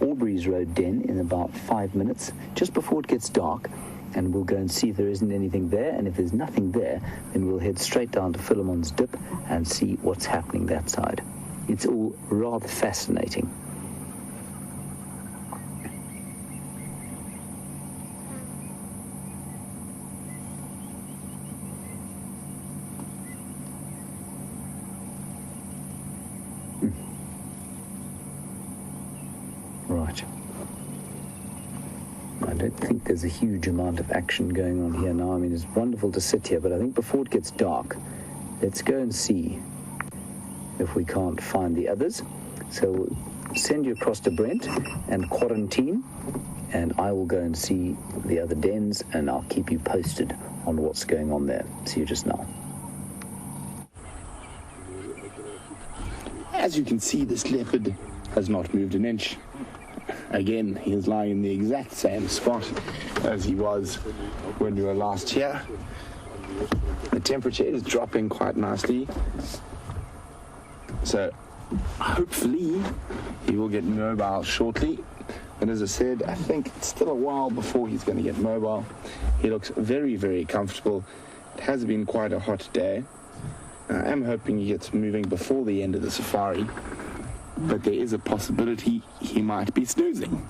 Aubrey's Road den in about 5 minutes, just before it gets dark, and we'll go and see if there isn't anything there, and if there's nothing there, then we'll head straight down to Philemon's Dip and see what's happening that side. It's all rather fascinating. Right. I don't think there's a huge amount of action going on here now. I mean, it's wonderful to sit here, but I think before it gets dark, let's go and see if we can't find the others. So we'll send you across to Brent and Quarantine, and I will go and see the other dens, and I'll keep you posted on what's going on there. See you just now. As you can see, this leopard has not moved an inch. Again, he is lying in the exact same spot as he was when we were last here. The temperature is dropping quite nicely, so hopefully he will get mobile shortly. And as I said, I think it's still a while before he's going to get mobile. He looks very, very comfortable. It has been quite a hot day. I am hoping he gets moving before the end of the safari, but there is a possibility he might be snoozing.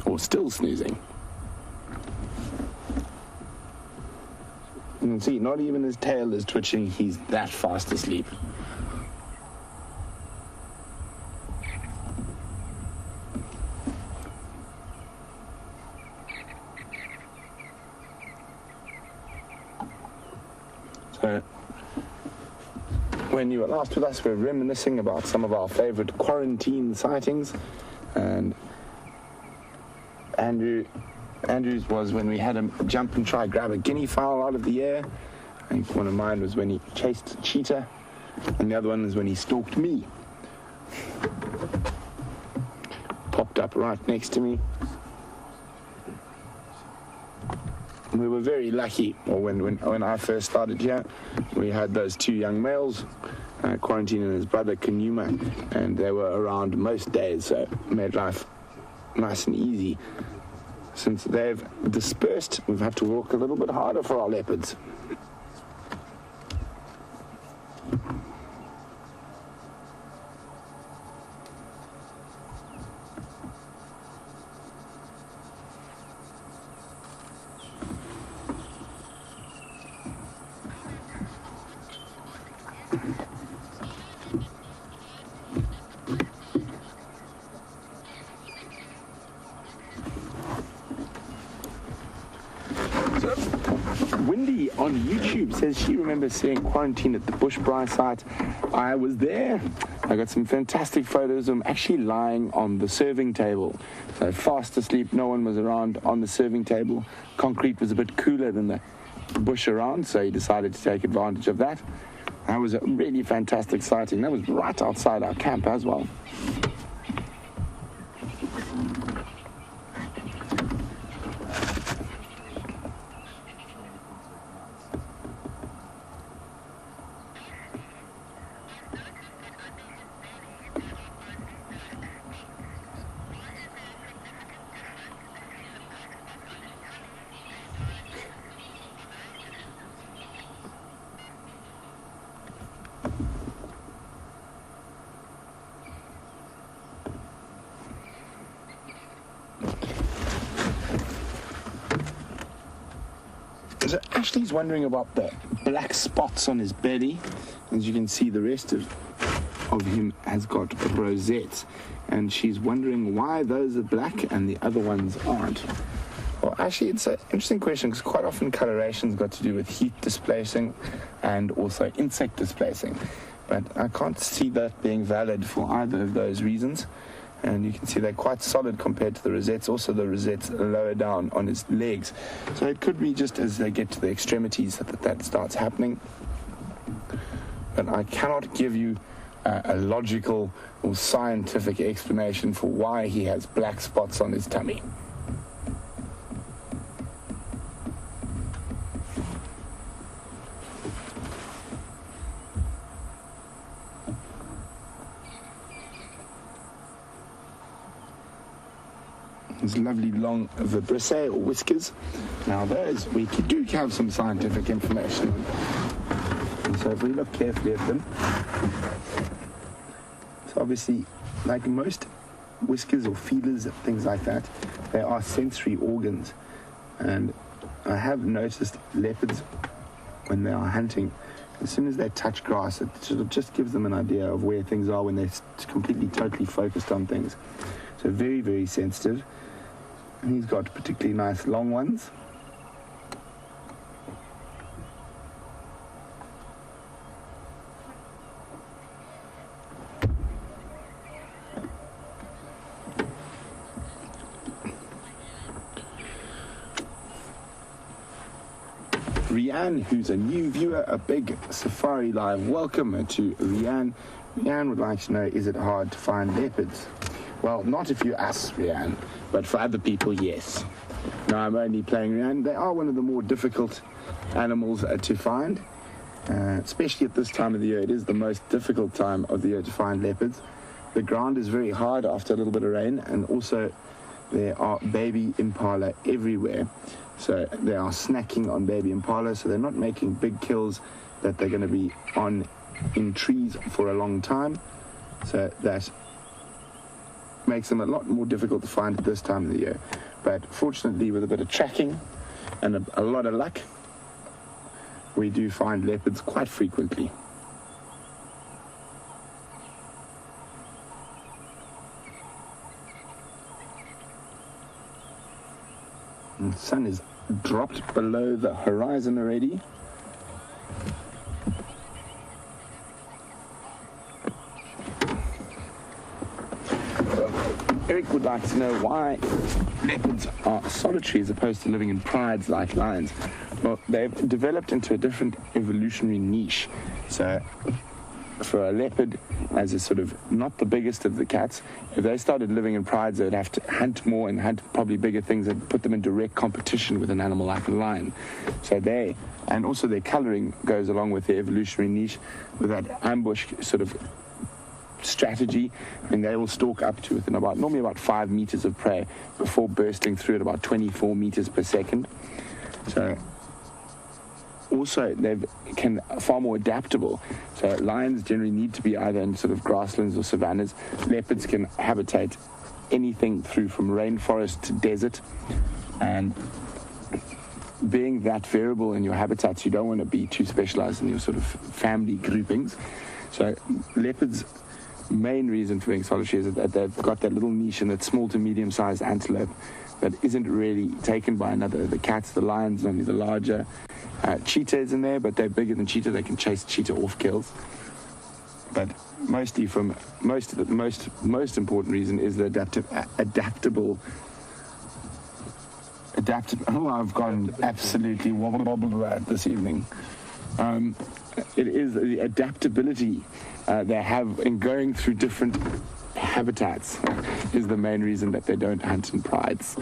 Or still snoozing. You can see, not even his tail is twitching, he's that fast asleep. So, when you were last with us, we were reminiscing about some of our favorite quarantine sightings, and Andrew's was when we had him jump and try grab a guinea fowl out of the air. I think one of mine was when he chased a cheetah, and the other one was when he stalked me. Popped up right next to me. We were very lucky, or when I first started here, we had those 2 young males, Quarantine and his brother Kanuma, and they were around most days, so it made life nice and easy. since they've dispersed, we've had to walk a little bit harder for our leopards. Wendy on YouTube says she remembers seeing Quarantine at the Bushbrae site. I was there. I got some fantastic photos of him actually lying on the serving table. So fast asleep, no one was around on the serving table. Concrete was a bit cooler than the bush around, so he decided to take advantage of that. That was a really fantastic sighting. That was right outside our camp as well. So Ashley's wondering about the black spots on his belly. As you can see, the rest of him has got rosettes, and she's wondering why those are black and the other ones aren't. Well, actually, it's an interesting question, because quite often coloration's got to do with heat displacing and also insect displacing. But I can't see that being valid for either of those reasons. And you can see they're quite solid compared to the rosettes. Also, the rosettes are lower down on his legs. So it could be just as they get to the extremities that starts happening. But I cannot give you a logical or scientific explanation for why he has black spots on his tummy. His lovely long vibrissae or whiskers. Now those we do have some scientific information on. And so if we look carefully at them, so obviously, like most whiskers or feelers, things like that, they are sensory organs. And I have noticed leopards, when they are hunting, as soon as they touch grass, it sort of just gives them an idea of where things are when they're completely, totally focused on things. So very, very sensitive. And he's got particularly nice long ones. Rianne, who's a new viewer, a big SafariLIVE welcome to Rianne. Rianne would like to know, is it hard to find leopards? Well, not if you ask Rianne, but for other people, yes. No, I'm only playing Rianne. They are one of the more difficult animals to find, especially at this time of the year. It is the most difficult time of the year to find leopards. The ground is very hard after a little bit of rain, and also there are baby impala everywhere. So they are snacking on baby impala, so they're not making big kills that they're going to be on in trees for a long time. So that makes them a lot more difficult to find at this time of the year. But fortunately, with a bit of tracking and a lot of luck, we do find leopards quite frequently. And the sun is dropped below the horizon already. Eric would like to know why leopards are solitary as opposed to living in prides like lions. Well, they've developed into a different evolutionary niche. So for a leopard, as a sort of not the biggest of the cats, if they started living in prides, they'd have to hunt more and hunt probably bigger things that put them in direct competition with an animal like a lion. So and also their coloring goes along with their evolutionary niche, with that ambush sort of strategy. I mean, they will stalk up to within normally about 5 meters of prey before bursting through at about 24 meters per second. So also they can far more adaptable. So lions generally need to be either in sort of grasslands or savannas. Leopards can habitate anything through from rainforest to desert, and being that variable in your habitats, you don't want to be too specialized in your sort of family groupings. So leopards' main reason for being solitary is that they've got that little niche in that small to medium-sized antelope that isn't really taken by the cats, the lions, only the larger. Cheetah is in there, but they're bigger than cheetah. They can chase cheetah off kills. But mostly from most important reason is the adaptable. Oh, I've gone absolutely wobble this evening. It is the adaptability they have in going through different habitats is the main reason that they don't hunt in prides.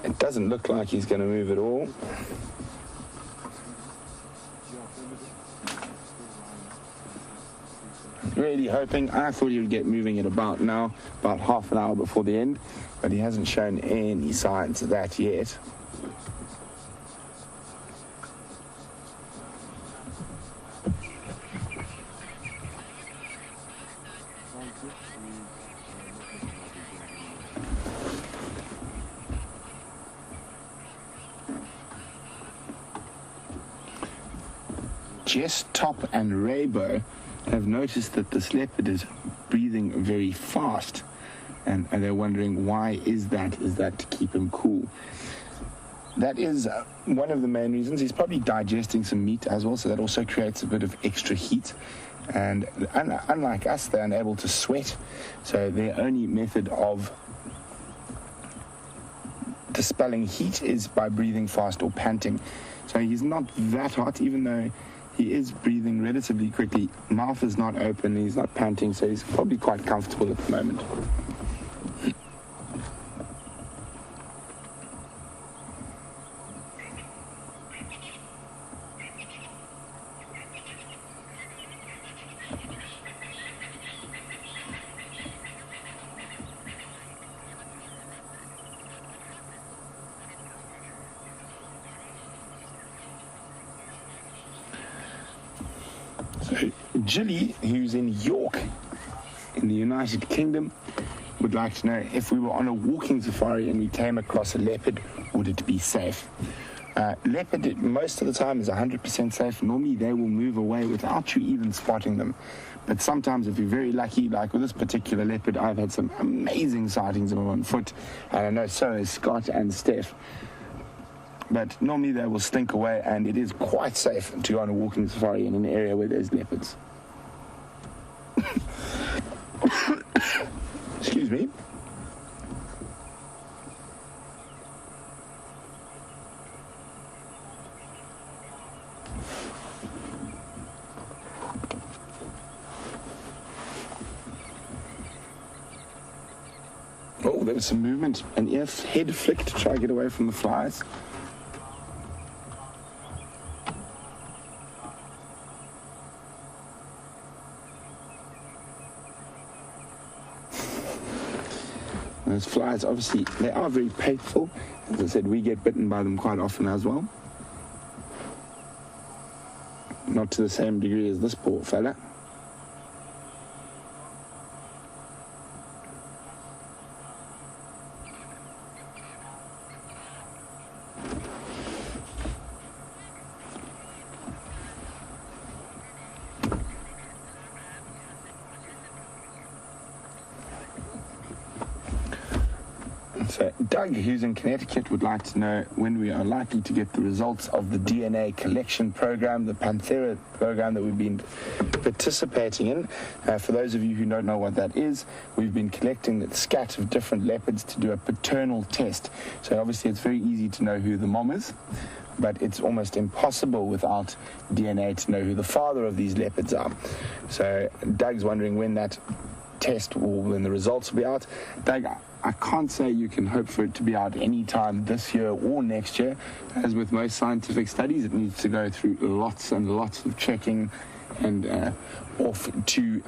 It doesn't look like he's going to move at all. Really hoping. I thought he would get moving at about half an hour before the end, but he hasn't shown any signs of that yet. Jess, Top and Rainbow have noticed that this leopard is breathing very fast, and they're wondering why is that? Is that to keep him cool? That is one of the main reasons. He's probably digesting some meat as well, so that also creates a bit of extra heat. And unlike us, they're unable to sweat, so their only method of dispelling heat is by breathing fast or panting. So he's not that hot, even though he is breathing relatively quickly. Mouth is not open, he's not panting, so he's probably quite comfortable at the moment. Jilly, who's in York, in the United Kingdom, would like to know if we were on a walking safari and we came across a leopard, would it be safe? Leopard, most of the time, is 100% safe. Normally, they will move away without you even spotting them. But sometimes, if you're very lucky, like with this particular leopard, I've had some amazing sightings of them on foot. And I know so has Scott and Steph. But normally they will slink away, and it is quite safe to go on a walking safari in an area where there's leopards. Excuse me. Oh, there was some movement, and yes, head flicked to try to get away from the flies. Those flies, obviously, they are very painful. As I said, we get bitten by them quite often as well. Not to the same degree as this poor fella. So So Doug, who's in Connecticut, would like to know when we are likely to get the results of the DNA collection program, the Panthera program that we've been participating in. For those of you who don't know what that is, we've been collecting the scat of different leopards to do a paternal test. So obviously it's very easy to know who the mom is, but it's almost impossible without DNA to know who the father of these leopards are. So Doug's wondering when that test or when the results will be out. Doug, I can't say you can hope for it to be out any time this year or next year. As with most scientific studies, it needs to go through lots and lots of checking and off to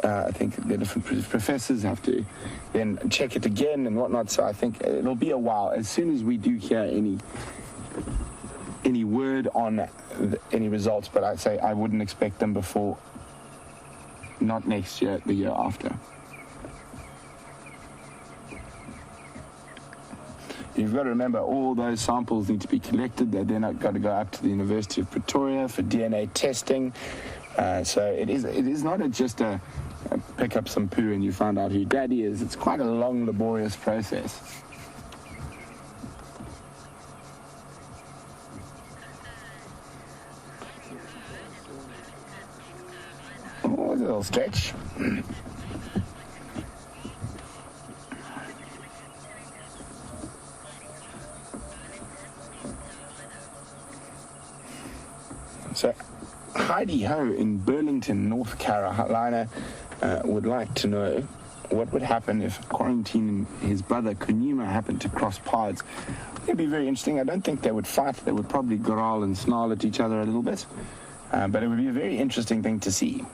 I think the different professors have to then check it again and whatnot. So I think it'll be a while. As soon as we do hear any word on any results, but I'd say I wouldn't expect them before not next year, the year after. You've got to remember all those samples need to be collected. They're then got to go up to the University of Pretoria for DNA testing. So it is not just a pick up some poo and you find out who daddy is. It's quite a long, laborious process. Oh, it's a little stretch. So Heidi Ho in Burlington, North Carolina, would like to know what would happen if Quarantine and his brother Kunima happened to cross paths. It'd be very interesting. I don't think they would fight. They would probably growl and snarl at each other a little bit. But it would be a very interesting thing to see.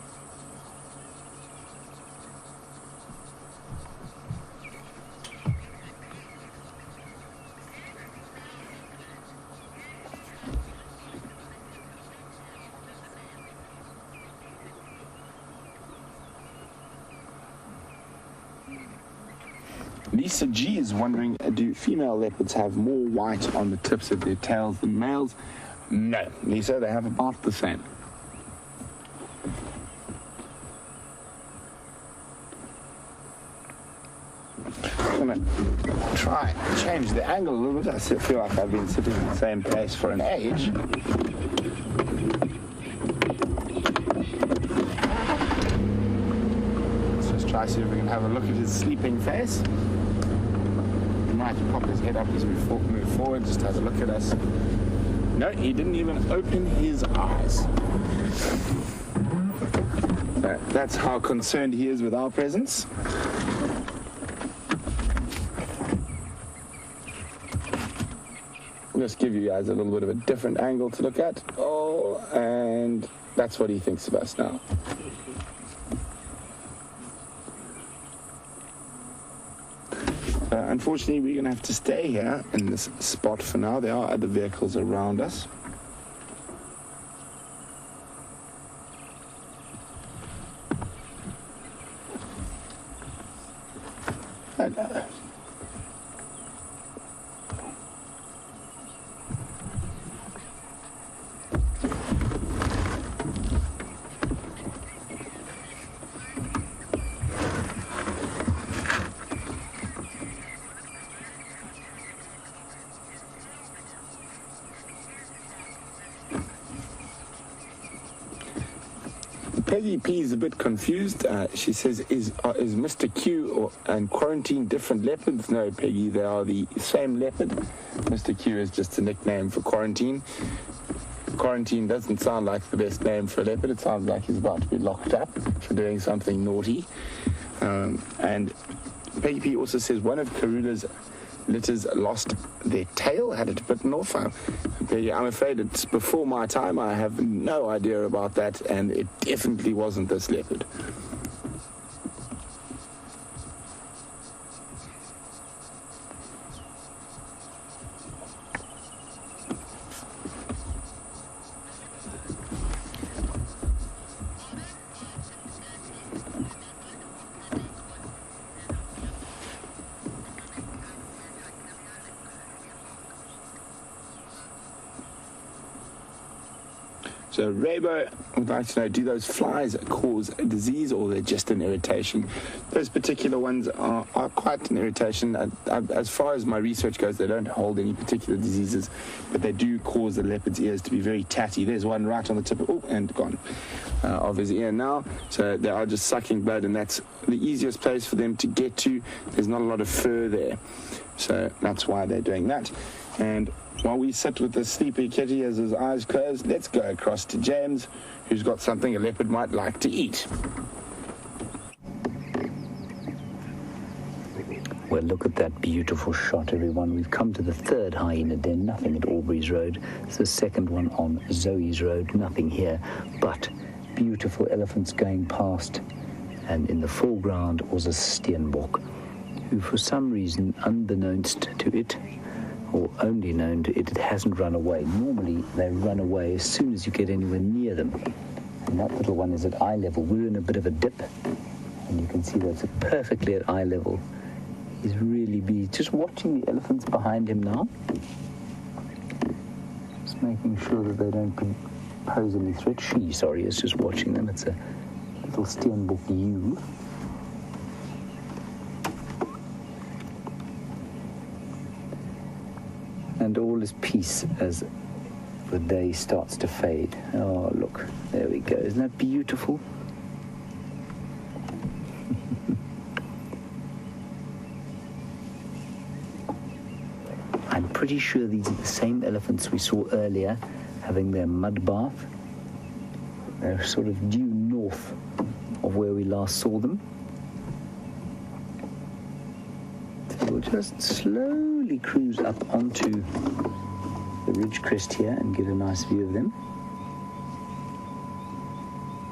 Lisa G is wondering, do female leopards have more white on the tips of their tails than males? No, Lisa, they have about the same. I'm going to try and change the angle a little bit. I feel like I've been sitting in the same place for an age. Try to see if we can have a look at his sleeping face. He might pop his head up as we move forward, just have a look at us. No, he didn't even open his eyes. That's how concerned he is with our presence. I'll just give you guys a little bit of a different angle to look at. Oh, and that's what he thinks of us now. Unfortunately, we're going to have to stay here in this spot for now. There are other vehicles around us. Peggy P is a bit confused. She says, is Mr. Q and Quarantine different leopards? No, Peggy, they are the same leopard. Mr. Q is just a nickname for Quarantine. Quarantine doesn't sound like the best name for a leopard. It sounds like he's about to be locked up for doing something naughty. And Peggy P also says one of Karula's litters lost their tail, had it bitten off. I'm afraid it's before my time. I have no idea about that, and it definitely wasn't this leopard. So Rabo would like to know, do those flies cause a disease or they're just an irritation? Those particular ones are quite an irritation. As far as my research goes, they don't hold any particular diseases, but they do cause the leopard's ears to be very tatty. There's one right on the tip and gone of his ear now. So they are just sucking blood, and that's the easiest place for them to get to. There's not a lot of fur there. So that's why they're doing that. And while we sit with the sleepy kitty as his eyes closed, let's go across to James, who's got something a leopard might like to eat. Well, look at that beautiful shot, everyone. We've come to the third hyena den, nothing at Aubrey's Road. It's the second one on Zoe's Road, nothing here, but beautiful elephants going past. And in the foreground was a steenbok, who for some reason, unbeknownst to it, or only known to it, it hasn't run away. Normally, they run away as soon as you get anywhere near them. And that little one is at eye level. We're in a bit of a dip, and you can see that's perfectly at eye level. He's really just watching the elephants behind him now. Just making sure that they don't pose any threat. She, sorry, is just watching them. It's a little steenbok ewe. And all is peace as the day starts to fade. Oh, look, there we go. Isn't that beautiful? I'm pretty sure these are the same elephants we saw earlier having their mud bath. They're sort of due north of where we last saw them. So we'll just slowly cruise up onto the ridge crest here and get a nice view of them.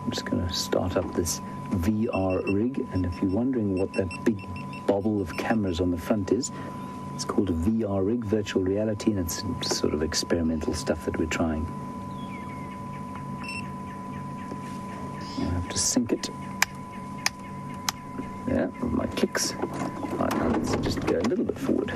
I'm just going to start up this VR rig, and if you're wondering what that big bobble of cameras on the front is, it's called a VR rig, virtual reality, and it's sort of experimental stuff that we're trying. I have to sync it. Yeah, with my clicks. Right, now let's just go a little bit forward.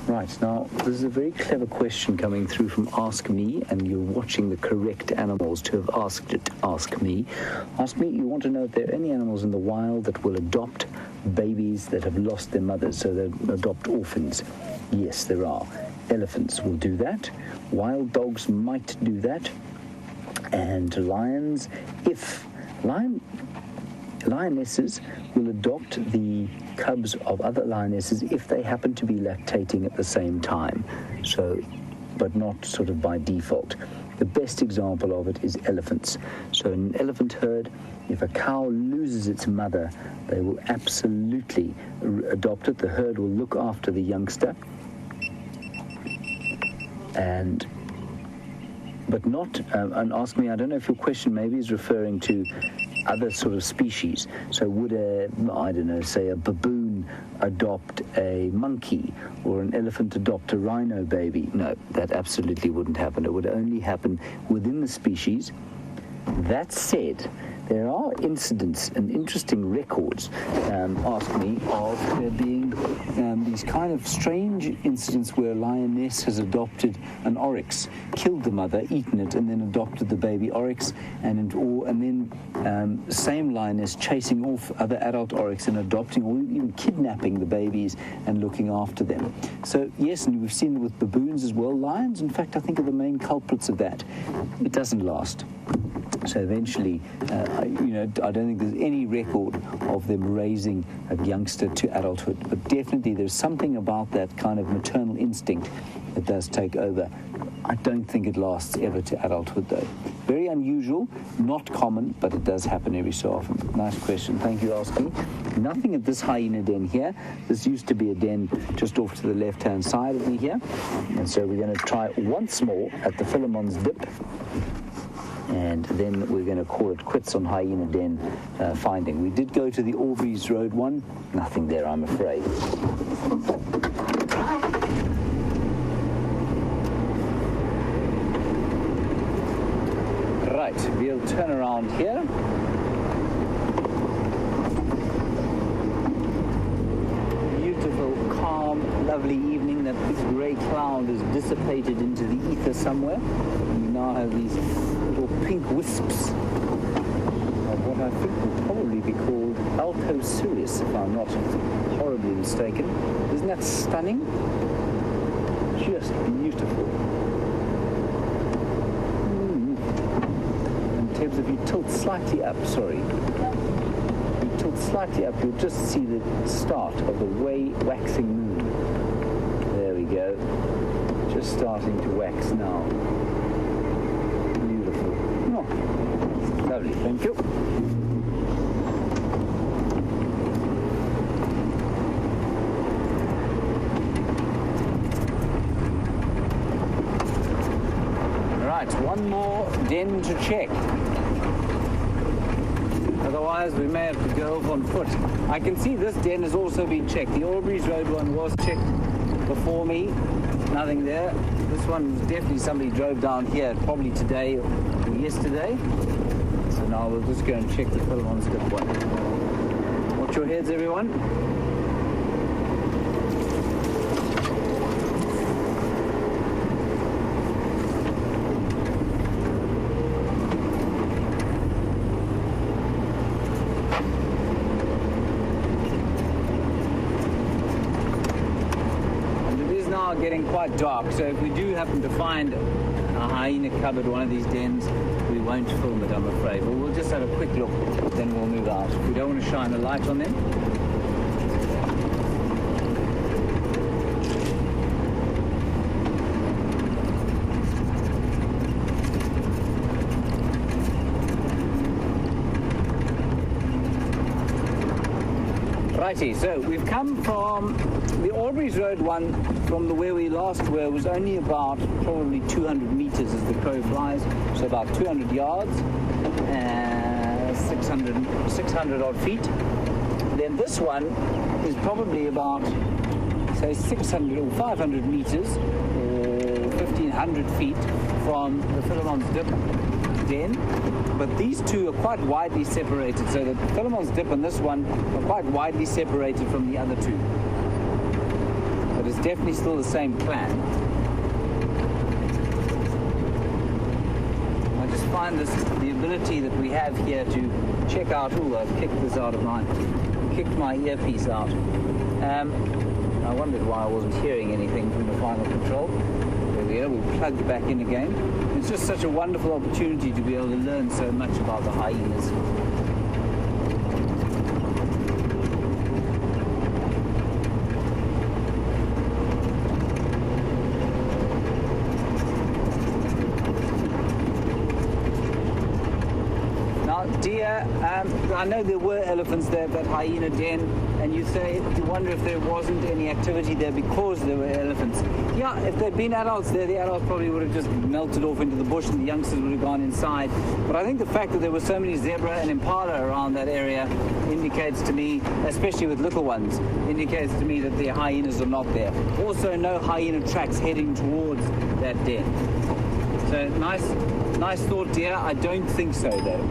Right, now, this is a very clever question coming through from Ask Me, and you're watching the correct animals to have asked it. Ask Me. Ask Me, you want to know if there are any animals in the wild that will adopt babies that have lost their mothers, so they adopt orphans. Yes, there are. Elephants will do that. Wild dogs might do that. And lions, lionesses will adopt the cubs of other lionesses if they happen to be lactating at the same time, so, but not sort of by default. The best example of it is elephants. So in an elephant herd, if a cow loses its mother, they will absolutely adopt it. The herd will look after the youngster, but not, and Ask Me, I don't know if your question maybe is referring to other sort of species. So would say a baboon adopt a monkey, or an elephant adopt a rhino baby? No, that absolutely wouldn't happen. It would only happen within the species. That said, there are incidents and interesting records, Ask Me, of there being these kind of strange incidents where a lioness has adopted an oryx, killed the mother, eaten it, and then adopted the baby oryx, and then same lioness chasing off other adult oryx and adopting or even kidnapping the babies and looking after them. So yes, and we've seen it with baboons as well. Lions, in fact, I think are the main culprits of that. It doesn't last. So eventually, I don't think there's any record of them raising a youngster to adulthood. But definitely there's something about that kind of maternal instinct that does take over. I don't think it lasts ever to adulthood, though. Very unusual, not common, but it does happen every so often. Nice question. Thank you, asking. Nothing at this hyena den here. This used to be a den just off to the left-hand side of me here. And so we're going to try once more at the Philemon's Dip. And then we're going to call it quits on hyena den finding. We did go to the Aubrey's Road one. Nothing there, I'm afraid. Right, we'll turn around here. Beautiful, calm, lovely evening. That big grey cloud is dissipated into the ether somewhere. And we now have these little pink wisps of what I think will probably be called Alto Sirius, if I'm not horribly mistaken. Isn't that stunning? Just beautiful. If you tilt slightly up, you'll just see the start of the waxing moon. There we go. Just starting to wax now. Beautiful. Oh, lovely, thank you. Right, one more den to check. Otherwise, we may have to go off on foot. I can see this den has also been checked. The Aubrey's Road one was checked before me. Nothing there. This one was definitely somebody drove down here, probably today or yesterday. So now we'll just go and check the Philemon's Dip one. Watch your heads, everyone. Getting quite dark, so if we do happen to find a hyena cupboard, one of these dens, we won't film it, I'm afraid. But we'll just have a quick look, then we'll move out. We don't want to shine a light on them. Righty, so we've come from the Aubrey's Road one, from where we last were, was only about probably 200 meters as the crow flies, so about 200 yards, 600 odd feet. Then this one is probably about, say, 600 or 500 meters, or 1,500 feet from the Philemon's Dip den. But these two are quite widely separated, so the Philemon's Dip and this one are quite widely separated from the other two. But it's definitely still the same clan. I just find the ability that we have here to check out. Ooh, I've kicked my earpiece out. I wondered why I wasn't hearing anything from the final control. There we go, we plugged back in again. It's just such a wonderful opportunity to be able to learn so much about the hyenas. Now, deer, I know there were elephants there at that hyena den, and you wonder if there wasn't any activity there because there were elephants. Yeah, if there'd been adults there, the adults probably would have just melted off into the bush and the youngsters would have gone inside. But I think the fact that there were so many zebra and impala around that area indicates to me, especially with little ones, indicates to me that the hyenas are not there. Also, no hyena tracks heading towards that den. So, nice thought, dear. I don't think so, though.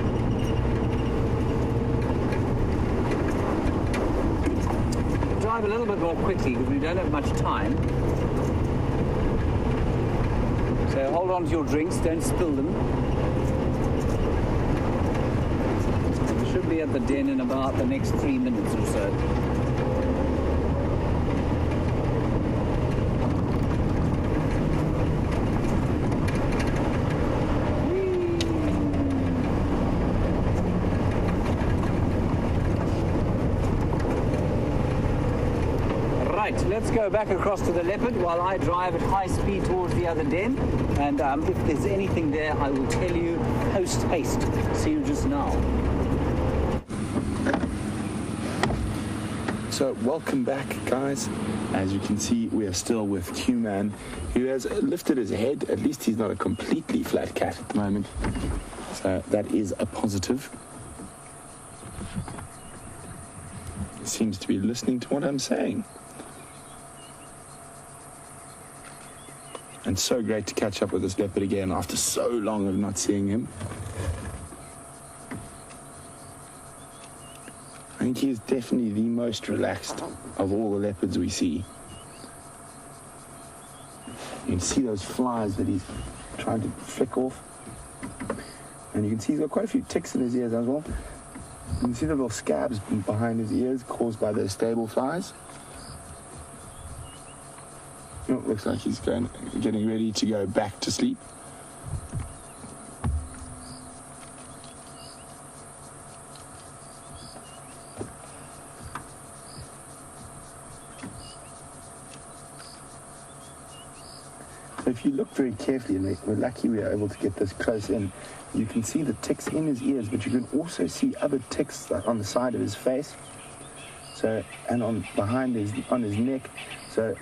Drive a little bit more quickly because we don't have much time. So hold on to your drinks, don't spill them. We should be at the den in about the next 3 minutes or so. Right, let's go back across to the leopard while I drive at high speed towards the other den. And if there's anything there, I will tell you post haste. See you just now. So welcome back, guys. As you can see, we are still with Q-Man, who has lifted his head. At least he's not a completely flat cat at the moment. So that is a positive. He seems to be listening to what I'm saying. And so great to catch up with this leopard again after so long of not seeing him. I think he is definitely the most relaxed of all the leopards we see. You can see those flies that he's trying to flick off. And you can see he's got quite a few ticks in his ears as well. You can see the little scabs behind his ears caused by those stable flies. Oh, looks like he's getting ready to go back to sleep. If you look very carefully, and we're lucky we are able to get this close in, you can see the ticks in his ears, but you can also see other ticks like on the side of his face, so and on his neck. So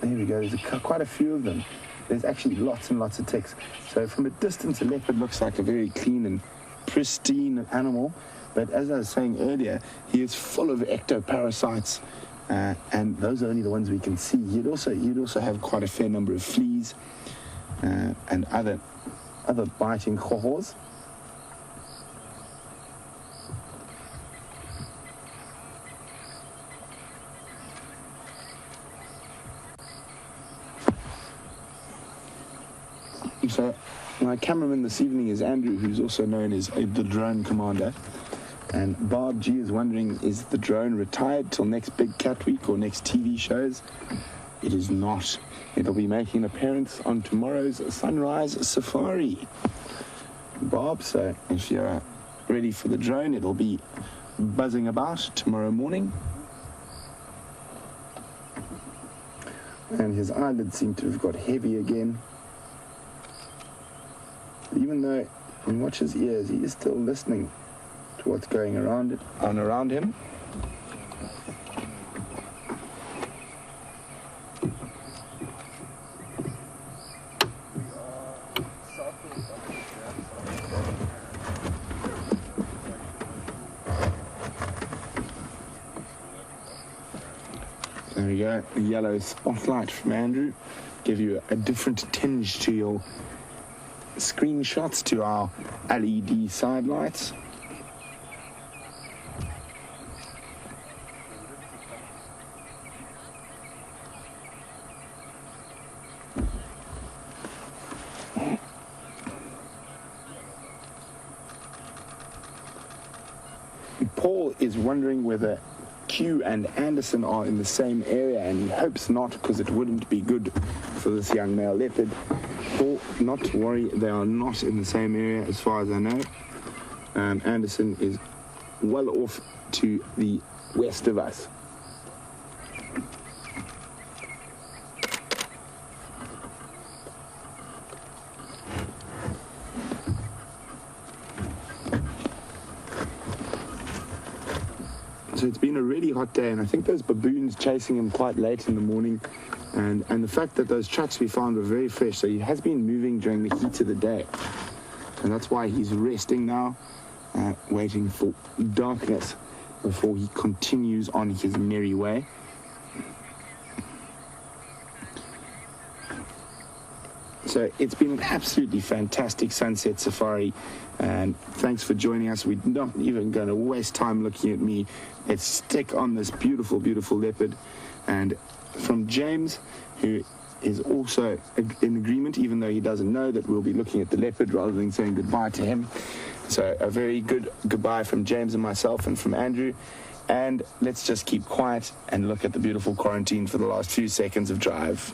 there we go. There's quite a few of them. There's actually lots and lots of ticks. So from a distance, a leopard looks like a very clean and pristine animal, but as I was saying earlier, he is full of ectoparasites. And those are only the ones we can see. You'd also have quite a fair number of fleas and other biting cohorts. So my cameraman this evening is Andrew, who's also known as the drone commander. And Bob G is wondering, is the drone retired till next Big Cat Week or next TV shows? It is not. It'll be making an appearance on tomorrow's Sunrise Safari. Bob, so if you're ready for the drone, it'll be buzzing about tomorrow morning. And his eyelids seem to have got heavy again. Even though when you watch his ears, he is still listening to what's going around him. There we go, a yellow spotlight from Andrew. Give you a different tinge to your screenshots to our LED side lights. Paul is wondering whether Q and Anderson are in the same area, and he hopes not, because it wouldn't be good for this young male leopard. Paul, not to worry, they are not in the same area as far as I know. Anderson is well off to the west of us. So it's been a really hot day, and I think those baboons chasing him quite late in the morning, and the fact that those tracks we found were very fresh, so he has been moving during the heat of the day, and that's why he's resting now, waiting for darkness before he continues on his merry way. So it's been an absolutely fantastic sunset safari, and thanks for joining us. We're not even going to waste time looking at me. Let's stick on this beautiful, beautiful leopard. And from James, who is also in agreement, even though he doesn't know that we'll be looking at the leopard rather than saying goodbye to him. So a very good goodbye from James and myself, and from Andrew. And let's just keep quiet and look at the beautiful quarantine for the last few seconds of drive.